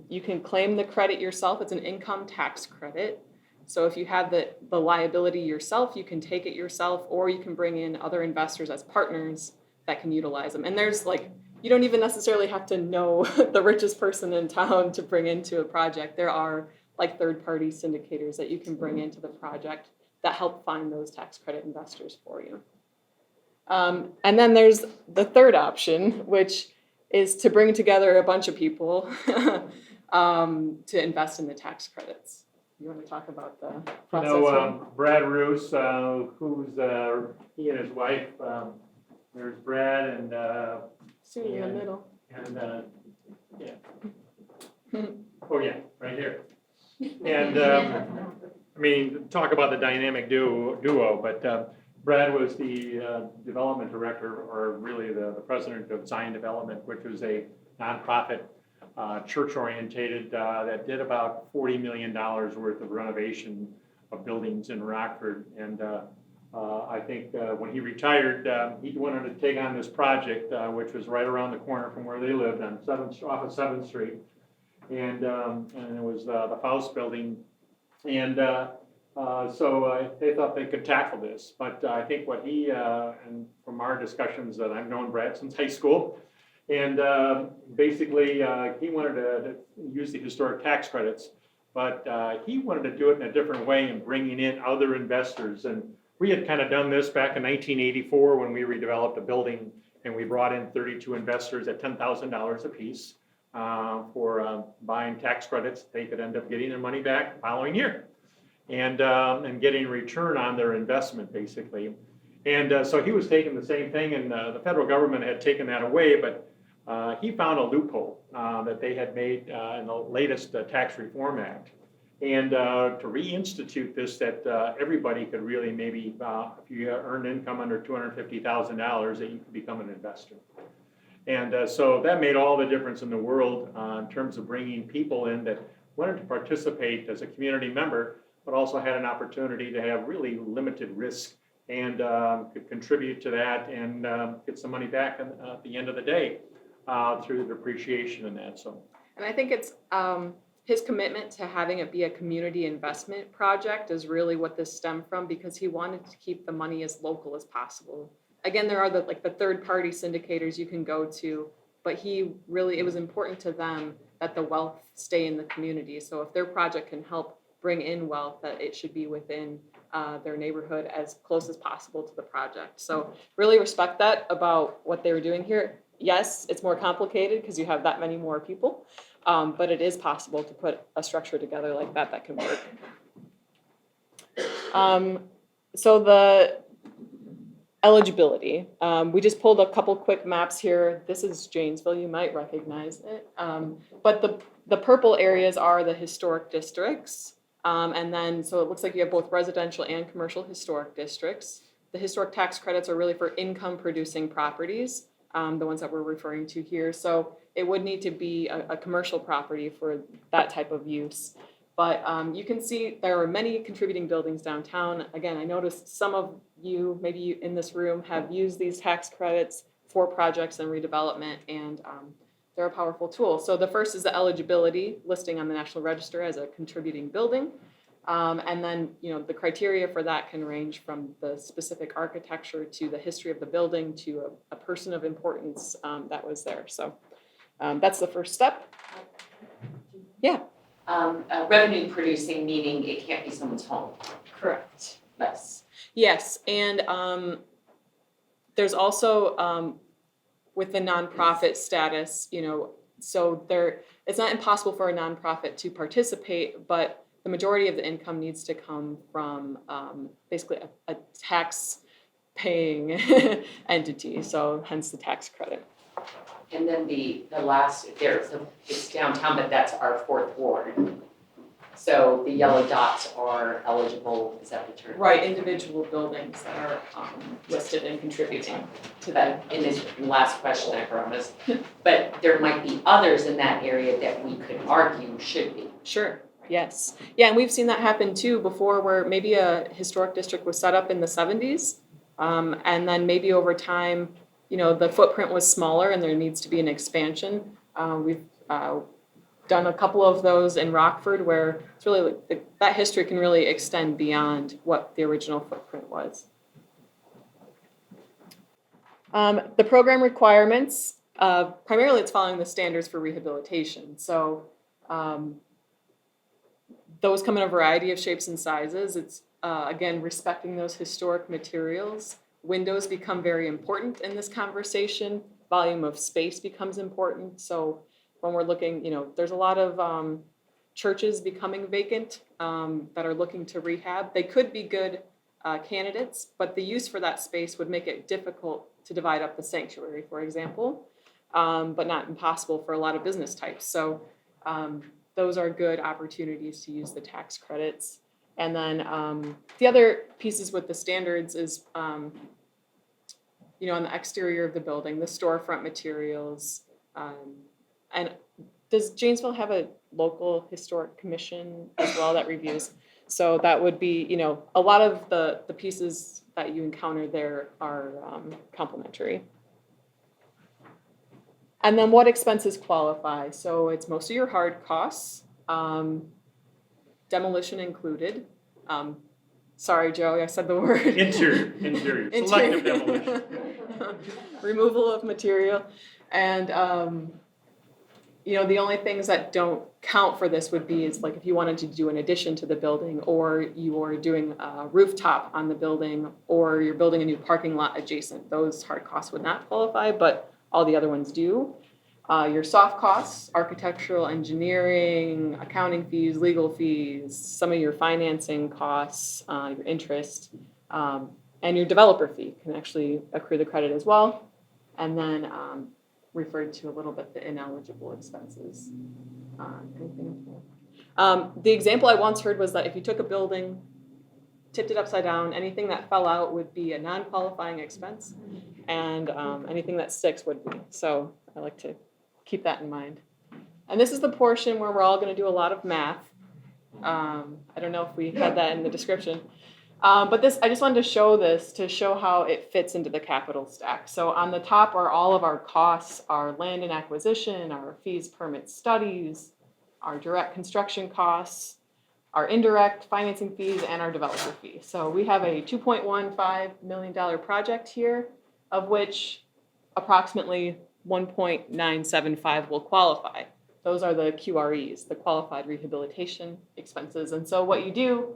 You can claim the credit yourself. It's an income tax credit. So if you have the liability yourself, you can take it yourself, or you can bring in other investors as partners that can utilize them. And there's like, you don't even necessarily have to know the richest person in town to bring into a project. There are like third-party syndicators that you can bring into the project that help find those tax credit investors for you. And then there's the third option, which is to bring together a bunch of people to invest in the tax credits. You want to talk about the process? Brad Roos, who's, he and his wife, there's Brad and, Soon in the middle. and, yeah. Oh, yeah, right here. And, I mean, talk about the dynamic duo, but Brad was the development director, or really the president of Zion Development, which was a nonprofit, church-orientated, that did about $40 million worth of renovation of buildings in Rockford. And I think when he retired, he wanted to take on this project, which was right around the corner from where they lived on off of 7th Street. And it was the Faust building. And so they thought they could tackle this. But I think what he, and from our discussions, that I've known Brad since high school, and basically he wanted to use the historic tax credits, but he wanted to do it in a different way and bringing in other investors. And we had kind of done this back in 1984 when we redeveloped a building, and we brought in 32 investors at $10,000 apiece for buying tax credits. They could end up getting their money back the following year and getting a return on their investment, basically. And so he was taking the same thing, and the federal government had taken that away, but he found a loophole that they had made in the latest Tax Reform Act. And to reinstitute this, that everybody could really maybe, if you earned income under $250,000, that you could become an investor. And so that made all the difference in the world in terms of bringing people in that wanted to participate as a community member, but also had an opportunity to have really limited risk and could contribute to that and get some money back at the end of the day through the depreciation and that. So, and I think it's his commitment to having it be a community investment project is really what this stemmed from, because he wanted to keep the money as local as possible. Again, there are the third-party syndicators you can go to, but it was important to them that the wealth stay in the community. So if their project can help bring in wealth, that it should be within their neighborhood as close as possible to the project. So really respect that about what they were doing here. Yes, it's more complicated because you have that many more people, but it is possible to put a structure together like that can work. So the eligibility, we just pulled a couple quick maps here. This is Janesville, you might recognize it. But the purple areas are the historic districts. And then, so it looks like you have both residential and commercial historic districts. The historic tax credits are really for income producing properties, the ones that we're referring to here. So it would need to be a commercial property for that type of use. But you can see there are many contributing buildings downtown. Again, I noticed some of you, maybe you in this room, have used these tax credits for projects and redevelopment, and they're a powerful tool. So the first is the eligibility listing on the National Register as a contributing building. And then, the criteria for that can range from the specific architecture to the history of the building to a person of importance that was there. So that's the first step. Yeah. Revenue producing, meaning it can't be someone's home. Correct. Yes, and there's also with the nonprofit status, so it's not impossible for a nonprofit to participate, but the majority of the income needs to come from basically a tax-paying entity, so hence the tax credit. and then the last, it's downtown, but that's our 4th ward. So the yellow dots are eligible, is that the term? Right, individual buildings that are listed and contributing to that. In this last question, I promise, but there might be others in that area that we could argue should be. Sure, yes. Yeah, and we've seen that happen too before, where maybe a historic district was set up in the 70s, and then maybe over time, the footprint was smaller and there needs to be an expansion. We've done a couple of those in Rockford where it's really that history can really extend beyond what the original footprint was. The program requirements, primarily it's following the standards for rehabilitation. So those come in a variety of shapes and sizes. It's, again, respecting those historic materials. Windows become very important in this conversation. Volume of space becomes important. So when we're looking, there's a lot of churches becoming vacant that are looking to rehab. They could be good candidates, but the use for that space would make it difficult to divide up the sanctuary, for example, but not impossible for a lot of business types. So those are good opportunities to use the tax credits. And then the other pieces with the standards is, on the exterior of the building, the storefront materials. And does Janesville have a local historic commission as well that reviews? So that would be, a lot of the pieces that you encounter there are complementary. And then what expenses qualify? So it's most of your hard costs, demolition included. Sorry, Joe, I said the word. Interior, selective demolition. Removal of material. And, the only things that don't count for this would be is like if you wanted to do an addition to the building, or you are doing a rooftop on the building, or you're building a new parking lot adjacent. Those hard costs would not qualify, but all the other ones do. Your soft costs, architectural, engineering, accounting fees, legal fees, some of your financing costs, your interest, and your developer fee can actually accrue the credit as well. And then referred to a little bit the ineligible expenses. The example I once heard was that if you took a building, tipped it upside down, anything that fell out would be a non-qualifying expense, and anything that sticks would be. So I like to keep that in mind. And this is the portion where we're all going to do a lot of math. I don't know if we had that in the description. But I just wanted to show how it fits into the capital stack. So on the top are all of our costs, our land and acquisition, our fees, permits, studies, our direct construction costs, our indirect financing fees, and our developer fee. So we have a $2.15 million project here, of which approximately 1.975 will qualify. Those are the QREs, the qualified rehabilitation expenses. And so what you do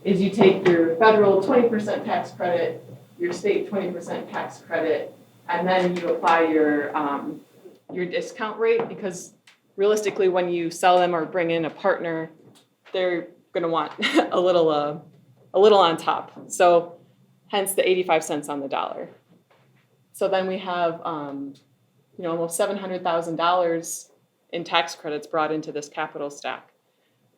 is you take your federal 20% tax credit, your state 20% tax credit, and then you apply your discount rate, because realistically when you sell them or bring in a partner, they're going to want a little on top. So hence the 85 cents on the dollar. So then we have almost $700,000 in tax credits brought into this capital stack,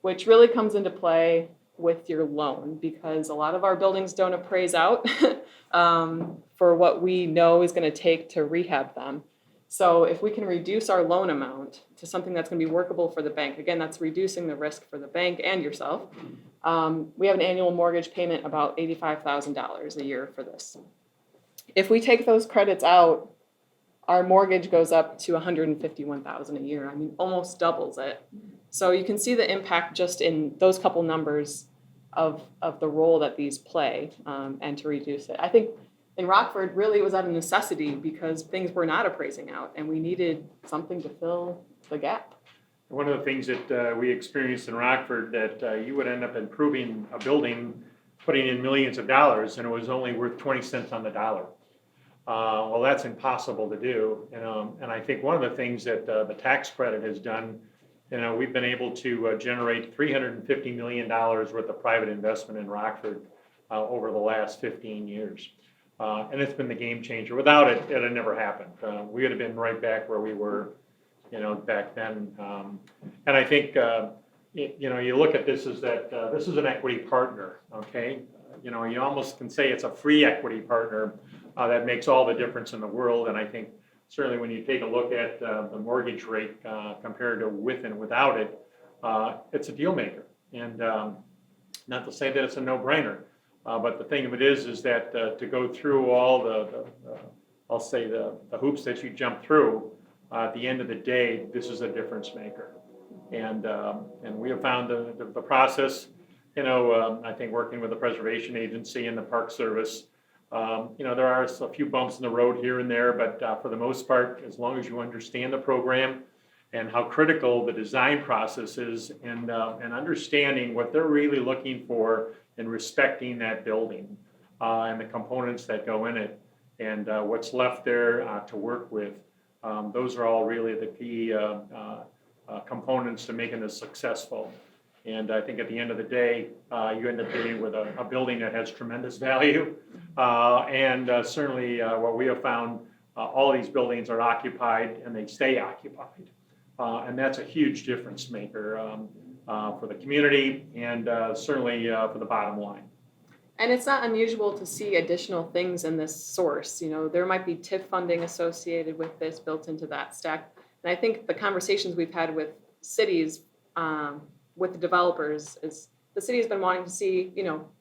which really comes into play with your loan, because a lot of our buildings don't appraise out for what we know is going to take to rehab them. So if we can reduce our loan amount to something that's going to be workable for the bank, again, that's reducing the risk for the bank and yourself. We have an annual mortgage payment about $85,000 a year for this. If we take those credits out, our mortgage goes up to $151,000 a year. I mean, almost doubles it. So you can see the impact just in those couple numbers of the role that these play, and to reduce it. I think in Rockford, really it was out of necessity because things were not appraising out and we needed something to fill the gap. One of the things that we experienced in Rockford, that you would end up improving a building, putting in millions of dollars, and it was only worth 20 cents on the dollar. Well, that's impossible to do. And I think one of the things that the tax credit has done, we've been able to generate $350 million worth of private investment in Rockford over the last 15 years. And it's been the game changer. Without it, it had never happened. We would have been right back where we were, back then. And I think, you look at this as that this is an equity partner, okay? You almost can say it's a free equity partner that makes all the difference in the world. And I think certainly when you take a look at the mortgage rate compared to with and without it, it's a deal maker. And not to say that it's a no-brainer, but the thing of it is that to go through all I'll say the hoops that you jump through, at the end of the day, this is a difference maker. And we have found the process, I think working with the Preservation Agency and the Park Service, There are a few bumps in the road here and there, but for the most part, as long as you understand the program and how critical the design process is and understanding what they're really looking for and respecting that building and the components that go in it and what's left there to work with, those are all really the key components to making this successful. And I think at the end of the day, you end up getting with a building that has tremendous value. And certainly what we have found, all these buildings are occupied and they stay occupied. And that's a huge difference maker for the community and certainly for the bottom line. And it's not unusual to see additional things in this source. There might be TIF funding associated with this built into that stack. And I think the conversations we've had with cities, with the developers, is the city has been wanting to see,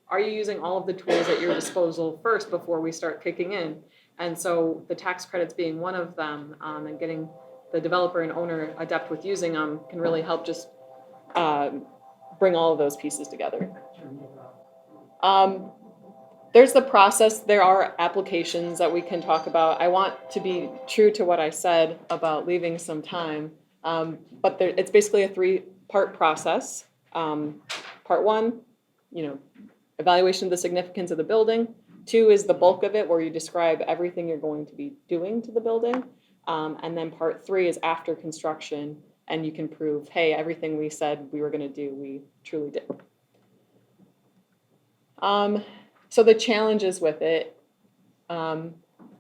are you using all of the tools at your disposal first before we start kicking in? And so the tax credits being one of them, and getting the developer and owner adept with using them can really help just bring all of those pieces together. There's the process. There are applications that we can talk about. I want to be true to what I said about leaving some time, but it's basically a 3-part process. Part 1, evaluation of the significance of the building. 2 is the bulk of it, where you describe everything you're going to be doing to the building. And then part 3 is after construction, and you can prove, hey, everything we said we were going to do, we truly did. So the challenges with it, the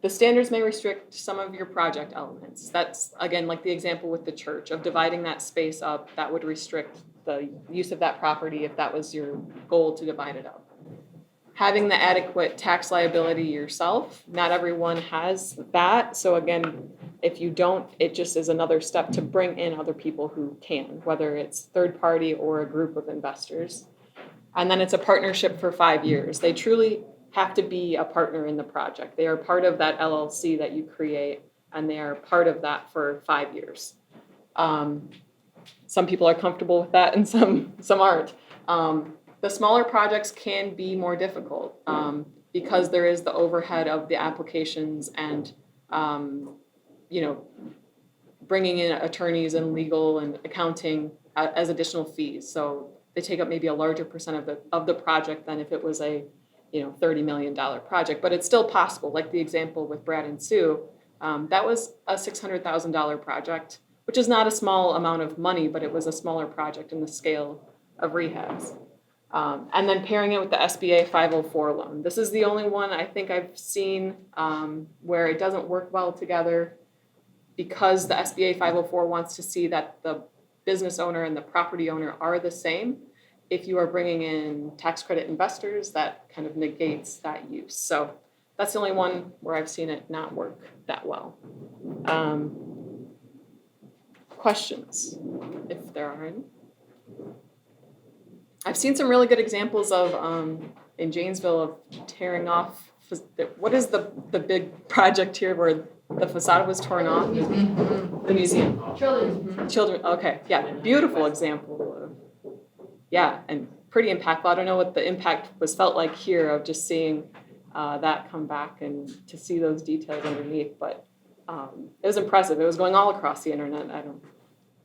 standards may restrict some of your project elements. That's, again, like the example with the church of dividing that space up, that would restrict the use of that property if that was your goal to divide it up. Having the adequate tax liability yourself, not everyone has that. So again, if you don't, it just is another step to bring in other people who can, whether it's third party or a group of investors. And then it's a partnership for 5 years. They truly have to be a partner in the project. They are part of that LLC that you create, and they are part of that for 5 years. Some people are comfortable with that and some aren't. The smaller projects can be more difficult because there is the overhead of the applications and bringing in attorneys and legal and accounting as additional fees. So they take up maybe a larger percent of the project than if it was a $30 million project, but it's still possible. Like the example with Brad and Sue, that was a $600,000 project, which is not a small amount of money, but it was a smaller project in the scale of rehabs. And then pairing it with the SBA 504 loan. This is the only one I think I've seen where it doesn't work well together because the SBA 504 wants to see that the business owner and the property owner are the same. If you are bringing in tax credit investors, that kind of negates that use. So that's the only one where I've seen it not work that well. Questions, if there are any? I've seen some really good examples of, in Janesville, of tearing off, what is the big project here where the facade was torn off? The museum. Children, okay, yeah, beautiful example of, yeah, and pretty impactful. I don't know what the impact was felt like here of just seeing that come back and to see those details underneath, but it was impressive. It was going all across the internet.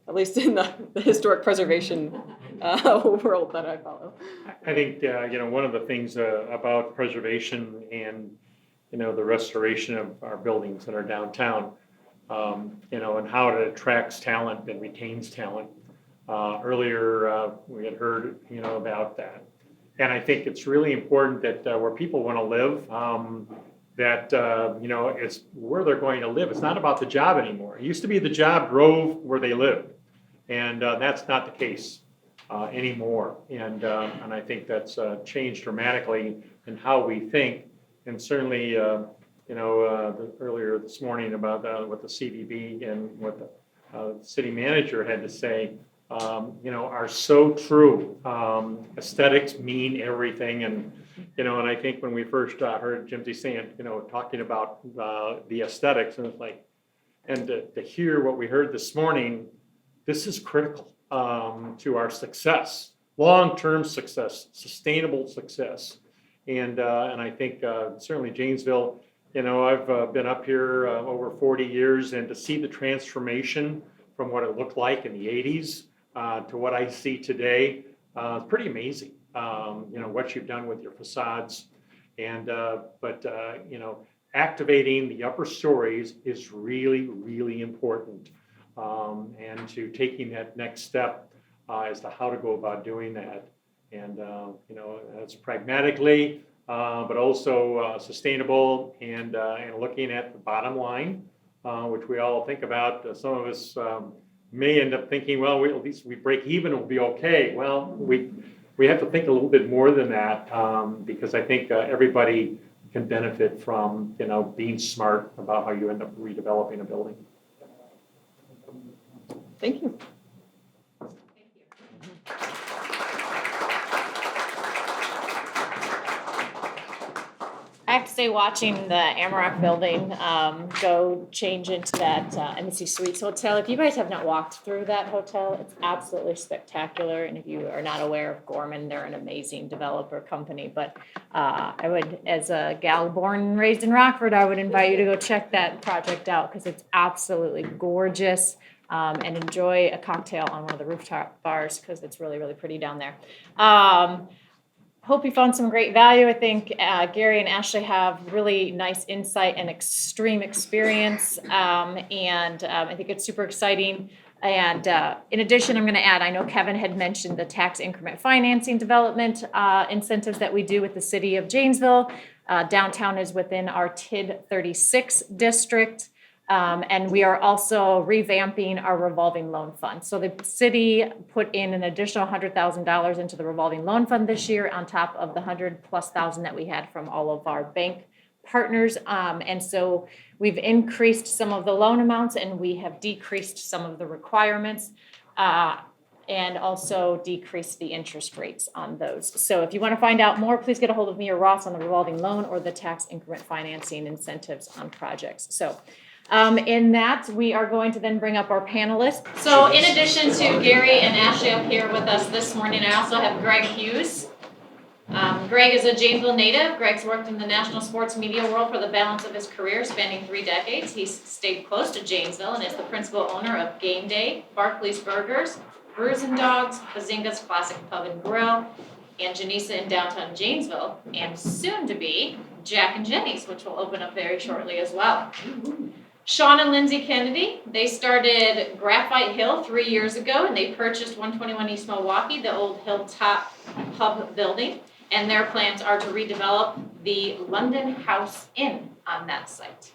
At least in the historic preservation world that I follow. I think, one of the things about preservation and, the restoration of our buildings in our downtown, and how it attracts talent and retains talent. Earlier, we had heard, about that. And I think it's really important that where people want to live, it's where they're going to live. It's not about the job anymore. It used to be the job drove where they lived. And that's not the case anymore. And I think that's changed dramatically in how we think. And certainly, earlier this morning about what the CVB and what the city manager had to say, are so true. Aesthetics mean everything. And I think when we first heard Genisa saying, talking about the aesthetics, and it's like, and to hear what we heard this morning, this is critical to our success, long-term success, sustainable success. And I think certainly Janesville, I've been up here over 40 years, and to see the transformation from what it looked like in the 80s to what I see today, it's pretty amazing. What you've done with your facades, and activating the upper stories is really, really important. And to taking that next step as to how to go about doing that. And, that's pragmatically, but also sustainable, and looking at the bottom line, which we all think about. Some of us may end up thinking, well, at least we break even, it'll be okay. Well, we have to think a little bit more than that, because I think everybody can benefit from, being smart about how you end up redeveloping a building. Thank you. I have to say, watching the Amarok building go change into that Embassy Suites Hotel, if you guys have not walked through that hotel, it's absolutely spectacular. And if you are not aware of Gorman, they're an amazing developer company. But I would, as a gal born and raised in Rockford, I would invite you to go check that project out, because it's absolutely gorgeous. And enjoy a cocktail on one of the rooftop bars, because it's really, really pretty down there. Hope you found some great value. I think Gary and Ashley have really nice insight and extreme experience, and I think it's super exciting. And in addition, I'm going to add, I know Kevin had mentioned the tax increment financing development incentives that we do with the city of Janesville. Downtown is within our TID 36 district. And we are also revamping our revolving loan fund. So the city put in an additional $100,000 into the revolving loan fund this year, on top of the $100,000+ that we had from all of our bank partners. And so we've increased some of the loan amounts, and we have decreased some of the requirements, and also decreased the interest rates on those. So if you want to find out more, please get a hold of me or Ross on the revolving loan or the tax increment financing incentives on projects. So in that, we are going to then bring up our panelists. So in addition to Gary and Ashley up here with us this morning, I also have Greg Hughes. Greg is a Janesville native. Greg's worked in the national sports media world for the balance of his career, spanning 3 decades. He's stayed close to Janesville and is the principal owner of Game Day, Barclays Burgers, Brews and Dogs, Bazinga's Classic Pub and Grill, and Genisa in downtown Janesville, and soon to be Jack and Jenny's, which will open up very shortly as well. Sean and Lindsey Kennedy, they started Graphite Hill 3 years ago, and they purchased 121 East Milwaukee, the old Hilltop Pub building, and their plans are to redevelop the London House Inn on that site.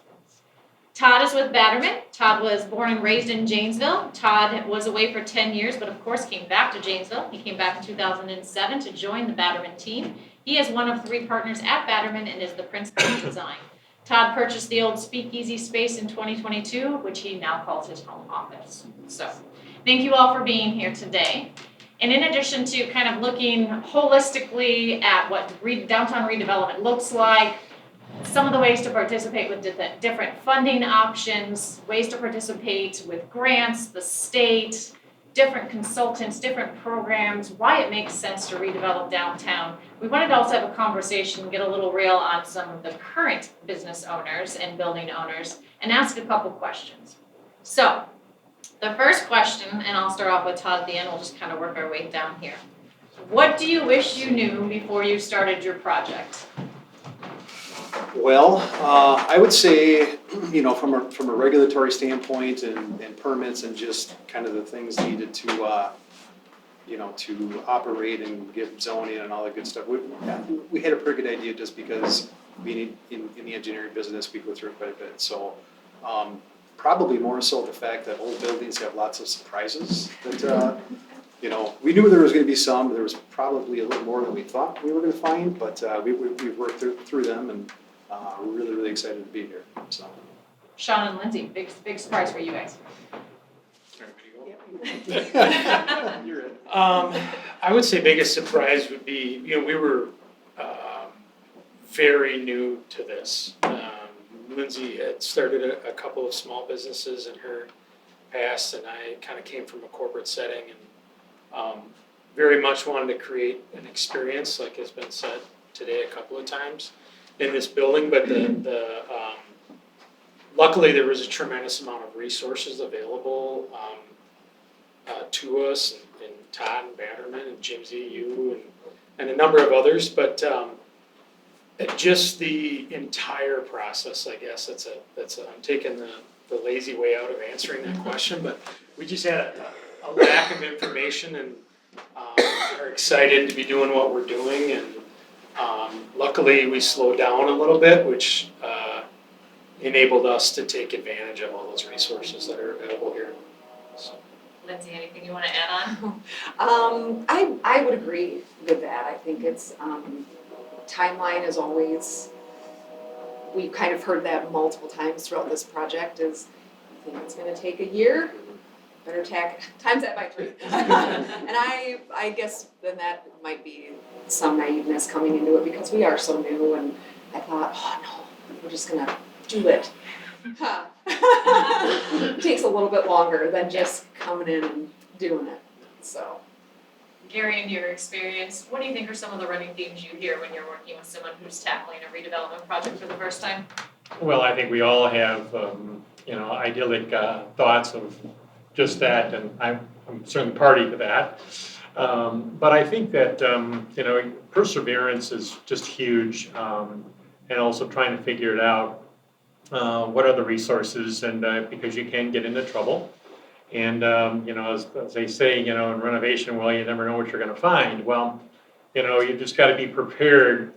Todd is with Batterman. Todd was born and raised in Janesville. Todd was away for 10 years, but of course came back to Janesville. He came back in 2007 to join the Batterman team. He is one of 3 partners at Batterman and is the principal in design. Todd purchased the old Speakeasy space in 2022, which he now calls his home office. So, thank you all for being here today. And in addition to kind of looking holistically at what downtown redevelopment looks like, some of the ways to participate with different funding options, ways to participate with grants, the state, different consultants, different programs, why it makes sense to redevelop downtown. We wanted to also have a conversation, get a little real on some of the current business owners and building owners, and ask a couple questions. So, the first question, and I'll start off with Todd at the end, we'll just kind of work our way down here. What do you wish you knew before you started your project? Well, I would say, from a regulatory standpoint and permits and just kind of the things needed to, to operate and get zoning and all that good stuff. We had a pretty good idea just because being in the engineering business, we go through it quite a bit. So, probably more so the fact that old buildings have lots of surprises that, we knew there was going to be some. There was probably a little more than we thought we were going to find, but we've worked through them, and we're really, really excited to be here. So, Sean and Lindsey, big surprise for you guys. You're it. I would say biggest surprise would be, we were very new to this. Lindsey had started a couple of small businesses in her past, and I kind of came from a corporate setting and very much wanted to create an experience, like has been said today a couple of times in this building, but luckily there was a tremendous amount of resources available to us, and Todd and Batterman and Jinzy, you and a number of others, but just the entire process, I guess, I'm taking the lazy way out of answering that question, but we just had a lack of information and are excited to be doing what we're doing, and luckily we slowed down a little bit, which enabled us to take advantage of all those resources that are available here. So. Lindsey, anything you want to add on? I would agree with that. I think it's, timeline is always, we've kind of heard that multiple times throughout this project, is you think it's gonna take a year, better times that by 3. And I guess then that might be some naiveness coming into it because we are so new, and I thought, oh no, we're just gonna do it. Huh. It takes a little bit longer than just coming in and doing it, so. Gary, in your experience, what do you think are some of the running themes you hear when you're working with someone who's tackling a redevelopment project for the first time? Well, I think we all have, idyllic thoughts of just that, and I'm certainly party to that. But I think that, perseverance is just huge, and also trying to figure it out. What are the resources, and because you can get into trouble. And, as they say, in renovation, well, you never know what you're gonna find. Well, you just gotta be prepared,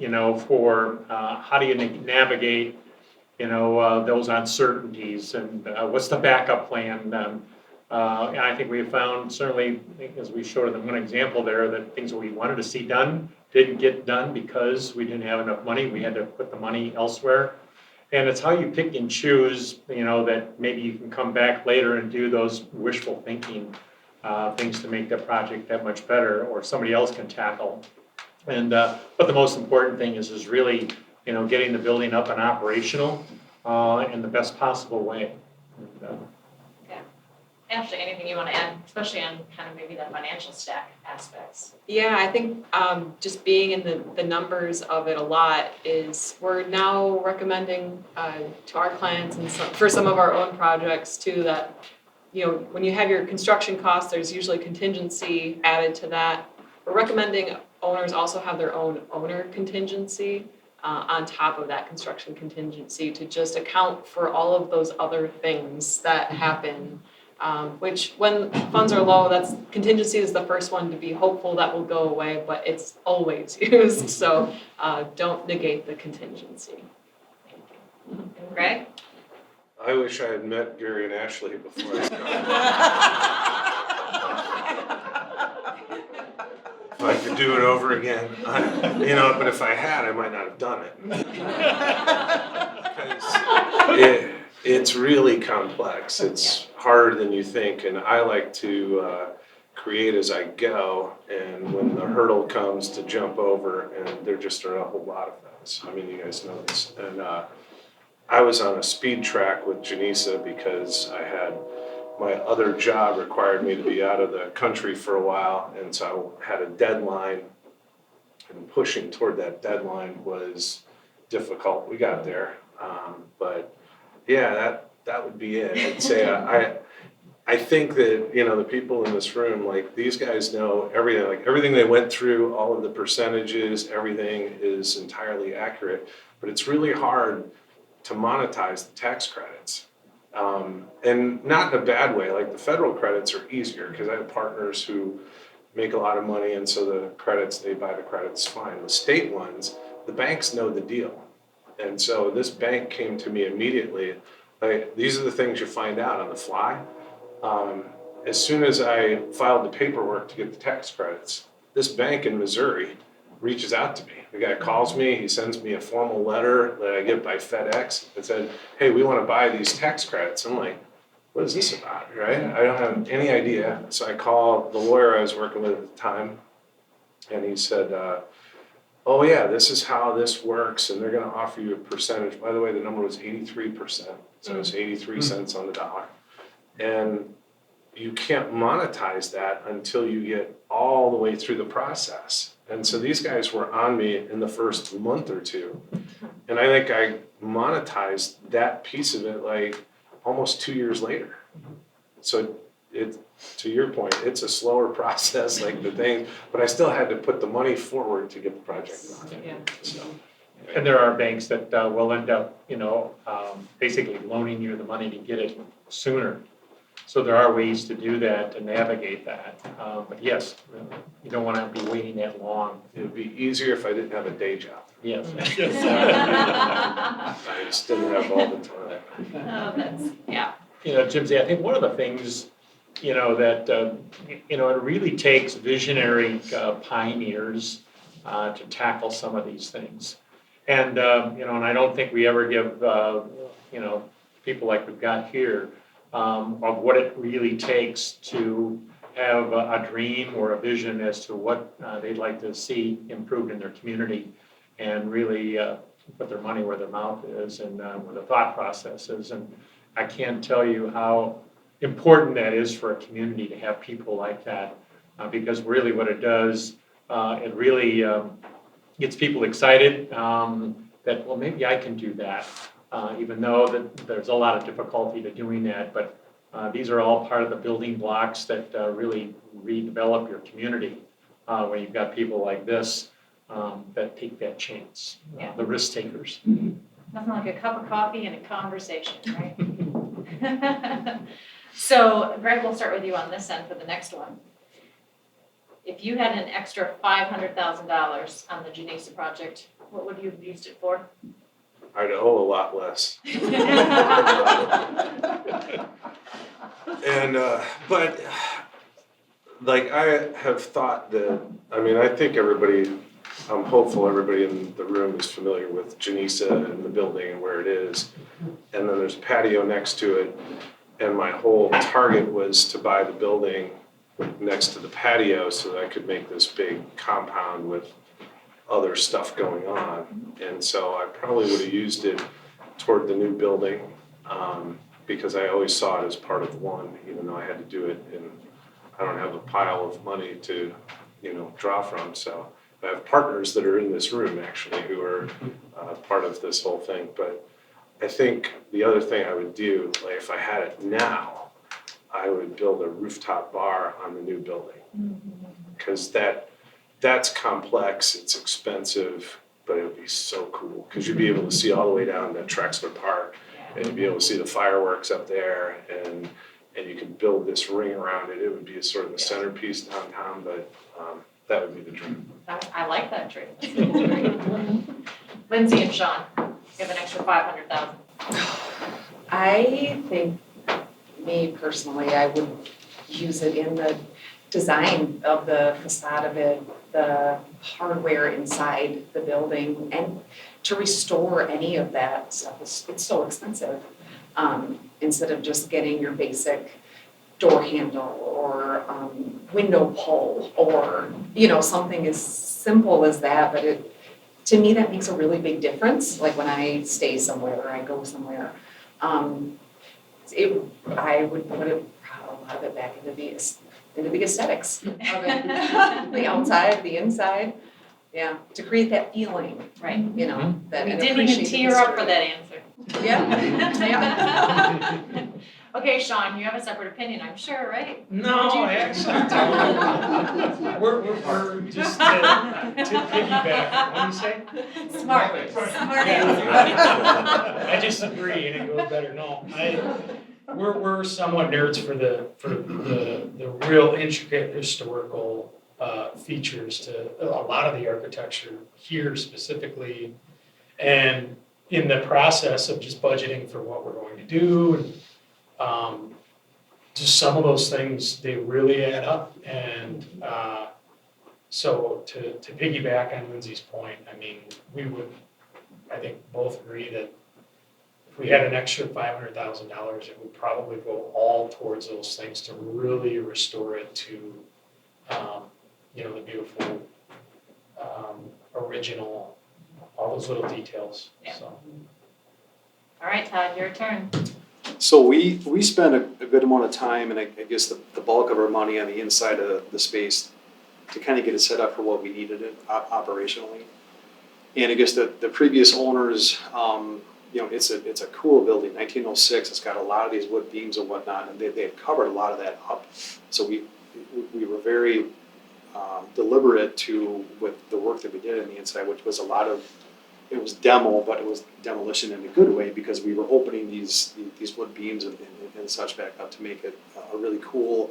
for how do you navigate, those uncertainties, and what's the backup plan. And I think we have found, certainly, as we showed in one example there, that things that we wanted to see done didn't get done because we didn't have enough money. We had to put the money elsewhere. And it's how you pick and choose, that maybe you can come back later and do those wishful thinking things to make the project that much better, or somebody else can tackle. And but the most important thing is really, getting the building up and operational in the best possible way. Ashley, anything you want to add, especially on kind of maybe the financial stack aspects? Yeah, I think just being in the numbers of it a lot is, we're now recommending to our clients and for some of our own projects too, that, when you have your construction costs, there's usually contingency added to that. We're recommending owners also have their own owner contingency on top of that construction contingency to just account for all of those other things that happen. Which when funds are low, that's contingency is the first one to be hopeful that will go away, but it's always used, so don't negate the contingency. And Greg? I wish I had met Gary and Ashley before I started. If I could do it over again, but if I had, I might not have done it. Because it's really complex. It's harder than you think, and I like to create as I go, and when the hurdle comes to jump over, and there just are a whole lot of those. I mean, you guys know this. And I was on a speed track with Genisa because I had my other job required me to be out of the country for a while, and so I had a deadline, and pushing toward that deadline was difficult. We got there, but yeah, that would be it. I'd say I think that, the people in this room, like, these guys know everything, like everything they went through, all of the percentages, everything is entirely accurate, but it's really hard to monetize the tax credits. And not in a bad way, like the federal credits are easier because I have partners who make a lot of money, and so the credits, they buy the credits fine. The state ones, the banks know the deal. And so this bank came to me immediately, like, these are the things you find out on the fly. As soon as I filed the paperwork to get the tax credits, this bank in Missouri reaches out to me. The guy calls me, he sends me a formal letter that I get by FedEx that said, hey, we want to buy these tax credits. I'm like, what is this about, right? I don't have any idea. So I call the lawyer I was working with at the time, and he said, oh yeah, this is how this works, and they're gonna offer you a percentage. By the way, the number was 83%, so it was 83 cents on the dollar. And you can't monetize that until you get all the way through the process. And so these guys were on me in the first month or two. And I think I monetized that piece of it like almost 2 years later. So to your point, it's a slower process, like the thing, but I still had to put the money forward to get the project done. Yeah. So, And there are banks that will end up, basically loaning you the money to get it sooner. So there are ways to do that, to navigate that. But yes, you don't want to be waiting that long. it'd be easier if I didn't have a day job. Yes. I just didn't have all the time. Oh, that's, yeah. Jimsy, I think one of the things, that, it really takes visionary pioneers to tackle some of these things. And, and I don't think we ever give, people like we've got here, of what it really takes to have a dream or a vision as to what they'd like to see improved in their community and really put their money where their mouth is and where the thought process is. And I can't tell you how important that is for a community to have people like that, because really what it does, it really gets people excited that, well, maybe I can do that, even though that there's a lot of difficulty to doing that. But these are all part of the building blocks that really redevelop your community when you've got people like this that take that chance, the risk takers. Nothing like a cup of coffee and a conversation, right? So Greg, we'll start with you on this end for the next one. If you had an extra $500,000 on the Genisa project, what would you have used it for? I'd owe a lot less. And, but, like, I have thought that, I think I'm hopeful everybody in the room is familiar with Genisa and the building and where it is. And then there's a patio next to it. And my whole target was to buy the building next to the patio so that I could make this big compound with other stuff going on. And so I probably would have used it toward the new building, because I always saw it as part of one, even though I had to do it and I don't have a pile of money to, draw from. So I have partners that are in this room actually who are part of this whole thing. But I think the other thing I would do, like if I had it now, I would build a rooftop bar on the new building. Because that's complex, it's expensive, but it would be so cool. Because you'd be able to see all the way down to Trexler Park, and you'd be able to see the fireworks up there, and you could build this ring around it. It would be a sort of the centerpiece downtown, but that would be the dream. I like that dream. Lindsey and Sean, you have an extra $500,000. I think, me personally, I would use it in the design of the facade of it, the hardware inside the building, and to restore any of that stuff. It's so expensive. Instead of just getting your basic door handle or window pull or, something as simple as that, but to me, that makes a really big difference. Like when I stay somewhere or I go somewhere, I would put a lot of it back into the aesthetics of it, the outside, the inside. Yeah, to create that feeling, Right. That We and didn't even appreciate the tee her up for history. that answer. Yeah. Okay, Sean, you have a separate opinion, I'm sure, right? No, actually, we're just to piggyback, what do you say? Smart answer. I disagree and it goes better, no, we're somewhat nerds for the real intricate historical features to a lot of the architecture here specifically. And in the process of just budgeting for what we're going to do, and just some of those things, they really add up. And so to piggyback on Lindsey's point, we would, I think, both agree that if we had an extra $500,000, it would probably go all towards those things to really restore it to, the beautiful, original, all those little details, Yeah. so. All right, Todd, your turn. So we spent a good amount of time, and I guess the bulk of our money on the inside of the space to kind of get it set up for what we needed it operationally. And I guess the previous owners, it's a cool building, 1906. It's got a lot of these wood beams and whatnot, and they had covered a lot of that up. So we were very deliberate with the work that we did on the inside, which was it was demo, but it was demolition in a good way, because we were opening these wood beams and such back up to make it a really cool,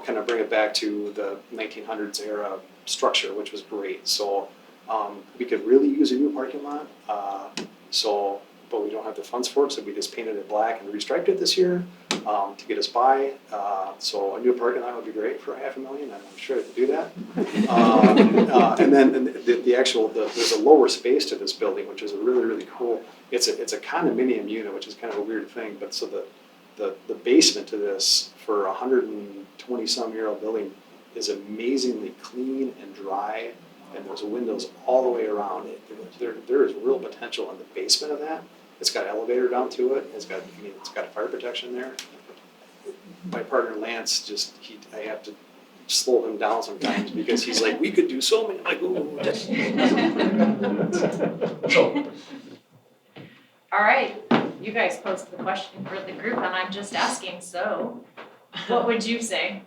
kind of bring it back to the 1900s era structure, which was great. So we could really use a new parking lot. But we don't have the funds for it, so we just painted it black and restriped it this year to get us by. So a new parking lot would be great for $500,000, and I'm sure I could do that. And then there's a lower space to this building, which is a really, really cool. It's a condominium unit, which is kind of a weird thing. But so the basement to this for a 120-some-year-old building is amazingly clean and dry, and there's windows all the way around it. There is real potential in the basement of that. It's got an elevator down to it. It's got fire protection there. My partner Lance, I have to slow him down sometimes because he's like, we could do so many. I'm like, ooh. All right, you guys posed the question for the group, and I'm just asking, so what would you say?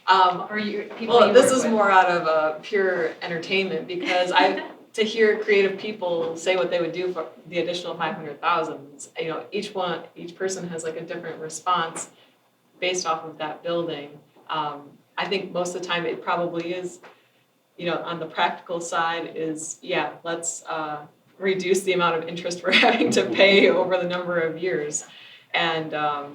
Or you, people Well, you this work is with? more out of pure entertainment, because to hear creative people say what they would do for the additional 500,000, each person has like a different response based off of that building. I think most of the time it probably is, on the practical side is, let's reduce the amount of interest we're having to pay over the number of years. And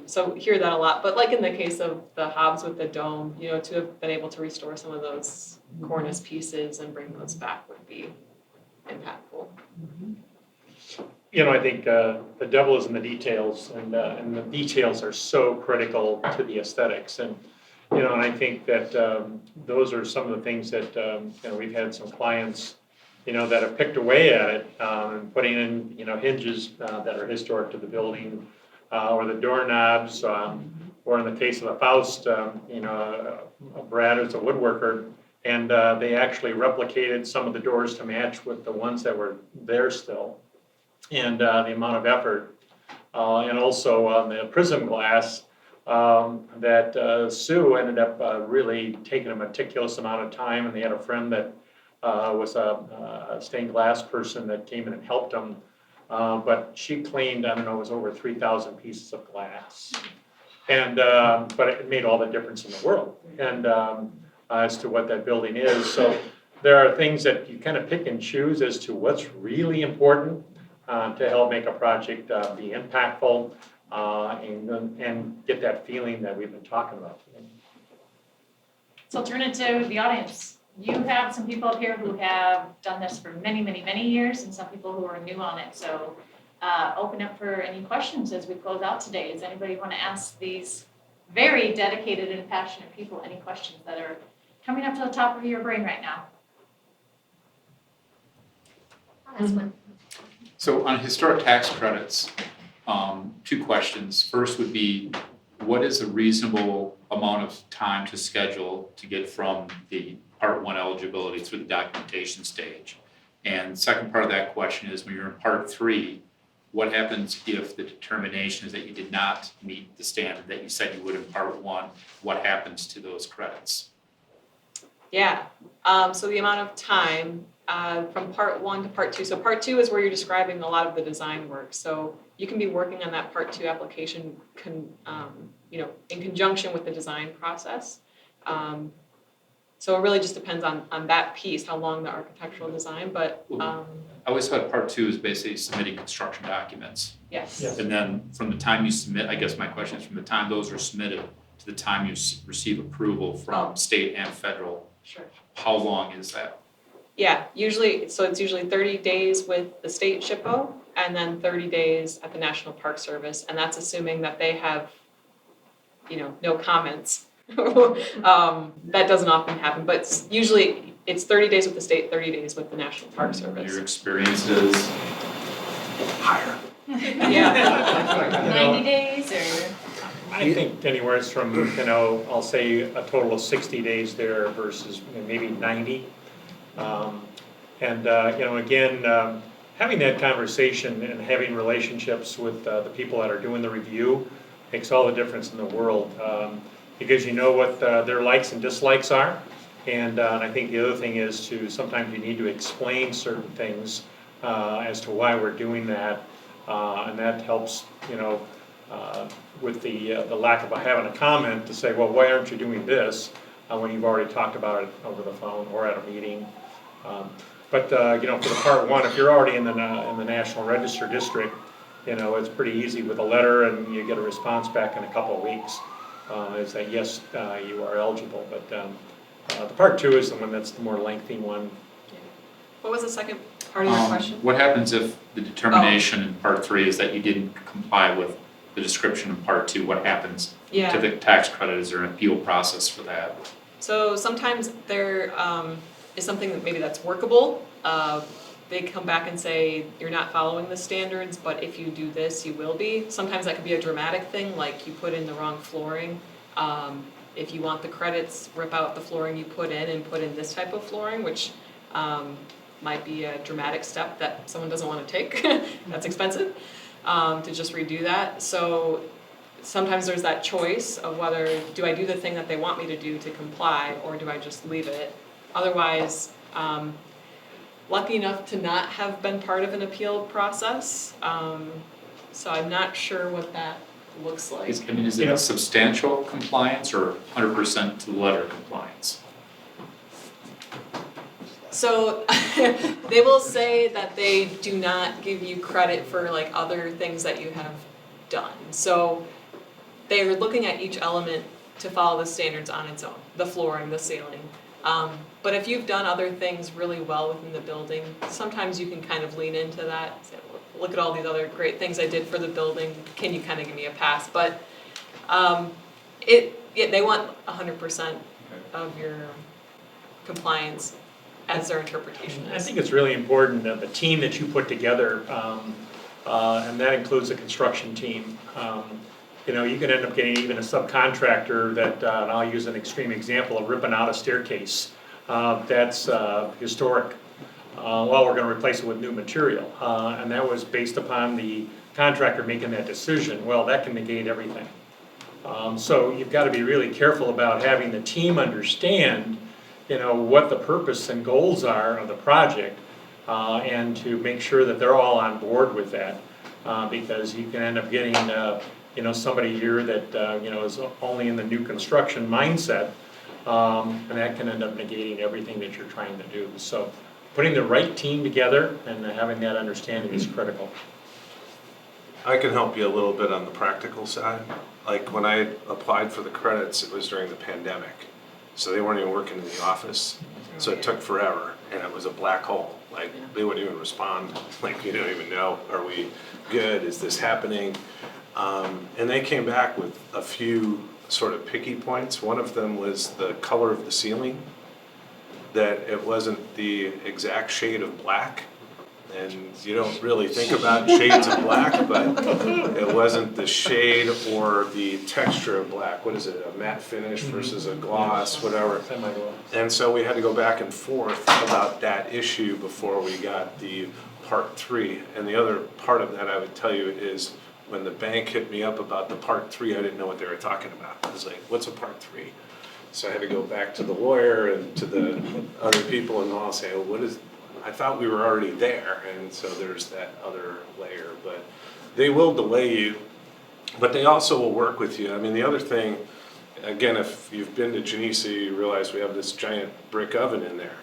so hear that a lot. But like in the case of the Hobbs with the dome, to have been able to restore some of those cornice pieces and bring those back would be impactful. I think the devil is in the details, and the details are so critical to the aesthetics. And I think that those are some of the things that we've had some clients that have picked away at it and putting in hinges that are historic to the building, or the doorknobs, or in the case of the Faust, Brad is a woodworker, and they actually replicated some of the doors to match with the ones that were there still. And the amount of effort, and also on the prism glass, that Sue ended up really taking a meticulous amount of time, and they had a friend that was a stained glass person that came in and helped them. But she cleaned, it was over 3,000 pieces of glass. And, but it made all the difference in the world, and as to what that building is. So there are things that you kind of pick and choose as to what's really important to help make a project be impactful and get that feeling that we've been talking about today. So turn it to the audience. You have some people up here who have done this for many, many, many years, and some people who are new on it. So open up for any questions as we close out today. Does anybody want to ask these very dedicated and passionate people any questions that are coming up to the top of your brain right now? That's one. So on historic tax credits, 2 questions. First would be, what is a reasonable amount of time to schedule to get from the Part 1 eligibility through the documentation stage? And second part of that question is, when you're in Part 3, what happens if the determination is that you did not meet the standard that you said you would in Part 1? What happens to those credits? Yeah, so the amount of time from Part 1 to Part 2. So Part 2 is where you're describing a lot of the design work. So you can be working on that Part 2 application in conjunction with the design process. So it really just depends on that piece, how long the architectural design, but. I always thought Part 2 is basically submitting construction documents. Yes. And then from the time you submit, I guess my question is, from the time those are submitted to the time you receive approval from state and federal, Sure. how long is that? Yeah, it's usually 30 days with the state SHPO and then 30 days at the National Park Service, and that's assuming that they have, no comments. That doesn't often happen, but usually it's 30 days with the state, 30 days with the National Park Service. Your experience is? higher. Yeah. 90 days or? I think anywhere from, you know, I'll say a total of 60 days there versus maybe 90. You know, again, having that conversation and having relationships with the people that are doing the review makes all the difference in the world, because you know what their likes and dislikes are. And I think the other thing is to, sometimes you need to explain certain things as to why we're doing that. And that helps, you know, with the lack of having a comment to say, well, why aren't you doing this when you've already talked about it over the phone or at a meeting. You know, for the part one, if you're already in the National Register District, you know, it's pretty easy with a letter and you get a response back in a couple of weeks. Is that yes, you are eligible, but the part two is the one that's the more lengthy one. What was the second part of your question? What happens if the determination in part three is that you didn't comply with the description in part two? What happens to the tax credit? Is there an appeal process for that? So sometimes there is something that maybe that's workable. They come back and say, you're not following the standards, but if you do this, you will be. Sometimes that could be a dramatic thing, like you put in the wrong flooring. If you want the credits, rip out the flooring you put in and put in this type of flooring, which might be a dramatic step that someone doesn't want to take. That's expensive to just redo that. So sometimes there's that choice of whether, do I do the thing that they want me to do to comply, or do I just leave it? Otherwise, lucky enough to not have been part of an appeal process, so I'm not sure what that looks like. Is it a substantial compliance or 100% to letter compliance? So they will say that they do not give you credit for like other things that you have done. So they're looking at each element to follow the standards on its own, the flooring, the ceiling. But if you've done other things really well within the building, sometimes you can kind of lean into that. Say, look at all these other great things I did for the building. Can you kind of give me a pass? But they want 100% of your compliance as their interpretation is. I think it's really important that the team that you put together, and that includes the construction team. You know, you can end up getting even a subcontractor that, and I'll use an extreme example of ripping out a staircase. That's historic. Well, we're gonna replace it with new material. And that was based upon the contractor making that decision. Well, that can negate everything. So you've gotta be really careful about having the team understand, you know, what the purpose and goals are of the project, and to make sure that they're all on board with that. Because you can end up getting, you know, somebody here that, you know, is only in the new construction mindset, and that can end up negating everything that you're trying to do. So putting the right team together and having that understanding is critical. I can help you a little bit on the practical side. Like when I applied for the credits, it was during the pandemic. So they weren't even working in the office. So it took forever and it was a black hole. Like they wouldn't even respond. Like, you don't even know, are we good? Is this happening? And they came back with a few sort of picky points. One of them was the color of the ceiling, that it wasn't the exact shade of black. And you don't really think about shades of black, but it wasn't the shade or the texture of black. What is it, a matte finish versus a gloss, whatever. And so we had to go back and forth about that issue before we got the part 3. And the other part of that I would tell you is when the bank hit me up about the part 3, I didn't know what they were talking about. I was like, what's a part 3? So I had to go back to the lawyer and to the other people and all say, well, what is, I thought we were already there. And so there's that other layer, but they will delay you, but they also will work with you. I mean, the other thing, again, if you've been to Genisa, you realize we have this giant brick oven in there.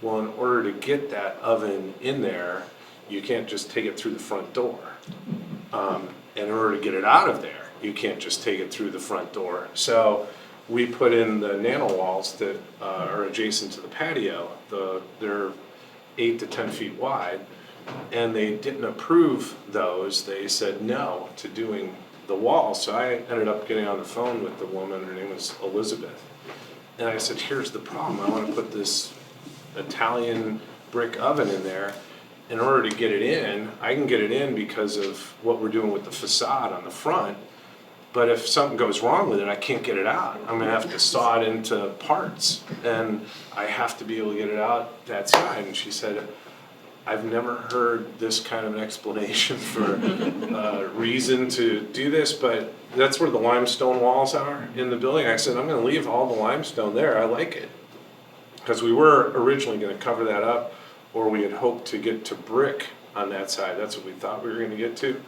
Well, in order to get that oven in there, you can't just take it through the front door. And in order to get it out of there, you can't just take it through the front door. So we put in the nano walls that are adjacent to the patio. They're 8 to 10 feet wide, and they didn't approve those. They said no to doing the wall. So I ended up getting on the phone with the woman, her name was Elizabeth. And I said, here's the problem. I want to put this Italian brick oven in there. in order to get it in, I can get it in because of what we're doing with the facade on the front. But if something goes wrong with it, I can't get it out. I'm gonna have to saw it into parts, and I have to be able to get it out that side. And she said, I've never heard this kind of an explanation for reason to do this, but that's where the limestone walls are in the building. I said, I'm gonna leave all the limestone there, I like it. Because we were originally gonna cover that up, or we had hoped to get to brick on that side. That's what we thought we were gonna get to.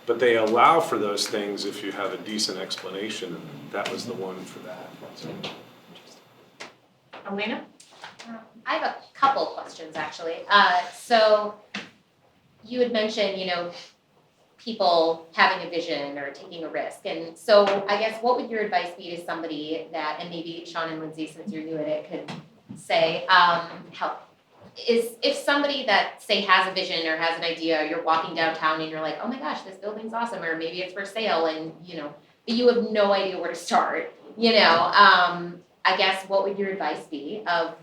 But they allow for those things if you have a decent explanation, and that was the one for that. So. Elena? I have a couple questions, actually. So you had mentioned, people having a vision or taking a risk. And so I guess what would your advice be to somebody that, and maybe Sean and Lindsey, since you're new at it, could say, help? Is if somebody that, say, has a vision or has an idea, you're walking downtown and you're like, oh my gosh, this building's awesome, or maybe it's for sale, and, but you have no idea where to start, I guess what would your advice be of,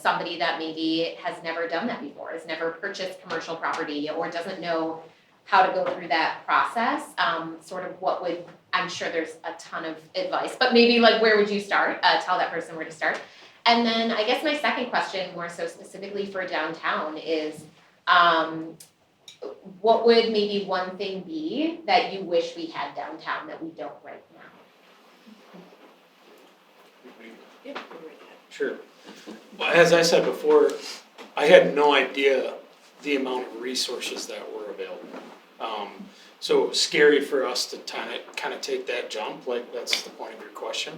somebody that maybe has never done that before, has never purchased commercial property, or doesn't know how to go through that process? Sort of what would, I'm sure there's a ton of advice, but maybe like where would you start? Tell that person where to start. And then I guess my second question, more so specifically for downtown, is what would maybe one thing be that you wish we had downtown that we don't right now? Sure. Well, as I said before, I had no idea the amount of resources that were available. So it was scary for us to kind of take that jump, like that's the point of your question.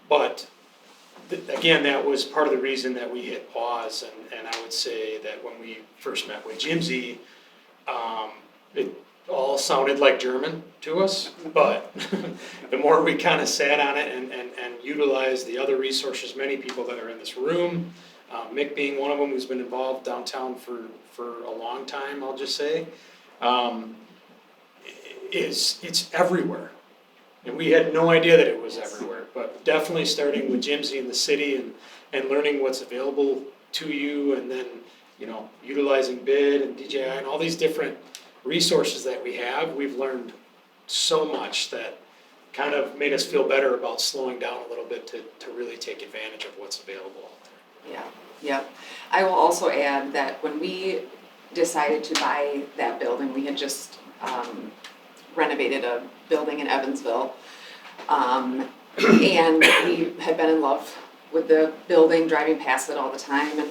But again, that was part of the reason that we hit pause, and I would say that when we first met with Jimsy, it all sounded like German to us, but the more we kind of sat on it and utilized the other resources, many people that are in this room, Mick being one of them who's been involved downtown for a long time, I'll just say, it's everywhere. And we had no idea that it was everywhere, but definitely starting with Jimsy in the city and learning what's available to you, and then, utilizing bid and DJI and all these different resources that we have, we've learned so much that kind of made us feel better about slowing down a little bit to really take advantage of what's available out there. Yeah. I will also add that when we decided to buy that building, we had just renovated a building in Evansville. And we had been in love with the building, driving past it all the time. And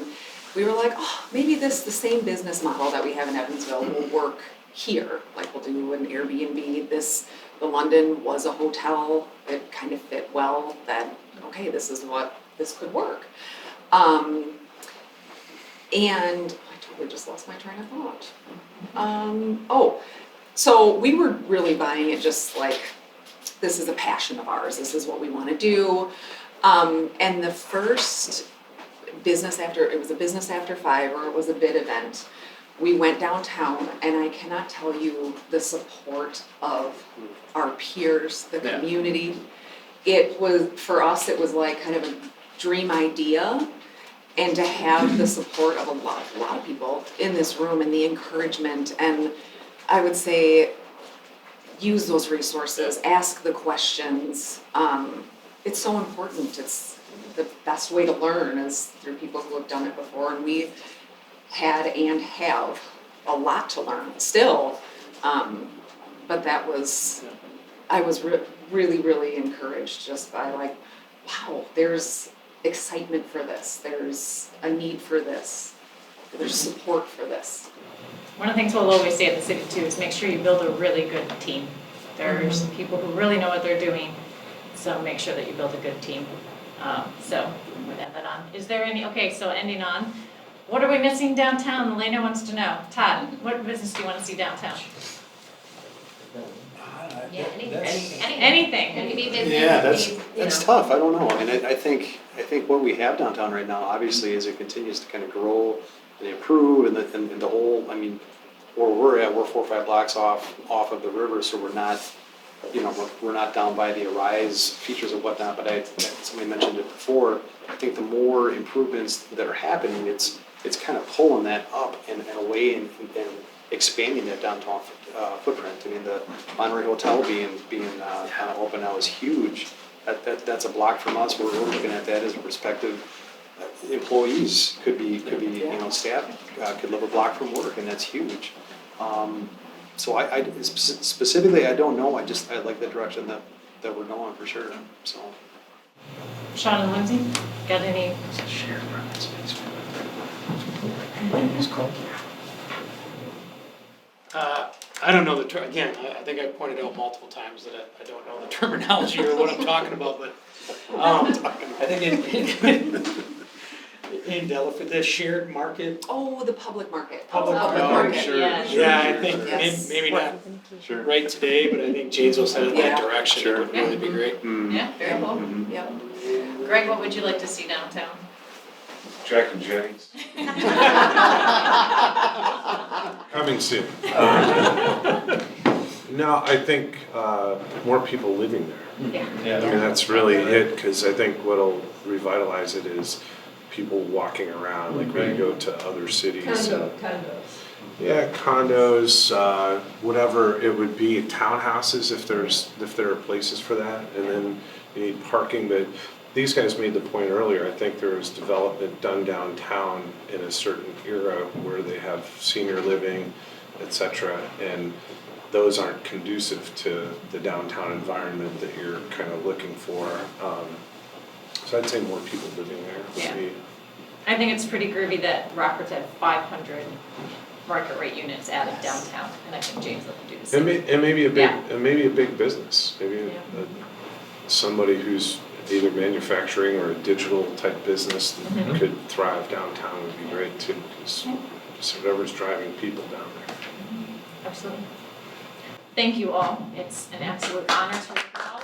we were like, oh, maybe the same business model that we have in Evansville will work here. Like we'll do an Airbnb. The London was a hotel. It kind of fit well that, okay, this could work. And I totally just lost my train of thought. So we were really buying it just like, this is a passion of ours, this is what we want to do. And the first business it was a business after 5, or it was a bid event, we went downtown, and I cannot tell you the support of our peers, the community. It was, for us, it was like kind of a dream idea, and to have the support of a lot of people in this room, and the encouragement, and I would say use those resources, ask the questions. It's so important. It's the best way to learn is through people who have done it before, and we had and have a lot to learn still. But that was, I was really, really encouraged just by like, wow, there's excitement for this. There's a need for this. There's support for this. One of the things we'll always say at the city too is make sure you build a really good team. There's people who really know what they're doing, so make sure that you build a good team. So we'll add that on. Is there any, okay, so ending on, what are we missing downtown? Elena wants to know. Todd, what business do you want to see downtown? Yeah, anything. Anything. It could be business. Yeah, it that's tough. I don't know. I mean, I think what we have downtown right now, obviously, as it continues to kind of grow and improve, and the whole, I mean, where we're 4 or 5 blocks off of the river, so we're not, we're not down by the Arise features and whatnot. But somebody mentioned it before. I think the more improvements that are happening, it's it's kind of pulling that up and away and expanding that downtown footprint. I mean, the Monterey Hotel being kind of open now is huge. That's a block from us. We're looking at that as prospective employees could be staff could live a block from work, and that's huge. So I specifically I don't know. I like the direction that we're going for sure. So. Sean and Lindsey, got any? Shared space. I don't know again, I think I've pointed out multiple times that I don't know the terminology or what I'm talking about, but I think in Delafield, the shared market. Oh, the public market. Public market. Sure, Yeah. sure, Yeah, I sure, think Yes. maybe not Sure. right today, but I think Janesville's headed in that direction. Sure. It would really be great. Yeah, very cool. Yep. Greg, what would you like to see downtown? Jack and Jenny's. Coming soon. No, I think more people living there. Yeah. I mean, that's really it, because I think what'll revitalize it is people walking around, like when you go to other cities. Condos. Yeah, condos, whatever it would be, townhouses if there are places for that, and then you need parking, but these guys made the point earlier, I think there was development done downtown in a certain era where they have senior living, et cetera, and those aren't conducive to the downtown environment that you're kind of looking for. So I'd say more people living there would be. I think it's pretty groovy that Rockford's had 500 market rate units added downtown, and I think Janesville can do the same. And maybe a big business, maybe somebody who's either manufacturing or a digital type business that could thrive downtown would be great too, because just whatever's driving people down there. Absolutely. Thank you all. It's an absolute honor to work with all